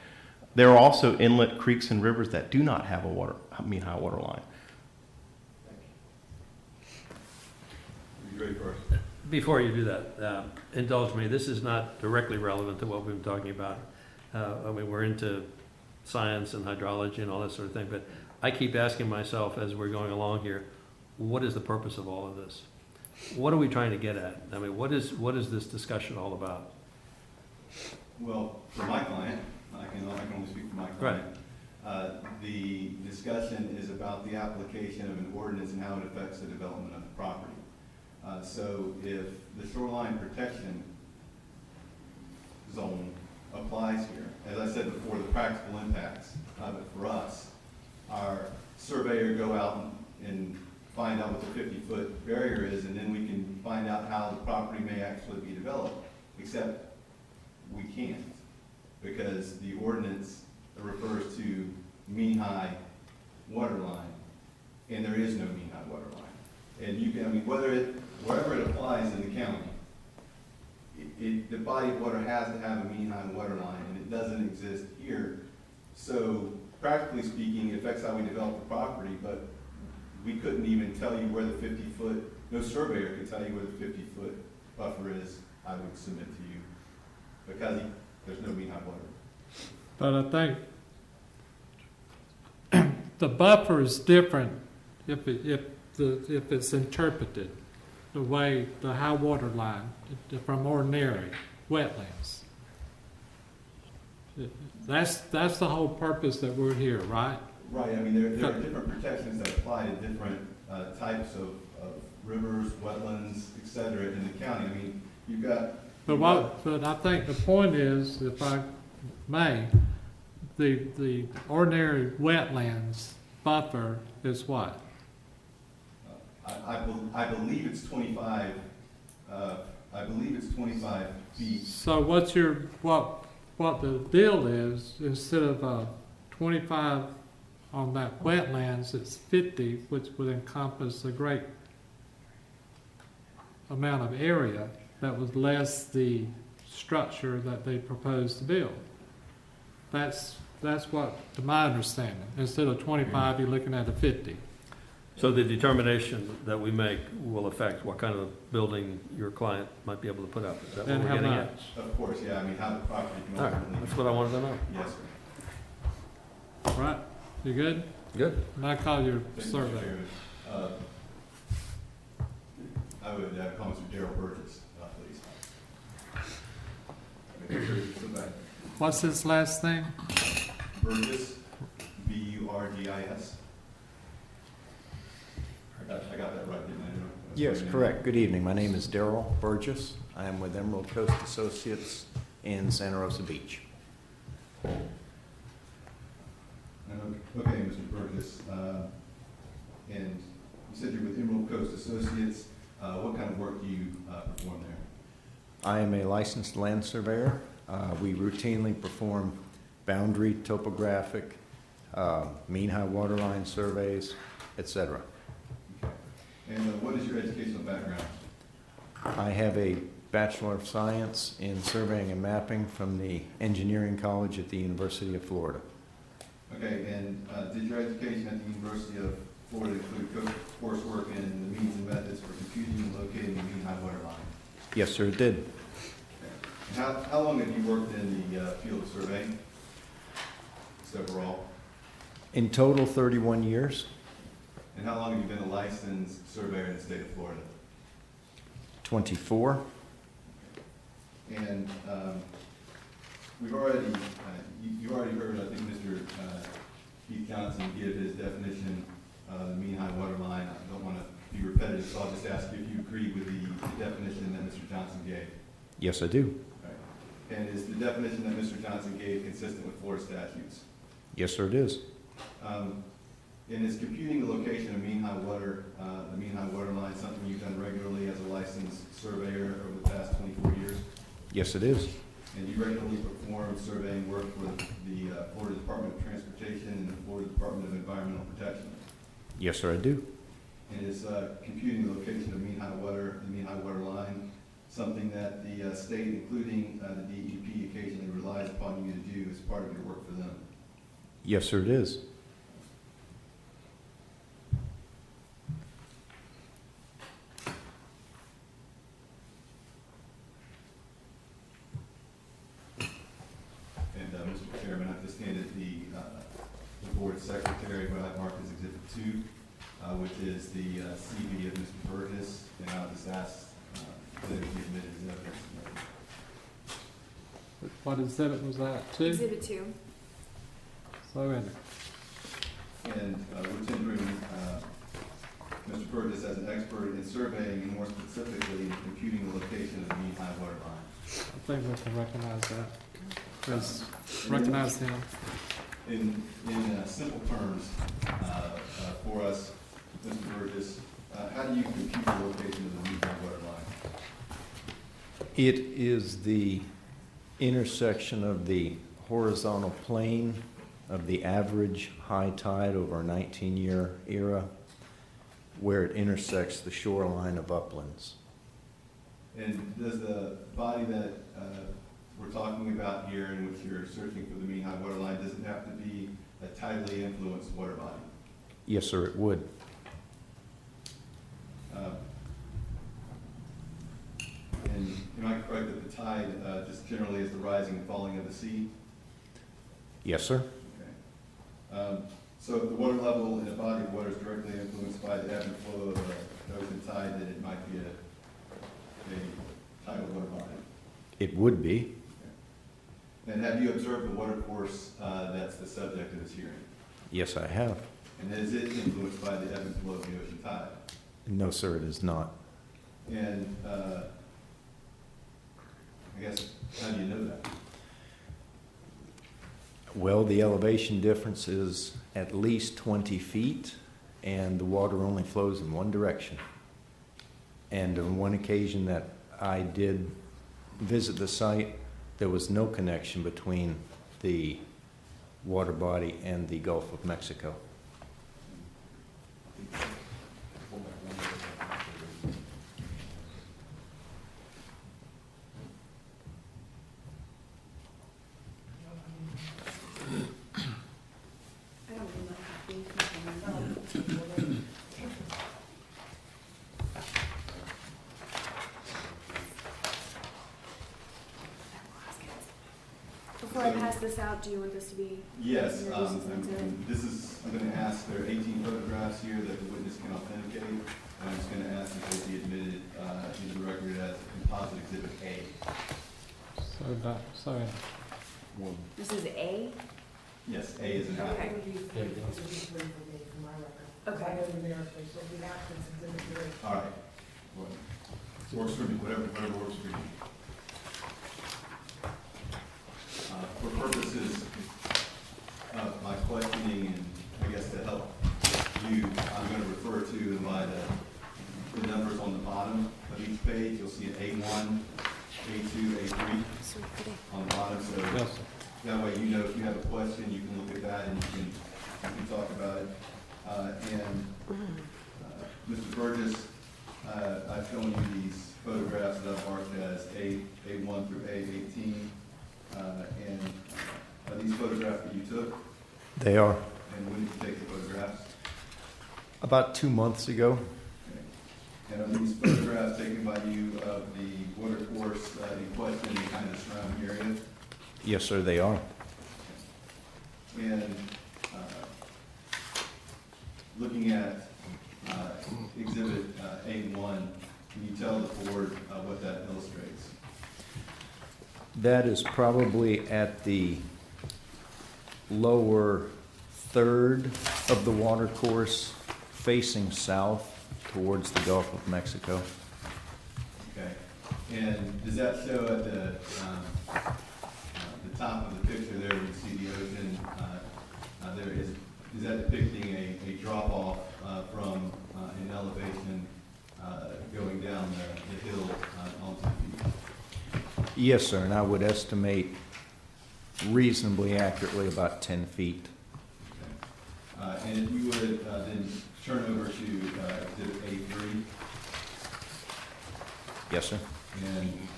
Speaker 16: There are also inlet, creeks, and rivers that do not have a mean high water line.
Speaker 12: You ready for us?
Speaker 11: Before you do that, indulge me, this is not directly relevant to what we've been talking about. I mean, we're into science and hydrology and all that sort of thing, but I keep asking myself as we're going along here, what is the purpose of all of this? What are we trying to get at? I mean, what is this discussion all about?
Speaker 12: Well, for my client, I can only speak for my client. The discussion is about the application of an ordinance and how it affects the development of the property. So if the shoreline protection zone applies here, as I said before, the practical impacts of it for us, our surveyor go out and find out what the 50-foot barrier is, and then we can find out how the property may actually be developed, except we can't, because the ordinance refers to mean high water line, and there is no mean high water line. And you can, I mean, wherever it applies in the county, the body of water has to have a mean high water line, and it doesn't exist here. So practically speaking, it affects how we develop the property, but we couldn't even tell you where the 50-foot, no surveyor could tell you where the 50-foot buffer is, I would submit to you, because there's no mean high water.
Speaker 1: But I think the buffer is different if it's interpreted the way the high water line from ordinary wetlands. That's the whole purpose that we're here, right?
Speaker 12: Right. I mean, there are different protections that apply to different types of rivers, wetlands, et cetera, in the county. I mean, you've got.
Speaker 1: But I think the point is, if I may, the ordinary wetlands buffer is what?
Speaker 12: I believe it's 25. I believe it's 25 feet.
Speaker 1: So what the deal is, instead of 25 on that wetlands, it's 50, which would encompass a great amount of area that was less the structure that they proposed to build. That's what, to my understanding. Instead of 25, you're looking at a 50.
Speaker 11: So the determination that we make will affect what kind of building your client might be able to put up. Is that what we're getting at?
Speaker 12: Of course, yeah. I mean, how the property can
Speaker 11: All right, that's what I wanted to know.
Speaker 12: Yes, sir.
Speaker 1: Right. You good?
Speaker 11: Good.
Speaker 1: And I call your
Speaker 12: Thank you,
Speaker 1: survey.
Speaker 12: Mr. Chairman. I would call Mr. Darrell Burgess, please.
Speaker 1: What's his last name?
Speaker 12: Burgess, B-U-R-G-I-S. I got that right, didn't I?
Speaker 18: Yes, correct. Good evening. My name is Darrell Burgess. I am with Emerald Coast Associates in Santa Rosa Beach.
Speaker 12: Okay, Mr. Burgess, and you said you're with Emerald Coast Associates. What kind of work do you perform there?
Speaker 18: I am a licensed land surveyor. We routinely perform boundary, topographic, mean high water line surveys, etc.
Speaker 12: Okay. And what is your educational background?
Speaker 18: I have a Bachelor of Science in Surveying and Mapping from the Engineering College at the University of Florida.
Speaker 12: Okay, and did your education at the University of Florida include coursework in the means and methods for computing and locating the mean high water line?
Speaker 18: Yes, sir, it did.
Speaker 12: Okay. And how long have you worked in the field of surveying? Overall?
Speaker 18: In total, 31 years.
Speaker 12: And how long have you been a licensed surveyor in the state of Florida?
Speaker 18: 24.
Speaker 12: And we've already, you already heard, I think, Mr. Keith Johnson give his definition of the mean high water line. I don't want to be repetitive, so I'll just ask you if you agree with the definition that Mr. Johnson gave.
Speaker 18: Yes, I do.
Speaker 12: Right. And is the definition that Mr. Johnson gave consistent with Florida statutes?
Speaker 18: Yes, sir, it is.
Speaker 12: And is computing the location of mean high water, the mean high water line, something you've done regularly as a licensed surveyor over the past 24 years?
Speaker 18: Yes, it is.
Speaker 12: And you regularly perform surveying work for the Florida Department of Transportation and the Florida Department of Environmental Protection?
Speaker 18: Yes, sir, I do.
Speaker 12: And is computing the location of mean high water, the mean high water line, something that the state, including the DEP, occasionally relies upon you to do as part of your work for them?
Speaker 18: Yes, sir, it is.
Speaker 12: Mr. Chairman. I've just handed the board secretary what I've marked as Exhibit 2, which is the CV of Mr. Burgess, and I'll just ask that it be admitted as evidence.
Speaker 1: What exhibit was that, 2?
Speaker 15: Exhibit 2.
Speaker 1: So enter.
Speaker 12: And we're tendering Mr. Burgess as an expert in surveying and more specifically in computing the location of the mean high water line.
Speaker 1: I think we can recognize that. Let's recognize him.
Speaker 12: In simple terms, for us, Mr. Burgess, how do you compute the location of the mean high water line?
Speaker 18: It is the intersection of the horizontal plane of the average high tide over a 19-year era where it intersects the shoreline of uplands.
Speaker 12: And does the body that we're talking about here in which you're searching for the mean high water line, does it have to be a tidally influenced water body?
Speaker 18: Yes, sir, it would.
Speaker 12: And am I correct that the tide just generally is the rising and falling of the sea?
Speaker 18: Yes, sir.
Speaker 12: Okay. So if the water level in a body of water is directly influenced by the ebb and flow of the ocean tide, then it might be a tidal water body?
Speaker 18: It would be.
Speaker 12: Okay. And have you observed the water course that's the subject of this hearing?
Speaker 18: Yes, I have.
Speaker 12: And is it influenced by the ebb and flow of the ocean tide?
Speaker 18: No, sir, it is not.
Speaker 12: And I guess, how do you know that?
Speaker 18: Well, the elevation difference is at least 20 feet, and the water only flows in one direction. And on one occasion that I did visit the site, there was no connection between the water body and the Gulf of Mexico.
Speaker 15: Before I pass this out, do you want this to be?
Speaker 12: Yes,
Speaker 15: introduced into-
Speaker 12: I'm going to ask, there are 18 photographs here that the witness can authenticate, and I'm just going to ask that they be admitted into the record as composite exhibit A.
Speaker 1: So enter.
Speaker 15: This is A?
Speaker 12: Yes, A is an
Speaker 15: Okay.
Speaker 12: apple.
Speaker 15: Okay.
Speaker 12: All right. Works for me, whatever works for you. For purposes of my questioning and I guess to help you, I'm going to refer to them by the numbers on the bottom of each page. You'll see an A1, A2, A3 on the bottom. So
Speaker 1: Yes.
Speaker 12: that way you know if you have a question, you can look at that and you can talk about it. Mr. Burgess, I've shown you these photographs that I've marked as A1 through A18. And are these photographs that you took?
Speaker 18: They are.
Speaker 12: And when did you take the photographs?
Speaker 18: About 2 months ago.
Speaker 12: Okay. And are these photographs taken by you of the water course in question and kind of surrounding area?
Speaker 18: Yes, sir, they are.
Speaker 12: And looking at exhibit A1, can you tell the board what that illustrates?
Speaker 18: That is probably at the lower third of the water course facing south towards the Gulf of Mexico.
Speaker 12: Okay. And does that show at the top of the picture there, you see the ocean? There is that depicting a drop off from an elevation going down the hill onto the beach?
Speaker 18: Yes, sir, and I would estimate reasonably accurately about 10 feet.
Speaker 12: Okay. And if you would then turn over to exhibit A3.
Speaker 18: Yes, sir.
Speaker 12: And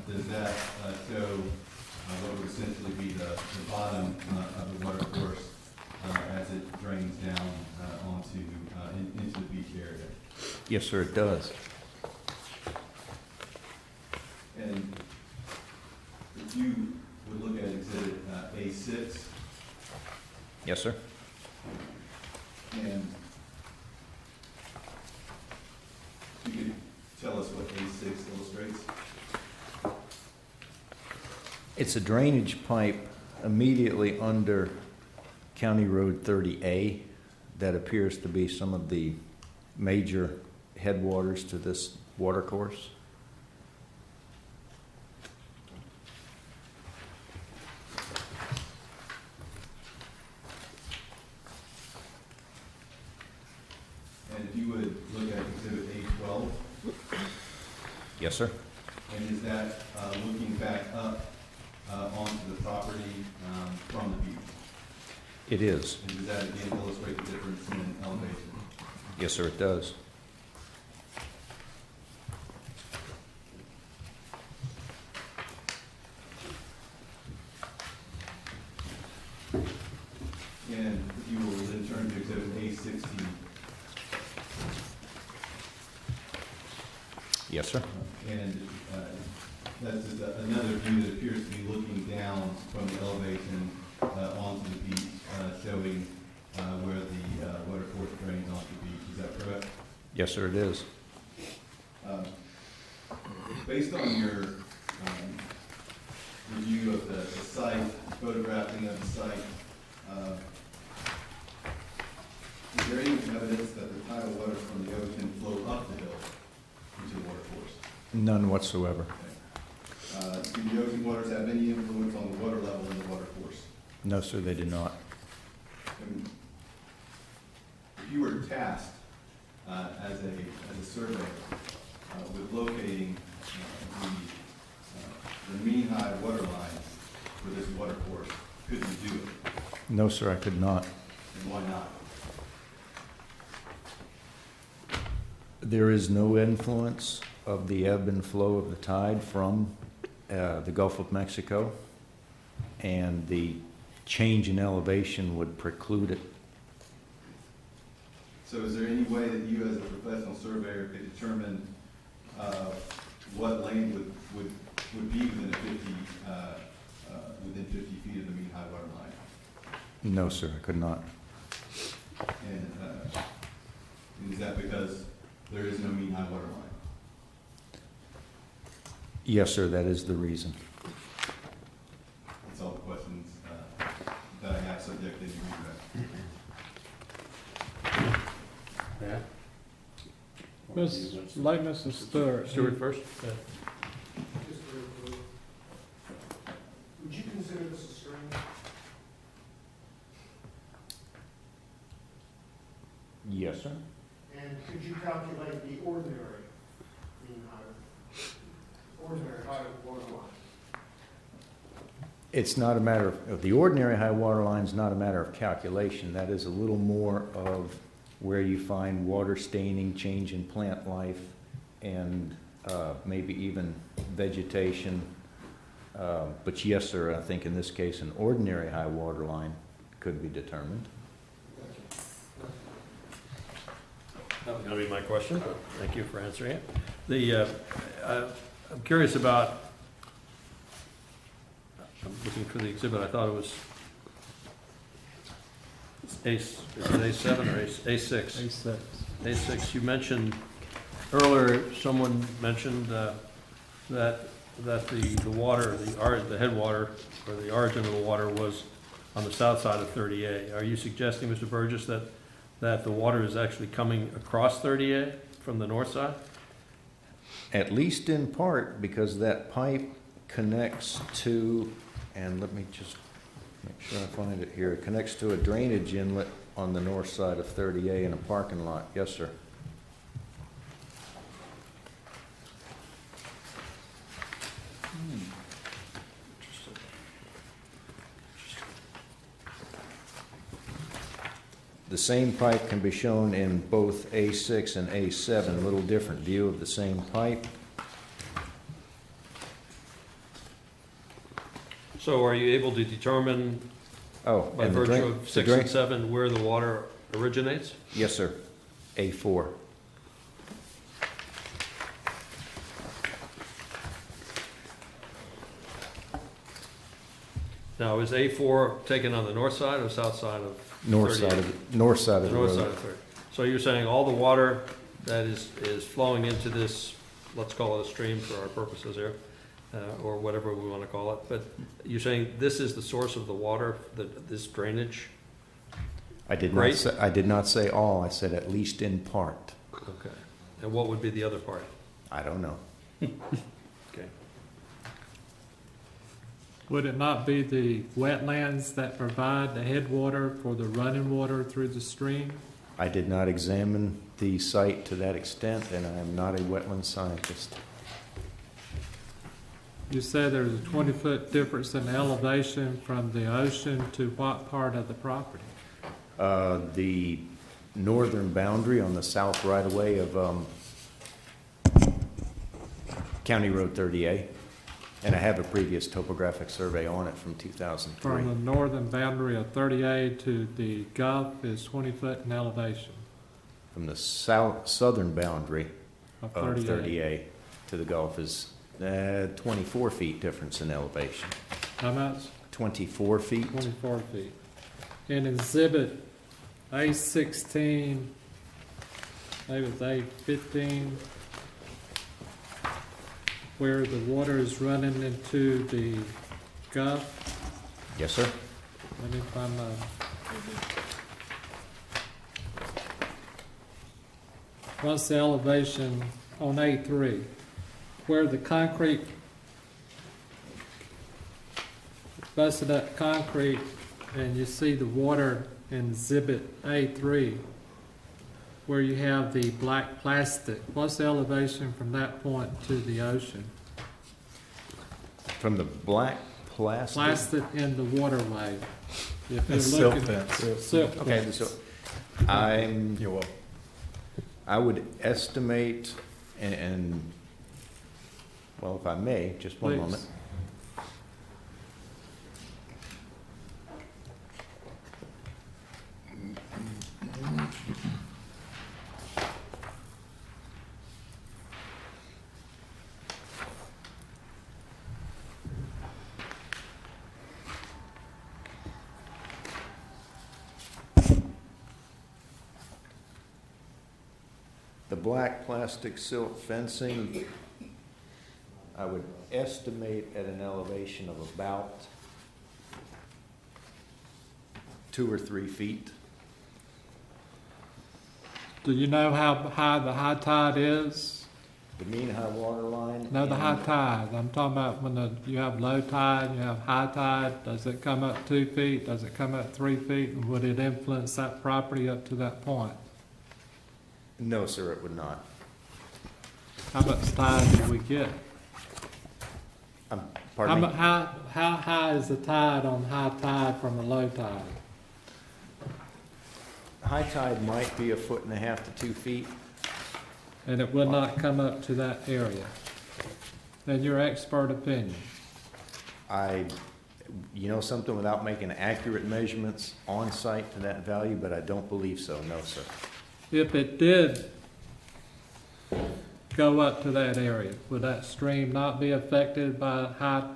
Speaker 12: does that show what would essentially be the bottom of the water course as it drains down into the beach area?
Speaker 18: Yes, sir, it does.
Speaker 12: And if you would look at exhibit A6.
Speaker 18: Yes, sir.
Speaker 12: And you could tell us what A6 illustrates?
Speaker 18: It's a drainage pipe immediately under County Road 30A that appears to be some of the major headwaters to this water course.
Speaker 12: And if you would look at Exhibit A12.
Speaker 18: Yes, sir.
Speaker 12: And is that looking back up onto the property from the beach?
Speaker 18: It is.
Speaker 12: And does that again illustrate the difference in elevation?
Speaker 18: Yes, sir, it does.
Speaker 12: And if you will then turn to Exhibit A16.
Speaker 18: Yes, sir.
Speaker 12: And that's just another view that appears to be looking down from the elevation onto the beach, showing where the water course drains onto the beach. Is that correct?
Speaker 18: Yes, sir, it is.
Speaker 12: Based on your review of the site, photographing of the site, is there any evidence that the tidal water from the ocean flow up the hill into the water course?
Speaker 18: None whatsoever.
Speaker 12: Do the ocean waters have any influence on the water level in the water course?
Speaker 18: No, sir, they do not.
Speaker 12: And if you were tasked as a surveyor with locating the mean high water line for this water course, could you do it?
Speaker 18: No, sir, I could not.
Speaker 12: And why not?
Speaker 18: There is no influence of the ebb and flow of the tide from the Gulf of Mexico, and the change in elevation would preclude it.
Speaker 12: So is there any way that you as a professional surveyor could determine what lane would be within 50 feet of the mean high water line?
Speaker 18: No, sir, I could not.
Speaker 12: And is that because there is no mean high water line?
Speaker 18: Yes, sir, that is the reason.
Speaker 12: That's all the questions that I have subject to your feedback.
Speaker 5: Yeah.
Speaker 1: Ms. Mrs. Stewart.
Speaker 11: Stewart first.
Speaker 17: Would you consider this a stream?
Speaker 18: Yes, sir.
Speaker 17: And could you calculate the ordinary mean height, ordinary height of water line?
Speaker 18: It's not a matter of, the ordinary high water line is not a matter of calculation. That is a little more of where you find water staining, change in plant life, and maybe even vegetation. But yes, sir, I think in this case, an ordinary high water line could be determined.
Speaker 11: That was going to be my question. Thank you for answering it. I'm curious about, I'm looking for the exhibit, I thought it was A7 or A6?
Speaker 1: A6.
Speaker 11: A6, you mentioned, earlier, someone mentioned that the water, the headwater, or the origin of the water was on the south side of 30A. Are you suggesting, Mr. Burgess, that the water is actually coming across 30A from the north side?
Speaker 18: At least in part, because that pipe connects to, and let me just make sure I find it here, it connects to a drainage inlet on the north side of 30A in a parking lot. Yes, sir. The same pipe can be shown in both A6 and A7, a little different view of the same pipe.
Speaker 11: So are you able to determine, by
Speaker 18: and
Speaker 11: virtue of Section 7, where the water originates?
Speaker 18: Yes, sir. A4.
Speaker 11: Now, is A4 taken on the north side or south side of 38?
Speaker 18: North side of the
Speaker 11: North side
Speaker 18: road.
Speaker 11: of 30. So you're saying all the water that is flowing into this, let's call it a stream for our purposes here, or whatever we want to call it, but you're saying this is the source of the water, this drainage?
Speaker 18: I did
Speaker 11: Great.
Speaker 18: not say all. I said at least in part.
Speaker 11: Okay. And what would be the other part?
Speaker 18: I don't know.
Speaker 11: Okay.
Speaker 1: Would it not be the wetlands that provide the headwater for the running water through the stream?
Speaker 18: I did not examine the site to that extent, and I am not a wetland scientist.
Speaker 1: You said there's a 20-foot difference in elevation from the ocean to what part of the property?
Speaker 18: The northern boundary on the south right-of-way of County Road 30A, and I have a previous topographic survey on it from 2003.
Speaker 1: From the northern boundary of 30A to the Gulf is 20 foot in elevation.
Speaker 18: From the southern boundary
Speaker 1: Of
Speaker 18: of
Speaker 1: 30A.
Speaker 18: 30A to the Gulf is 24 feet difference in elevation.
Speaker 1: How much?
Speaker 18: 24 feet.
Speaker 1: 24 feet. In exhibit A16, maybe it's A15, where the water is running into the Gulf.
Speaker 18: Yes, sir.
Speaker 1: Let me find my. What's the elevation on A3? Where the concrete, busted up concrete, and you see the water in exhibit A3, where you have the black plastic. What's the elevation from that point to the ocean?
Speaker 18: From the black plastic?
Speaker 1: Plastic in the waterway. If
Speaker 7: It's
Speaker 1: you're
Speaker 7: silt
Speaker 1: looking-
Speaker 7: fence.
Speaker 1: Silt
Speaker 18: Okay,
Speaker 1: fence.
Speaker 18: so I would estimate, and, well, if I may, just one
Speaker 1: Please.
Speaker 18: moment. The black plastic silt fencing, I would estimate at an elevation of about 2 or 3 feet.
Speaker 1: Do you know how high the high tide is?
Speaker 18: The mean high water line?
Speaker 1: No, the high
Speaker 18: and-
Speaker 1: tide. I'm talking about when you have low tide, you have high tide. Does it come up 2 feet? Does it come up 3 feet? And would it influence that property up to that point?
Speaker 18: No, sir, it would not.
Speaker 1: How much tide do we get?
Speaker 18: Pardon me?
Speaker 1: How high is the tide on high tide from a low tide?
Speaker 18: High tide might be 1.5 to 2 feet.
Speaker 1: And it will not come up to that area? In your expert opinion?
Speaker 18: You know something, without making accurate measurements on site to that value, but I don't believe so, no, sir.
Speaker 1: If it did go up to that area, would that stream not be affected by high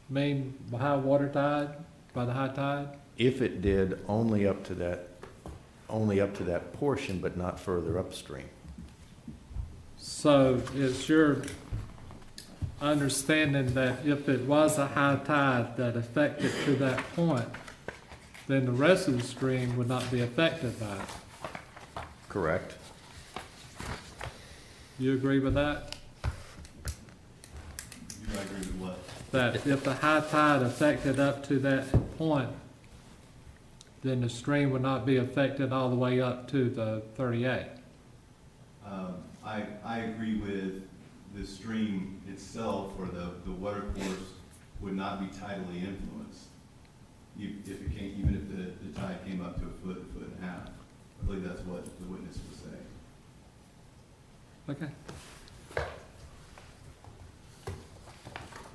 Speaker 1: water tide, by the high tide?
Speaker 18: If it did, only up to that portion, but not further upstream.
Speaker 1: So it's your understanding that if it was a high tide that affected to that point, then the rest of the stream would not be affected by it?
Speaker 18: Correct.
Speaker 1: You agree with that?
Speaker 12: You agree with what?
Speaker 1: That if the high tide affected up to that point, then the stream would not be affected all the way up to the 38?
Speaker 12: I agree with the stream itself, or the water course would not be tidally influenced. If it came, even if the tide came up to a foot and a half. I believe that's what the witness was saying.
Speaker 1: Okay.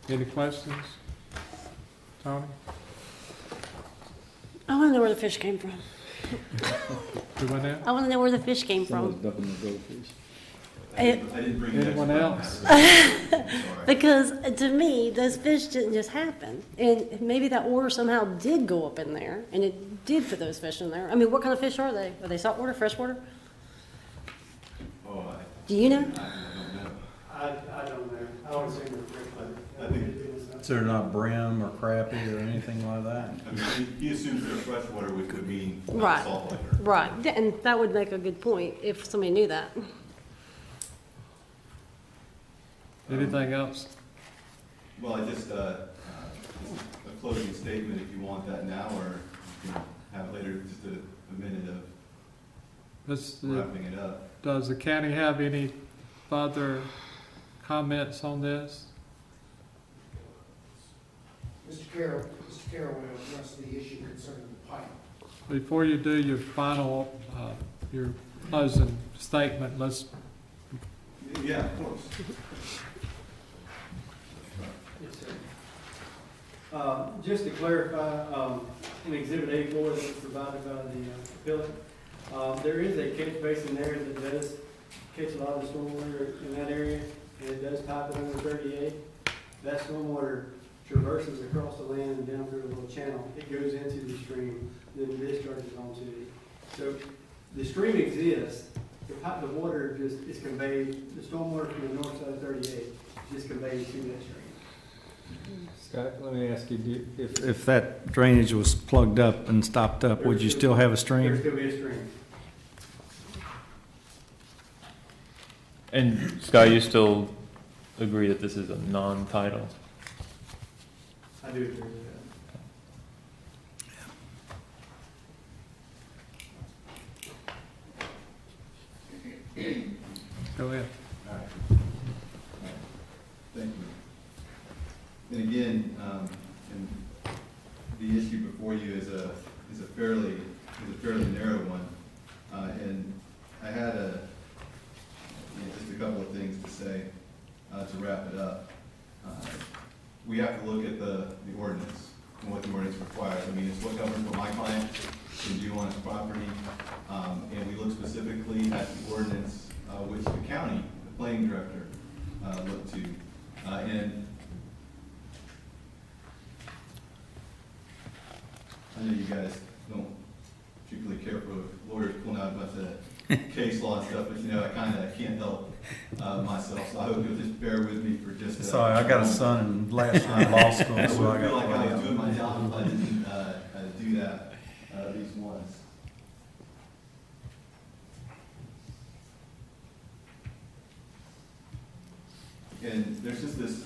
Speaker 1: Any questions? Tony?
Speaker 10: I want to know where the fish came from.
Speaker 1: You went there?
Speaker 10: I want to know where the fish came from.
Speaker 5: Someone's dumping the goldfish.
Speaker 12: didn't bring the
Speaker 1: Anyone
Speaker 12: expert
Speaker 1: else?
Speaker 12: matter. Sorry.
Speaker 10: Because to me, those fish didn't just happen. And maybe that water somehow did go up in there, and it did put those fish in there. I mean, what kind of fish are they? Are they saltwater, freshwater?
Speaker 12: Oh,
Speaker 10: Do you know?
Speaker 12: I don't know.
Speaker 14: I don't know. I don't see the
Speaker 12: I think,
Speaker 6: So they're not brim or crappie or anything like that?
Speaker 12: I mean, he assumes they're freshwater, which would mean
Speaker 10: Right.
Speaker 12: saltwater.
Speaker 10: Right, and that would make a good point if somebody knew that.
Speaker 1: Anything else?
Speaker 12: Well, I just, a closing statement, if you want that now, or you can have later just a minute of
Speaker 1: Let's,
Speaker 12: wrapping it up.
Speaker 1: does the county have any further comments on this?
Speaker 17: Mr. Carroll will address the issue concerning the pipe.
Speaker 1: Before you do your final, your closing statement, let's,
Speaker 12: Yeah, of course.
Speaker 14: Yes, sir. Just to clarify, in Exhibit A4 that was provided by the appellant, there is a catch basin there that does catch a lot of stormwater in that area, and it does pipe it under 38. That stormwater traverses across the land and down through a little channel. It goes into the stream, then discharges onto it. So the stream exists. The water just is conveyed, the stormwater from the north side of 38 is just conveyed to that stream.
Speaker 4: Scott, let me ask you, if that drainage was plugged up and stopped up, would you still have a
Speaker 14: There'd
Speaker 4: stream?
Speaker 14: still be a stream.
Speaker 3: And Scott, you still agree that this is a non-title?
Speaker 14: I do agree with that.
Speaker 1: go ahead.
Speaker 12: All right. Thank you. And again, and the issue before you is a fairly narrow one. And I had just a couple of things to say to wrap it up. We have to look at the ordinance and what the ordinance requires. I mean, it's what governs what my client can do on his property. And we look specifically at the ordinance which the county, the planning director, looked to. And I know you guys don't particularly care for lawyers pulling out a bunch of case law and stuff, but you know, I kind of can't help myself, so I hope you'll just bear with me for just
Speaker 6: Sorry, I got a son in last year in law school,
Speaker 12: I
Speaker 6: so I
Speaker 12: would feel
Speaker 6: got.
Speaker 12: like I was doing my job if I didn't do that, at least once. And there's just this,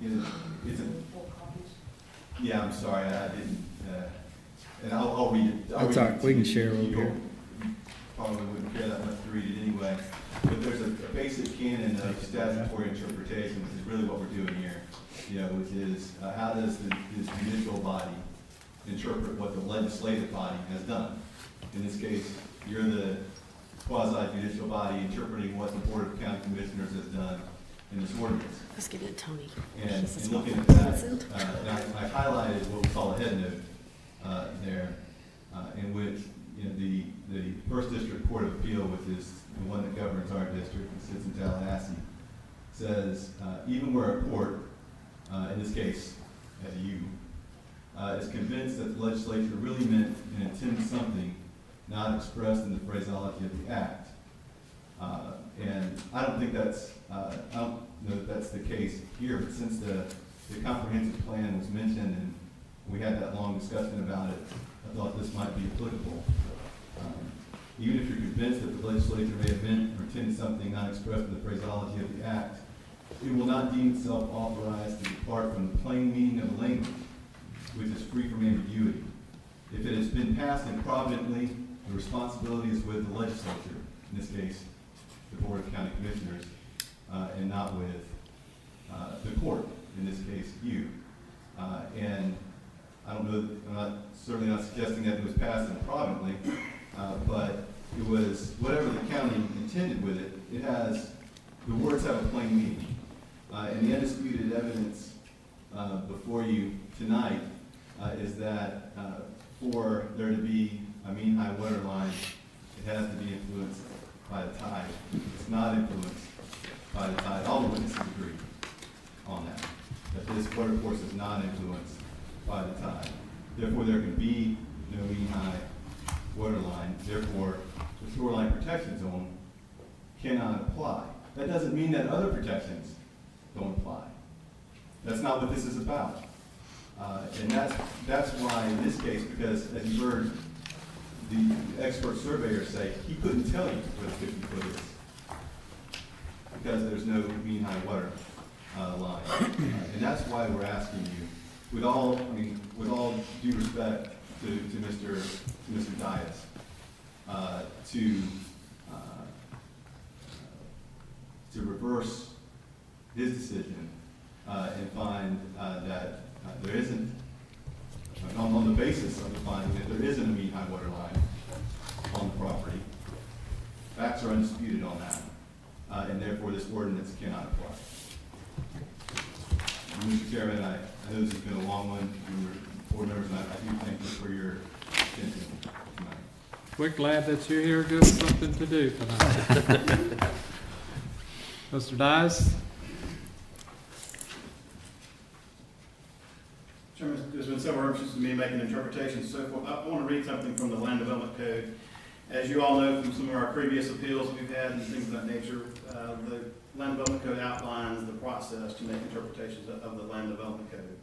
Speaker 12: you know, it's a, yeah, I'm sorry, I didn't, and I'll read it. I'll
Speaker 4: That's
Speaker 12: read
Speaker 4: all right,
Speaker 12: it
Speaker 4: we
Speaker 12: to
Speaker 4: can
Speaker 12: you.
Speaker 4: share over
Speaker 12: You
Speaker 4: here.
Speaker 12: probably wouldn't care that much to read it anyway. But there's a basic canon of statutory interpretation, which is really what we're doing here, you know, which is how does this judicial body interpret what the legislative body has done? In this case, you're the quasi-judicial body interpreting what the Board of County Commissioners has done in this ordinance.
Speaker 10: Let's give it to Tony.
Speaker 12: And
Speaker 10: He's a
Speaker 12: in
Speaker 10: small
Speaker 12: looking at that,
Speaker 10: person.
Speaker 12: and I highlighted what we call a head note there, in which, you know, the First District Court of Appeal, which is the one that governs our district and sits in Tallahassee, says even where a court, in this case, as you, is convinced that the legislature really meant and intended something not expressed in the phraseology of the act. And I don't think that's, I don't know that that's the case here, but since the comprehensive plan was mentioned and we had that long discussion about it, I thought this might be applicable. Even if you're convinced that the legislature may have meant or intended something not expressed in the phraseology of the act, it will not deem itself authorized to depart from the plain meaning of the language, which is free from ambiguity. If it has been passed improvidently, the responsibility is with the legislature, in this case, the Board of County Commissioners, and not with the court, in this case, you. And I don't know, I'm certainly not suggesting that it was passed improvidently, but it was, whatever the county intended with it, it has, the words have a plain meaning. And the undisputed evidence before you tonight is that for there to be a mean high water line, it has to be influenced by the tide. It's not influenced by the tide. All the witnesses agree on that, that this water course is not influenced by the tide. Therefore, there can be no mean high water line. Therefore, the shoreline protection zone cannot apply. That doesn't mean that other protections don't apply. That's not what this is about. And that's why in this case, because as you heard the expert surveyor say, he couldn't tell you what a 50 foot is because there's no mean high water line. And that's why we're asking you, with all due respect to Mr. Dias, to reverse his decision and find that there isn't, on the basis of the finding that there isn't a mean high water line on the property. Facts are undisputed on that, and therefore this ordinance cannot apply. Mr. Chairman, I know this has been a long one. Board members, and I do thank you for your attention tonight.
Speaker 1: We're glad that you're here giving us something to do tonight. Mr. Dias?
Speaker 8: Chairman, there's been several references to me making interpretations and so forth. I want to read something from the Land Development Code. As you all know from some of our previous appeals that we've had and things of that nature, the Land Development Code outlines the process to make interpretations of the Land Development Code.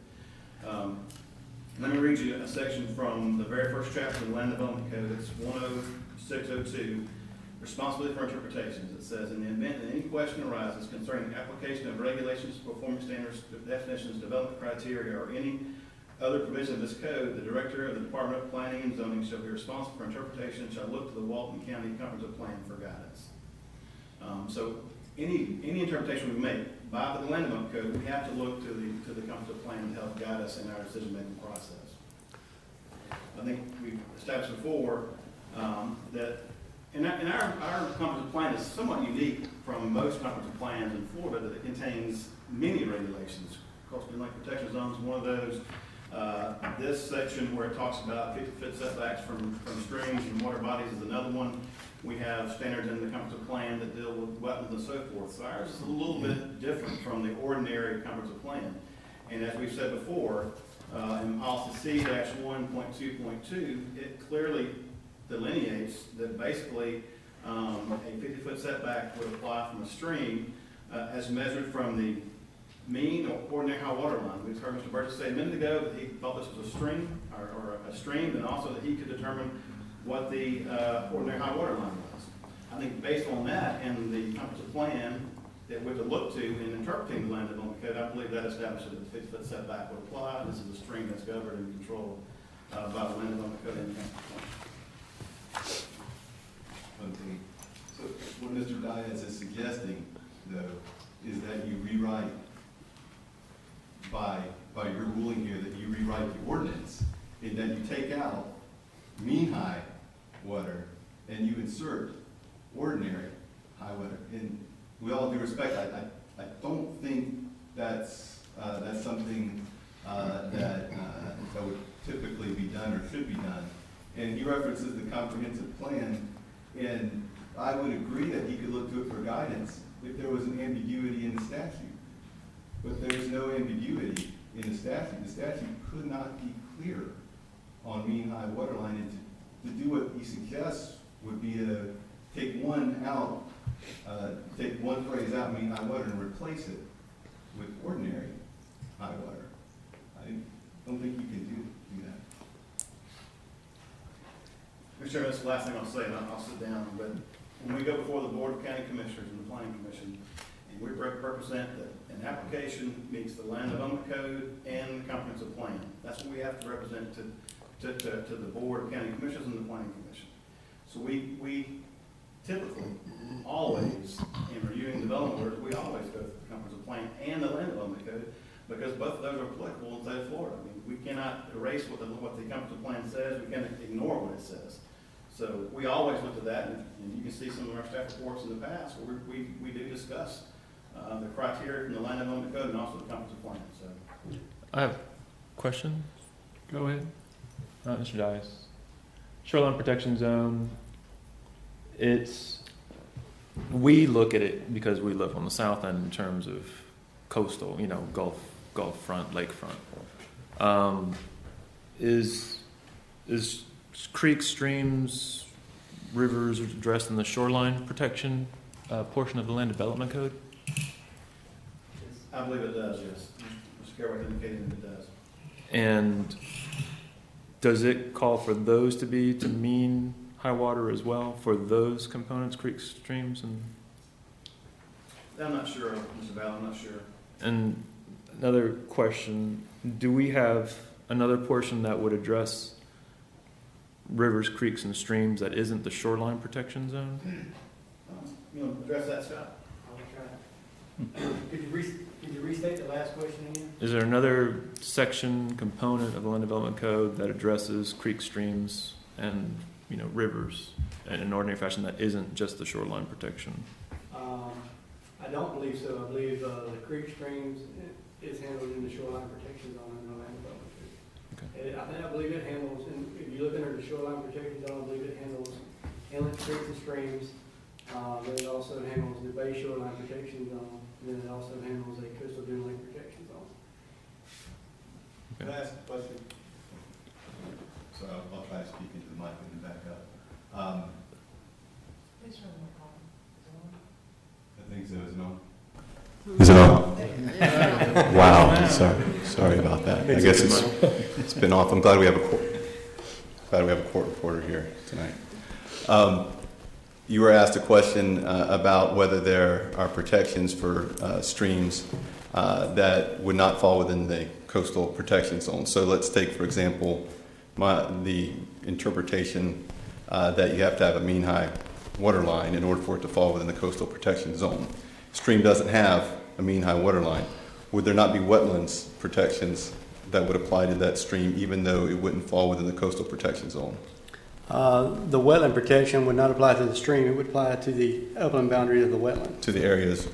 Speaker 8: Let me read you a section from the very first chapter of the Land Development Code. It's 10602, Responsibility for Interpretations. It says, in the event that any question arises concerning the application of regulations, performance standards, definitions, development criteria, or any other provision of this code, the Director of the Department of Planning and Zoning shall be responsible for interpretation and shall look to the Walton County Comprehensive Plan for guidance. So any interpretation we make by the Land Development Code, we have to look to the Comprehensive Plan to help guide us in our decision-making process. I think we've established before that in our Comprehensive Plan is somewhat unique from most Comprehensive Plans in Florida, that it contains many regulations. Coastal Inland Protection Zone is one of those. This section where it talks about 50-foot setbacks from streams and water bodies is another one. We have standards in the comprehensive plan that deal with wetlands and so forth. So ours is a little bit different from the ordinary comprehensive plan. And as we've said before, in policy C-1.2.2, it clearly delineates that basically a 50-foot setback would apply from a stream as measured from the mean or ordinary high water line. We heard Mr. Burgess say a minute ago that he thought this was a stream, or a stream, and also that he could determine what the ordinary high water line was. I think based on that and the comprehensive plan that we're to look to in interpreting the Land Development Code, I believe that establishes that the 50-foot setback would apply. This is a stream that's governed and controlled by the Land Development Code and the comprehensive plan.
Speaker 12: Okay. So what Mr. Dias is suggesting, though, is that you rewrite by your ruling here, that you rewrite the ordinance, and that you take out mean high water and you insert ordinary high water. And with all due respect, I don't think that's something that would typically be done or should be done. And he references the comprehensive plan, and I would agree that he could look to it for guidance if there was an ambiguity in the statute. But there's no ambiguity in the statute. The statute could not be clearer on mean high water line. And to do what he suggests would be to take one out, take one phrase out, mean high water, and replace it with ordinary high water. I don't think you can do that.
Speaker 8: Mr. Chairman, that's the last thing I'll say, and I'll sit down. But when we go before the Board of County Commissioners and the Planning Commission, and we represent that an application meets the Land Development Code and the Comprehensive Plan, that's what we have to represent to the Board of County Commissioners and the Planning Commission. So we typically, always, in reviewing development orders, we always go through the Comprehensive Plan and the Land Development Code, because both of those are applicable in the state of Florida. I mean, we cannot erase what the Comprehensive Plan says. We cannot ignore what it says. So we always look to that, and you can see some of our staff reports in the past where we do discuss the criteria from the Land Development Code and also the Comprehensive Plan. So
Speaker 3: I have a question.
Speaker 1: Go ahead.
Speaker 3: Mr. Dias. Shoreline Protection Zone, it's we look at it because we live on the south end in terms of coastal, Gulf front, lakefront. Is creeks, streams, rivers addressed in the shoreline protection portion of the land development code?
Speaker 8: I believe it does, yes. Mr. Garrett indicated that it does.
Speaker 3: And does it call for those to be to mean high water as well for those components, creeks, streams, and?
Speaker 8: I'm not sure, Mr. Val, I'm not sure.
Speaker 3: And another question, do we have another portion that would address rivers, creeks, and streams that isn't the shoreline protection zone?
Speaker 8: You want to address that, Scott?
Speaker 14: I'll try. Could you restate the last question again?
Speaker 3: Is there another section, component of the land development code that addresses creeks, streams, and rivers in an ordinary fashion that isn't just the shoreline protection?
Speaker 14: I don't believe so. I believe the creek streams is handled in the shoreline protection zone in the land development code. I believe it handles, and if you look under the shoreline protection zone, I believe it handles inlet creeks and streams. Then it also handles the bay shoreline protection zone. And then it also handles a coastal dune lake protection zone.
Speaker 12: Can I ask a question? So I'll try to speak into the mic and then back up. I think so, isn't on? Is it on? Wow, sorry about that. I guess it's been off. I'm glad we have a court reporter here tonight. You were asked a question about whether there are protections for streams that would not fall within the coastal protection zone. So let's take, for example, the interpretation that you have to have a mean high water line in order for it to fall within the coastal protection zone. Stream doesn't have a mean high water line. Would there not be wetlands protections that would apply to that stream even though it wouldn't fall within the coastal protection zone?
Speaker 14: The wetland protection would not apply to the stream. It would apply to the upland boundary of the wetland.
Speaker 12: To the areas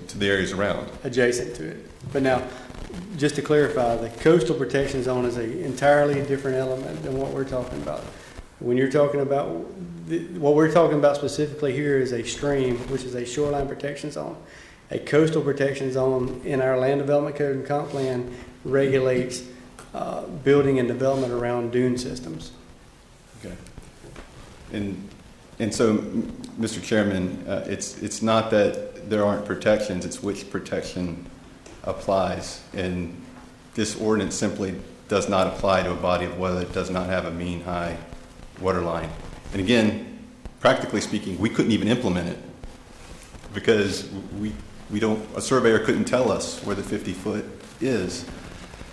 Speaker 12: around.
Speaker 14: Adjacent to it. But now, just to clarify, the coastal protection zone is an entirely different element than what we're talking about. When you're talking about, what we're talking about specifically here is a stream, which is a shoreline protection zone. A coastal protection zone in our land development code and comp plan regulates building and development around dune systems.
Speaker 12: Okay. And so, Mr. Chairman, it's not that there aren't protections, it's which protection applies. And this ordinance simply does not apply to a body of water that does not have a mean high water line. And again, practically speaking, we couldn't even implement it because a surveyor couldn't tell us where the 50-foot is.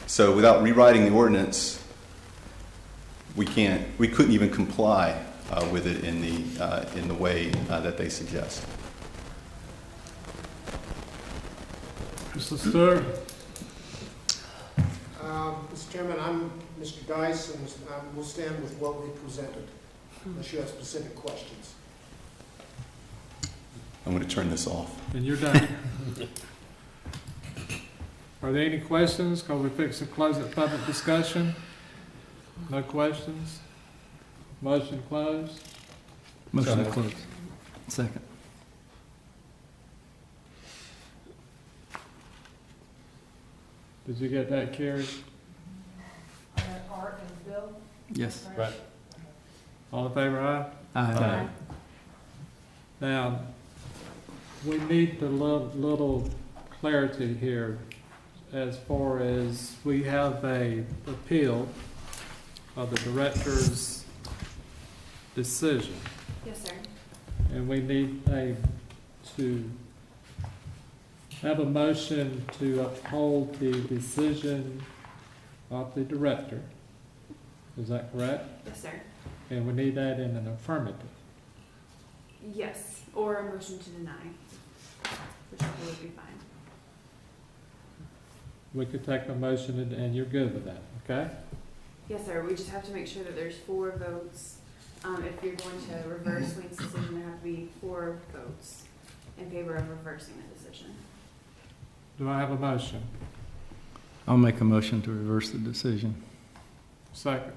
Speaker 12: So without rewriting the ordinance, we couldn't even comply with it in the way that they suggest.
Speaker 1: Mr. Stewart?
Speaker 17: Mr. Chairman, I'm Mr. Dice, and we'll stand with what we presented, unless you have specific questions.
Speaker 12: I'm going to turn this off.
Speaker 1: And you're done. Are there any questions? Because we fix to close the public discussion. No questions? Motion closed?
Speaker 4: Motion to close. Second.
Speaker 1: Did you get that, Carrie?
Speaker 2: Art and Bill?
Speaker 4: Yes.
Speaker 11: Right.
Speaker 1: All in favor, aye?
Speaker 4: Aye.
Speaker 1: Now, we need the little clarity here as far as we have a appeal of the director's decision.
Speaker 15: Yes, sir.
Speaker 1: And we need to have a motion to uphold the decision of the director. Is that correct?
Speaker 15: Yes, sir.
Speaker 1: And we need that in an affirmative.
Speaker 15: Yes, or a motion to deny, whichever would be fine.
Speaker 1: We could take a motion and you're good with that, okay?
Speaker 15: Yes, sir. We just have to make sure that there's 4 votes. If you're going to reverse Wayne's decision, there have to be 4 votes in favor of reversing the decision.
Speaker 1: Do I have a motion?
Speaker 4: I'll make a motion to reverse the decision.
Speaker 1: Second.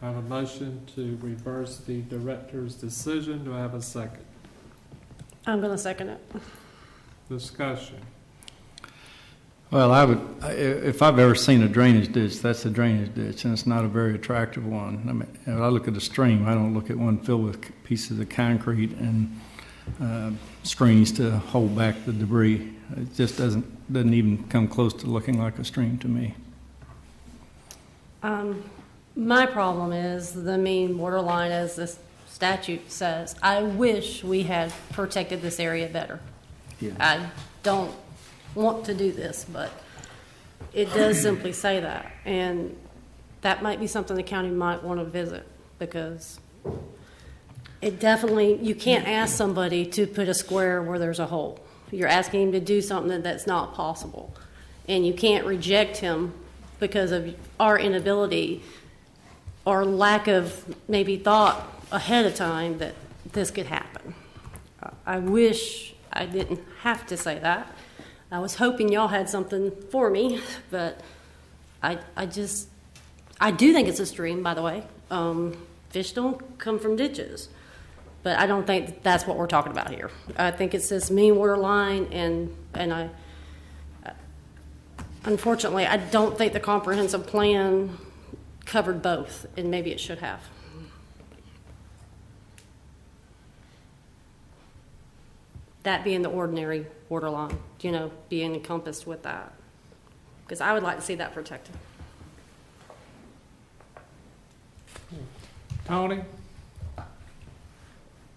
Speaker 1: I have a motion to reverse the director's decision. Do I have a second?
Speaker 10: I'm going to second it.
Speaker 1: Discussion.
Speaker 4: Well, if I've ever seen a drainage ditch, that's a drainage ditch, and it's not a very attractive one. I mean, when I look at a stream, I don't look at one filled with pieces of concrete and screens to hold back the debris. It just doesn't even come close to looking like a stream to me.
Speaker 10: My problem is the mean water line, as this statute says. I wish we had protected this area better.
Speaker 4: Yeah.
Speaker 10: I don't want to do this, but it does simply say that. And that might be something the county might want to visit, because it definitely, you can't ask somebody to put a square where there's a hole. You're asking him to do something that's not possible. And you can't reject him because of our inability or lack of maybe thought ahead of time that this could happen. I wish I didn't have to say that. I was hoping y'all had something for me, but I do think it's a stream, by the way. Fish don't come from ditches. But I don't think that's what we're talking about here. I think it's this mean water line, and I unfortunately, I don't think the comprehensive plan covered both, and maybe it should have. That being the ordinary water line, being encompassed with that. Because I would like to see that protected.
Speaker 1: Tony?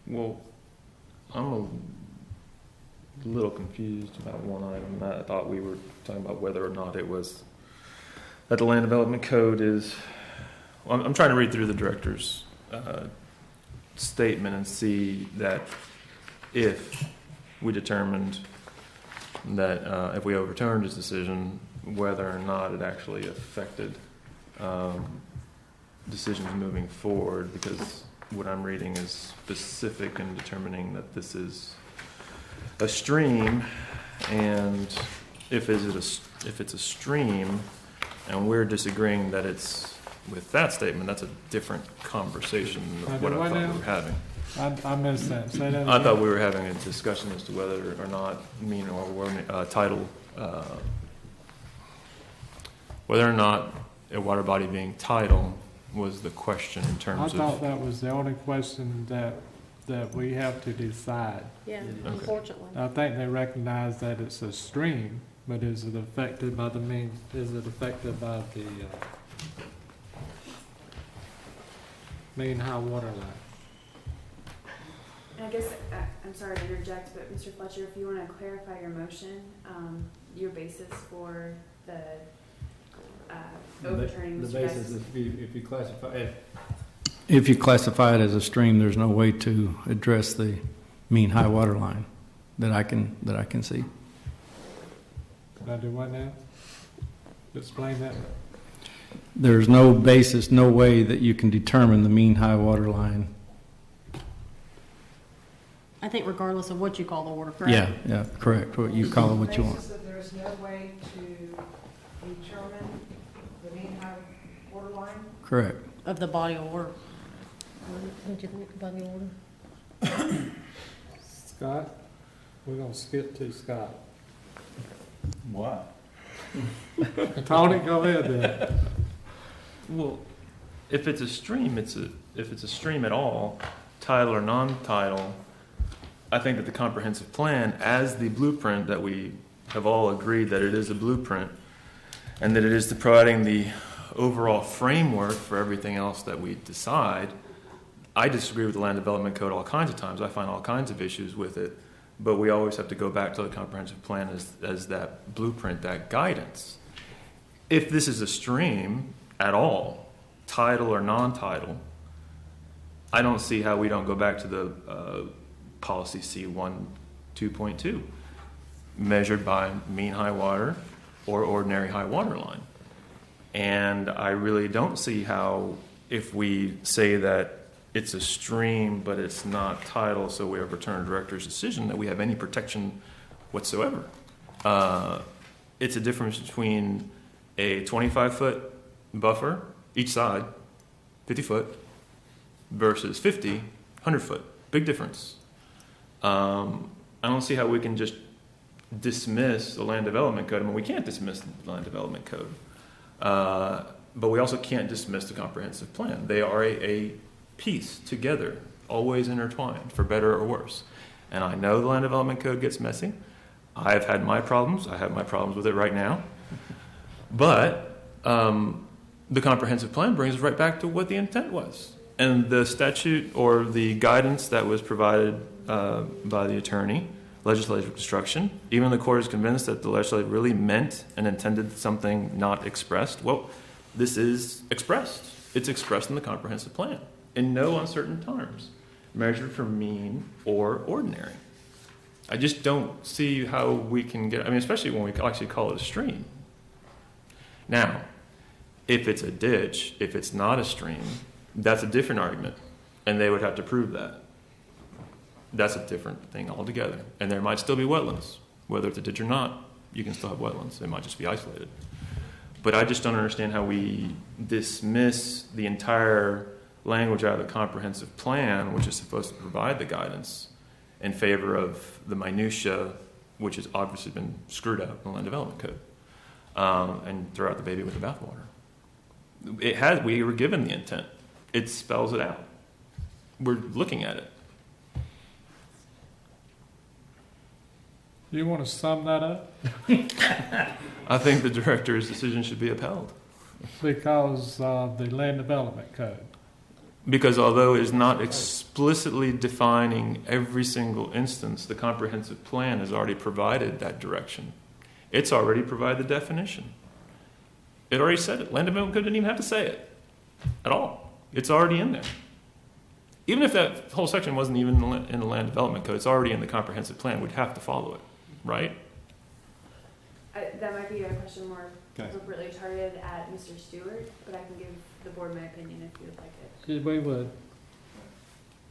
Speaker 3: Well, I'm a little confused about one item. I thought we were talking about whether or not it was that the land development code is. Well, I'm trying to read through the director's statement and see that if we determined that if we overturned his decision, whether or not it actually affected decisions moving forward, because what I'm reading is specific in determining that this is a stream, and if it's a stream, and we're disagreeing that it's with that statement, that's a different conversation than what I thought we were having.
Speaker 1: I missed that. Say that again.
Speaker 3: I thought we were having a discussion as to whether or not mean or title, whether or not a water body being tidal was the question in terms of.
Speaker 1: I thought that was the only question that we have to decide.
Speaker 10: Yeah,
Speaker 3: Okay.
Speaker 10: unfortunately.
Speaker 1: I think they recognize that it's a stream, but is it affected by the mean high water line?
Speaker 15: And I guess, I'm sorry to interject, but Mr. Fletcher, if you want to clarify your motion, your basis for the overturning
Speaker 4: The
Speaker 15: Mr.
Speaker 4: basis
Speaker 15: Guess's.
Speaker 4: is if you classify it. If you classify it as a stream, there's no way to address the mean high water line that I can see.
Speaker 1: Can I do what now? Explain that.
Speaker 4: There's no basis, no way that you can determine the mean high water line.
Speaker 10: I think regardless of what you call the water, correct?
Speaker 4: Yeah, correct. What you call it, what you want.
Speaker 9: Basis that there is no way to determine the mean high water line?
Speaker 4: Correct.
Speaker 10: Of the body of water. Don't you think body of water?
Speaker 1: Scott? We're going to skip to Scott.
Speaker 3: Why?
Speaker 1: Tony, go ahead then.
Speaker 3: Well, if it's a stream, if it's a stream at all, tidal or non-tidal, I think that the comprehensive plan, as the blueprint that we have all agreed that it is a blueprint, and that it is providing the overall framework for everything else that we decide. I disagree with the land development code all kinds of times. I find all kinds of issues with it, but we always have to go back to the comprehensive plan as that blueprint, that guidance. If this is a stream at all, tidal or non-tidal, I don't see how we don't go back to the policy C1 2.2, measured by mean high water or ordinary high water line. And I really don't see how, if we say that it's a stream but it's not tidal, so we overturn a director's decision, that we have any protection whatsoever. It's a difference between a 25-foot buffer each side 50 foot versus 50, 100 foot. Big difference. I don't see how we can just dismiss the land development code. I mean, we can't dismiss the land development code. But we also can't dismiss the comprehensive plan. They are a piece together, always intertwined, for better or worse. And I know the land development code gets messy. I've had my problems. I have my problems with it right now. But the comprehensive plan brings us right back to what the intent was. And the statute or the guidance that was provided by the attorney, legislative construction, even the court is convinced that the legislature really meant and intended something not expressed. Well, this is expressed. It's expressed in the comprehensive plan in no uncertain terms, measured for mean or ordinary. I just don't see how we can get, I mean, especially when we actually call it a stream. Now, if it's a ditch, if it's not a stream, that's a different argument, and they would have to prove that. That's a different thing altogether. And there might still be wetlands. Whether it's a ditch or not, you can still have wetlands. They might just be isolated. But I just don't understand how we dismiss the entire language out of the comprehensive plan, which is supposed to provide the guidance, in favor of the minutia, which has obviously been screwed up in the land development code, and throw out the baby with the bathwater. We were given the intent. It spells it out. We're looking at it.
Speaker 1: You want to sum that up?
Speaker 3: I think the director's decision should be upheld.
Speaker 1: Because of the land development code.
Speaker 3: Because although it is not explicitly defining every single instance, the comprehensive plan has already provided that direction. It's already provided the definition. It already said it. Land development code didn't even have to say it at all. It's already in there. Even if that whole section wasn't even in the land development code, it's already in the comprehensive plan. We'd have to follow it, right?
Speaker 15: That might be a question more appropriately targeted at Mr. Stewart, but I can give the board my opinion if you would like it.
Speaker 1: We would.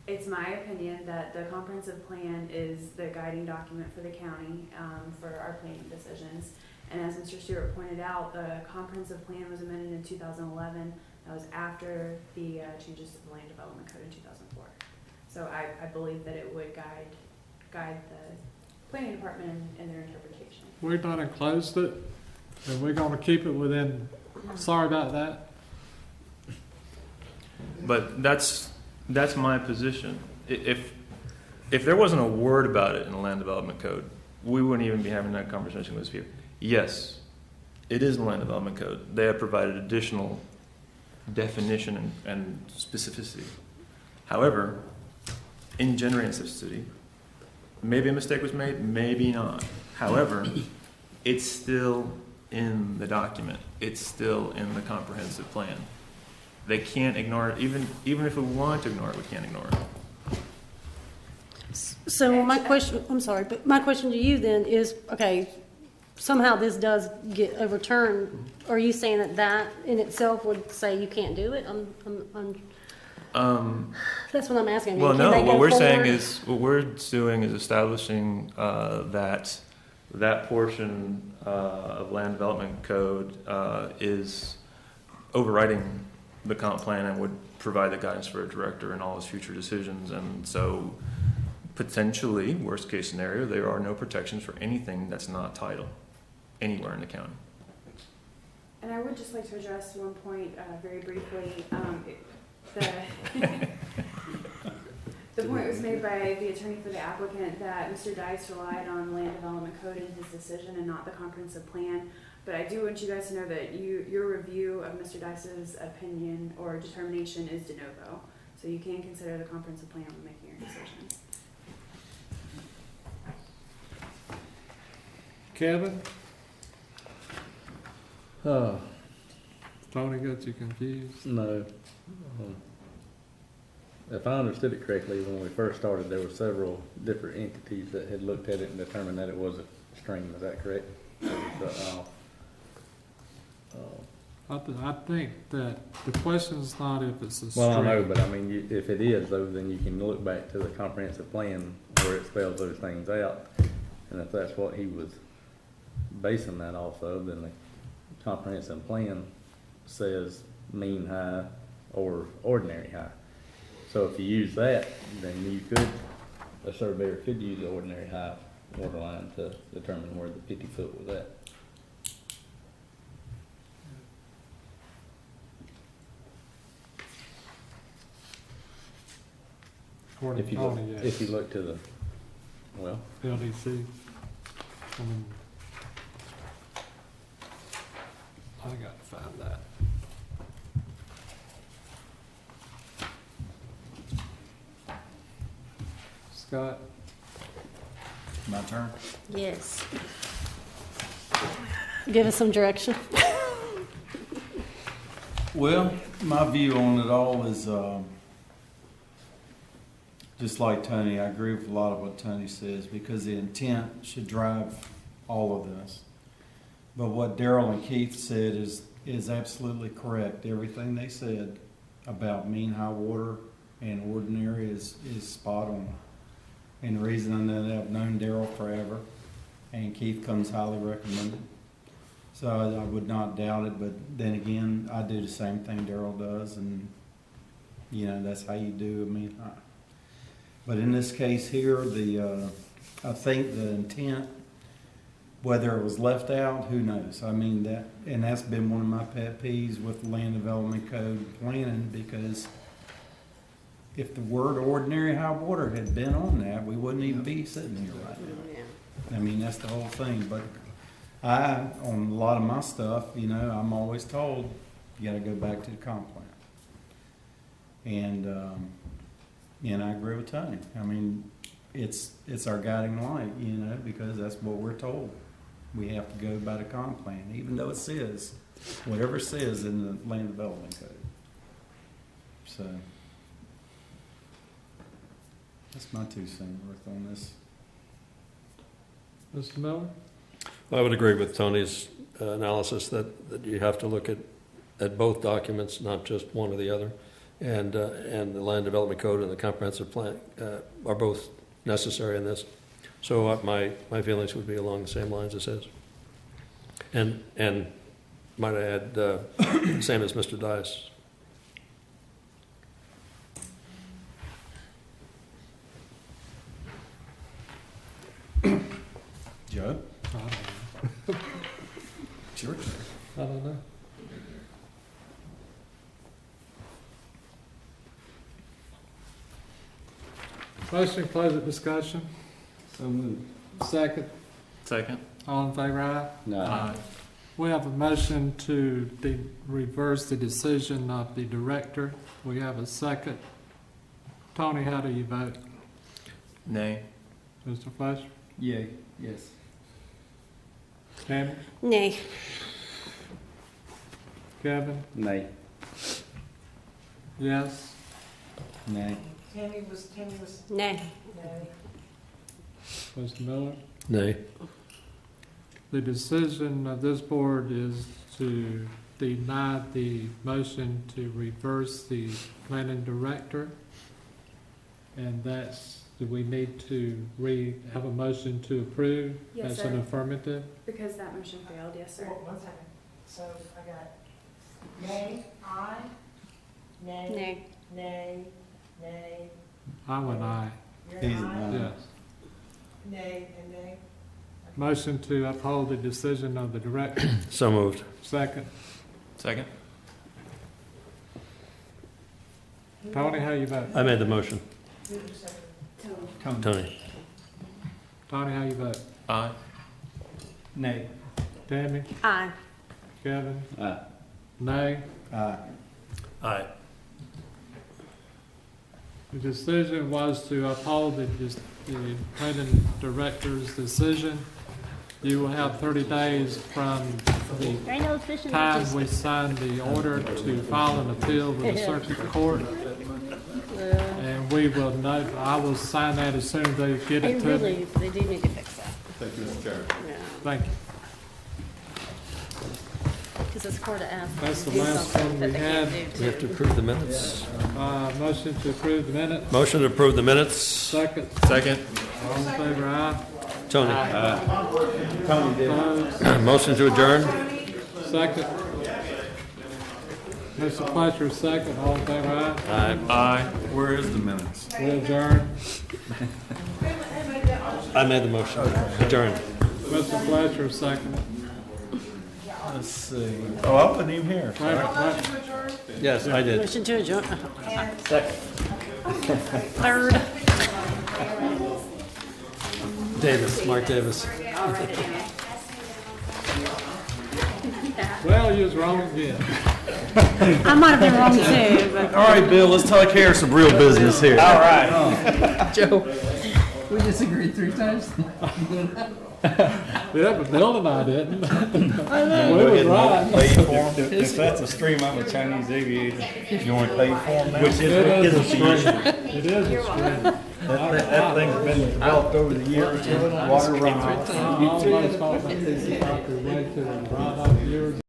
Speaker 15: It's my opinion that the comprehensive plan is the guiding document for the county for our planning decisions. And as Mr. Stewart pointed out, the comprehensive plan was amended in 2011. That was after the changes to the land development code in 2004. So I believe that it would guide the planning department in their interpretation.
Speaker 1: We've not enclosed it, and we're going to keep it within. Sorry about that.
Speaker 3: But that's my position. If there wasn't a word about it in the land development code, we wouldn't even be having that conversation with people. Yes, it is in the land development code. They have provided additional definition and specificity. However, in generating specificity, maybe a mistake was made, maybe not. However, it's still in the document. It's still in the comprehensive plan. They can't ignore it. Even if we want to ignore it, we can't ignore it.
Speaker 10: So my question, I'm sorry, but my question to you then is, okay, somehow this does get overturned. Are you saying that that in itself would say you can't do it? That's what I'm asking.
Speaker 3: Well, no. What we're saying is, what we're doing is establishing that portion of land development code is overriding the comp plan and would provide the guidance for a director in all his future decisions. And so, potentially, worst case scenario, there are no protections for anything that's not title anywhere in the county.
Speaker 15: And I would just like to address one point very briefly. The point was made by the attorney for the applicant that Mr. Dice relied on land development code in his decision and not the comprehensive plan. But I do want you guys to know that your review of Mr. Dice's opinion or determination is de novo. So you can consider the comprehensive plan when making your decision.
Speaker 1: Kevin? Tony got you confused?
Speaker 5: No. If I understood it correctly, when we first started, there were several different entities that had looked at it and determined that it was a stream. Is that correct?
Speaker 1: I think that the question is not if it's a stream.
Speaker 5: Well, I know, but I mean, if it is, though, then you can look back to the comprehensive plan where it spells those things out. And if that's what he was basing that off of, then the comprehensive plan says mean high or ordinary height. So if you use that, then you could, a surveyor could use the ordinary height water line to determine where the 50 foot was at.
Speaker 1: According
Speaker 5: If
Speaker 1: to
Speaker 5: you look,
Speaker 1: Tony, yes.
Speaker 5: if you look to the, well,
Speaker 1: LDC. I mean, I got to find that. Scott?
Speaker 6: My turn.
Speaker 10: Yes. Give us some direction.
Speaker 6: Well, my view on it all is just like Tony. I agree with a lot of what Tony says because the intent should drive all of this. But what Daryl and Keith said is absolutely correct. Everything they said about mean high water and ordinary is spot on. And the reason I know that, I've known Daryl forever, and Keith comes highly recommended. So I would not doubt it, but then again, I do the same thing Daryl does, and you know, that's how you do a mean high. But in this case here, I think the intent, whether it was left out, who knows? I mean, that's been one of my pet peeves with the Land Development Code planning, because if the word ordinary high water had been on that, we wouldn't even be sitting here right now. I mean, that's the whole thing. But on a lot of my stuff, you know, I'm always told, you gotta go back to the comp plan. And I agree with Tony. I mean, it's our guiding light, you know, because that's what we're told. We have to go by the comp plan, even though it says, whatever it says in the Land Development Code. So, that's my 2 cents worth on this.
Speaker 1: Mr. Miller?
Speaker 11: I would agree with Tony's analysis that you have to look at both documents, not just one or the other. And the Land Development Code and the Comprehensive Plan are both necessary in this. So my feelings would be along the same lines as his. And might I add, same as Mr. Dias.
Speaker 6: Joe?
Speaker 1: I don't know.
Speaker 6: It's your turn.
Speaker 1: I don't know. Motion to close the discussion.
Speaker 5: so moved.
Speaker 1: Second.
Speaker 3: Second.
Speaker 1: All in favor, aye?
Speaker 5: No.
Speaker 1: We have a motion to reverse the decision of the director. We have a second. Tony, how do you vote?
Speaker 3: Nay.
Speaker 1: Mr. Fletcher?
Speaker 6: Yay. Yes.
Speaker 1: Tammy?
Speaker 10: Nay.
Speaker 1: Kevin?
Speaker 5: Nay.
Speaker 1: Yes?
Speaker 6: Nay.
Speaker 9: Tammy was,
Speaker 10: Nay.
Speaker 9: no.
Speaker 1: Mr. Miller?
Speaker 11: Nay.
Speaker 1: The decision of this board is to deny the motion to reverse the planning director. And do we need to have a motion to approve?
Speaker 15: Yes,
Speaker 1: That's an
Speaker 15: sir.
Speaker 1: affirmative?
Speaker 15: Because that motion failed, yes, sir.
Speaker 9: One second. So I got nay, aye, nay,
Speaker 10: Nay.
Speaker 9: nay, nay,
Speaker 1: I went aye.
Speaker 9: you're
Speaker 6: He's an
Speaker 9: aye,
Speaker 6: aye.
Speaker 1: Yes.
Speaker 9: nay, and nay.
Speaker 1: Motion to uphold the decision of the director.
Speaker 11: So moved.
Speaker 1: Second.
Speaker 3: Second.
Speaker 1: Tony, how you vote?
Speaker 11: I made the motion.
Speaker 9: Who seconded?
Speaker 11: Tony.
Speaker 1: Tony, how you vote?
Speaker 3: Aye.
Speaker 6: Nay.
Speaker 1: Tammy?
Speaker 10: Aye.
Speaker 1: Kevin?
Speaker 5: Aye.
Speaker 1: Nay?
Speaker 6: Aye.
Speaker 11: Aye.
Speaker 1: The decision was to uphold the planning director's decision. You will have 30 days from the
Speaker 10: There ain't no fishing.
Speaker 1: time we sign the order to file an appeal with the circuit court. And we will know, I will sign that as soon as they get
Speaker 10: They
Speaker 1: it to
Speaker 10: really,
Speaker 1: me.
Speaker 10: they do need to fix that.
Speaker 12: Thank you, Mr. Chairman.
Speaker 10: Yeah.
Speaker 1: Thank you.
Speaker 10: Because it's hard to ask them
Speaker 1: That's
Speaker 10: to
Speaker 1: the
Speaker 10: do
Speaker 1: last
Speaker 10: something
Speaker 1: one
Speaker 10: that
Speaker 1: we
Speaker 10: they can't
Speaker 1: had.
Speaker 10: do
Speaker 11: We have to
Speaker 10: too.
Speaker 11: approve the minutes.
Speaker 1: Motion to approve the minutes.
Speaker 11: Motion to approve the minutes.
Speaker 1: Second.
Speaker 3: Second.
Speaker 1: All in favor, aye?
Speaker 11: Tony.
Speaker 1: Opposed?
Speaker 11: Motion to adjourn.
Speaker 1: Second. Mr. Fletcher, second, all in favor, aye?
Speaker 6: Aye. Where is the minutes?
Speaker 1: We adjourn.
Speaker 11: I made the motion. Adjourned.
Speaker 1: Mr. Fletcher, second.
Speaker 6: Let's see. Oh, I wasn't even here.
Speaker 1: Right.
Speaker 11: Yes, I did.
Speaker 10: Motion to adjourn.
Speaker 11: Second.
Speaker 10: Third.
Speaker 11: Davis, Mark Davis.
Speaker 1: Well, you was wrong again.
Speaker 10: I might have been wrong too, but.
Speaker 6: All right, Bill, let's take care of some real business here. All right.
Speaker 4: Joe, we disagreed 3 times.
Speaker 1: Yeah, but Bill and I didn't.
Speaker 6: I
Speaker 1: know. We was right.
Speaker 6: Pay for them. If that's a stream, I'm a Chinese aviator. You want to pay for them now? Which
Speaker 1: It is a stream.
Speaker 6: stream.
Speaker 1: It is a stream.
Speaker 6: That thing's been developed over the years. Water runoff.
Speaker 1: I always thought that these property way to the right up years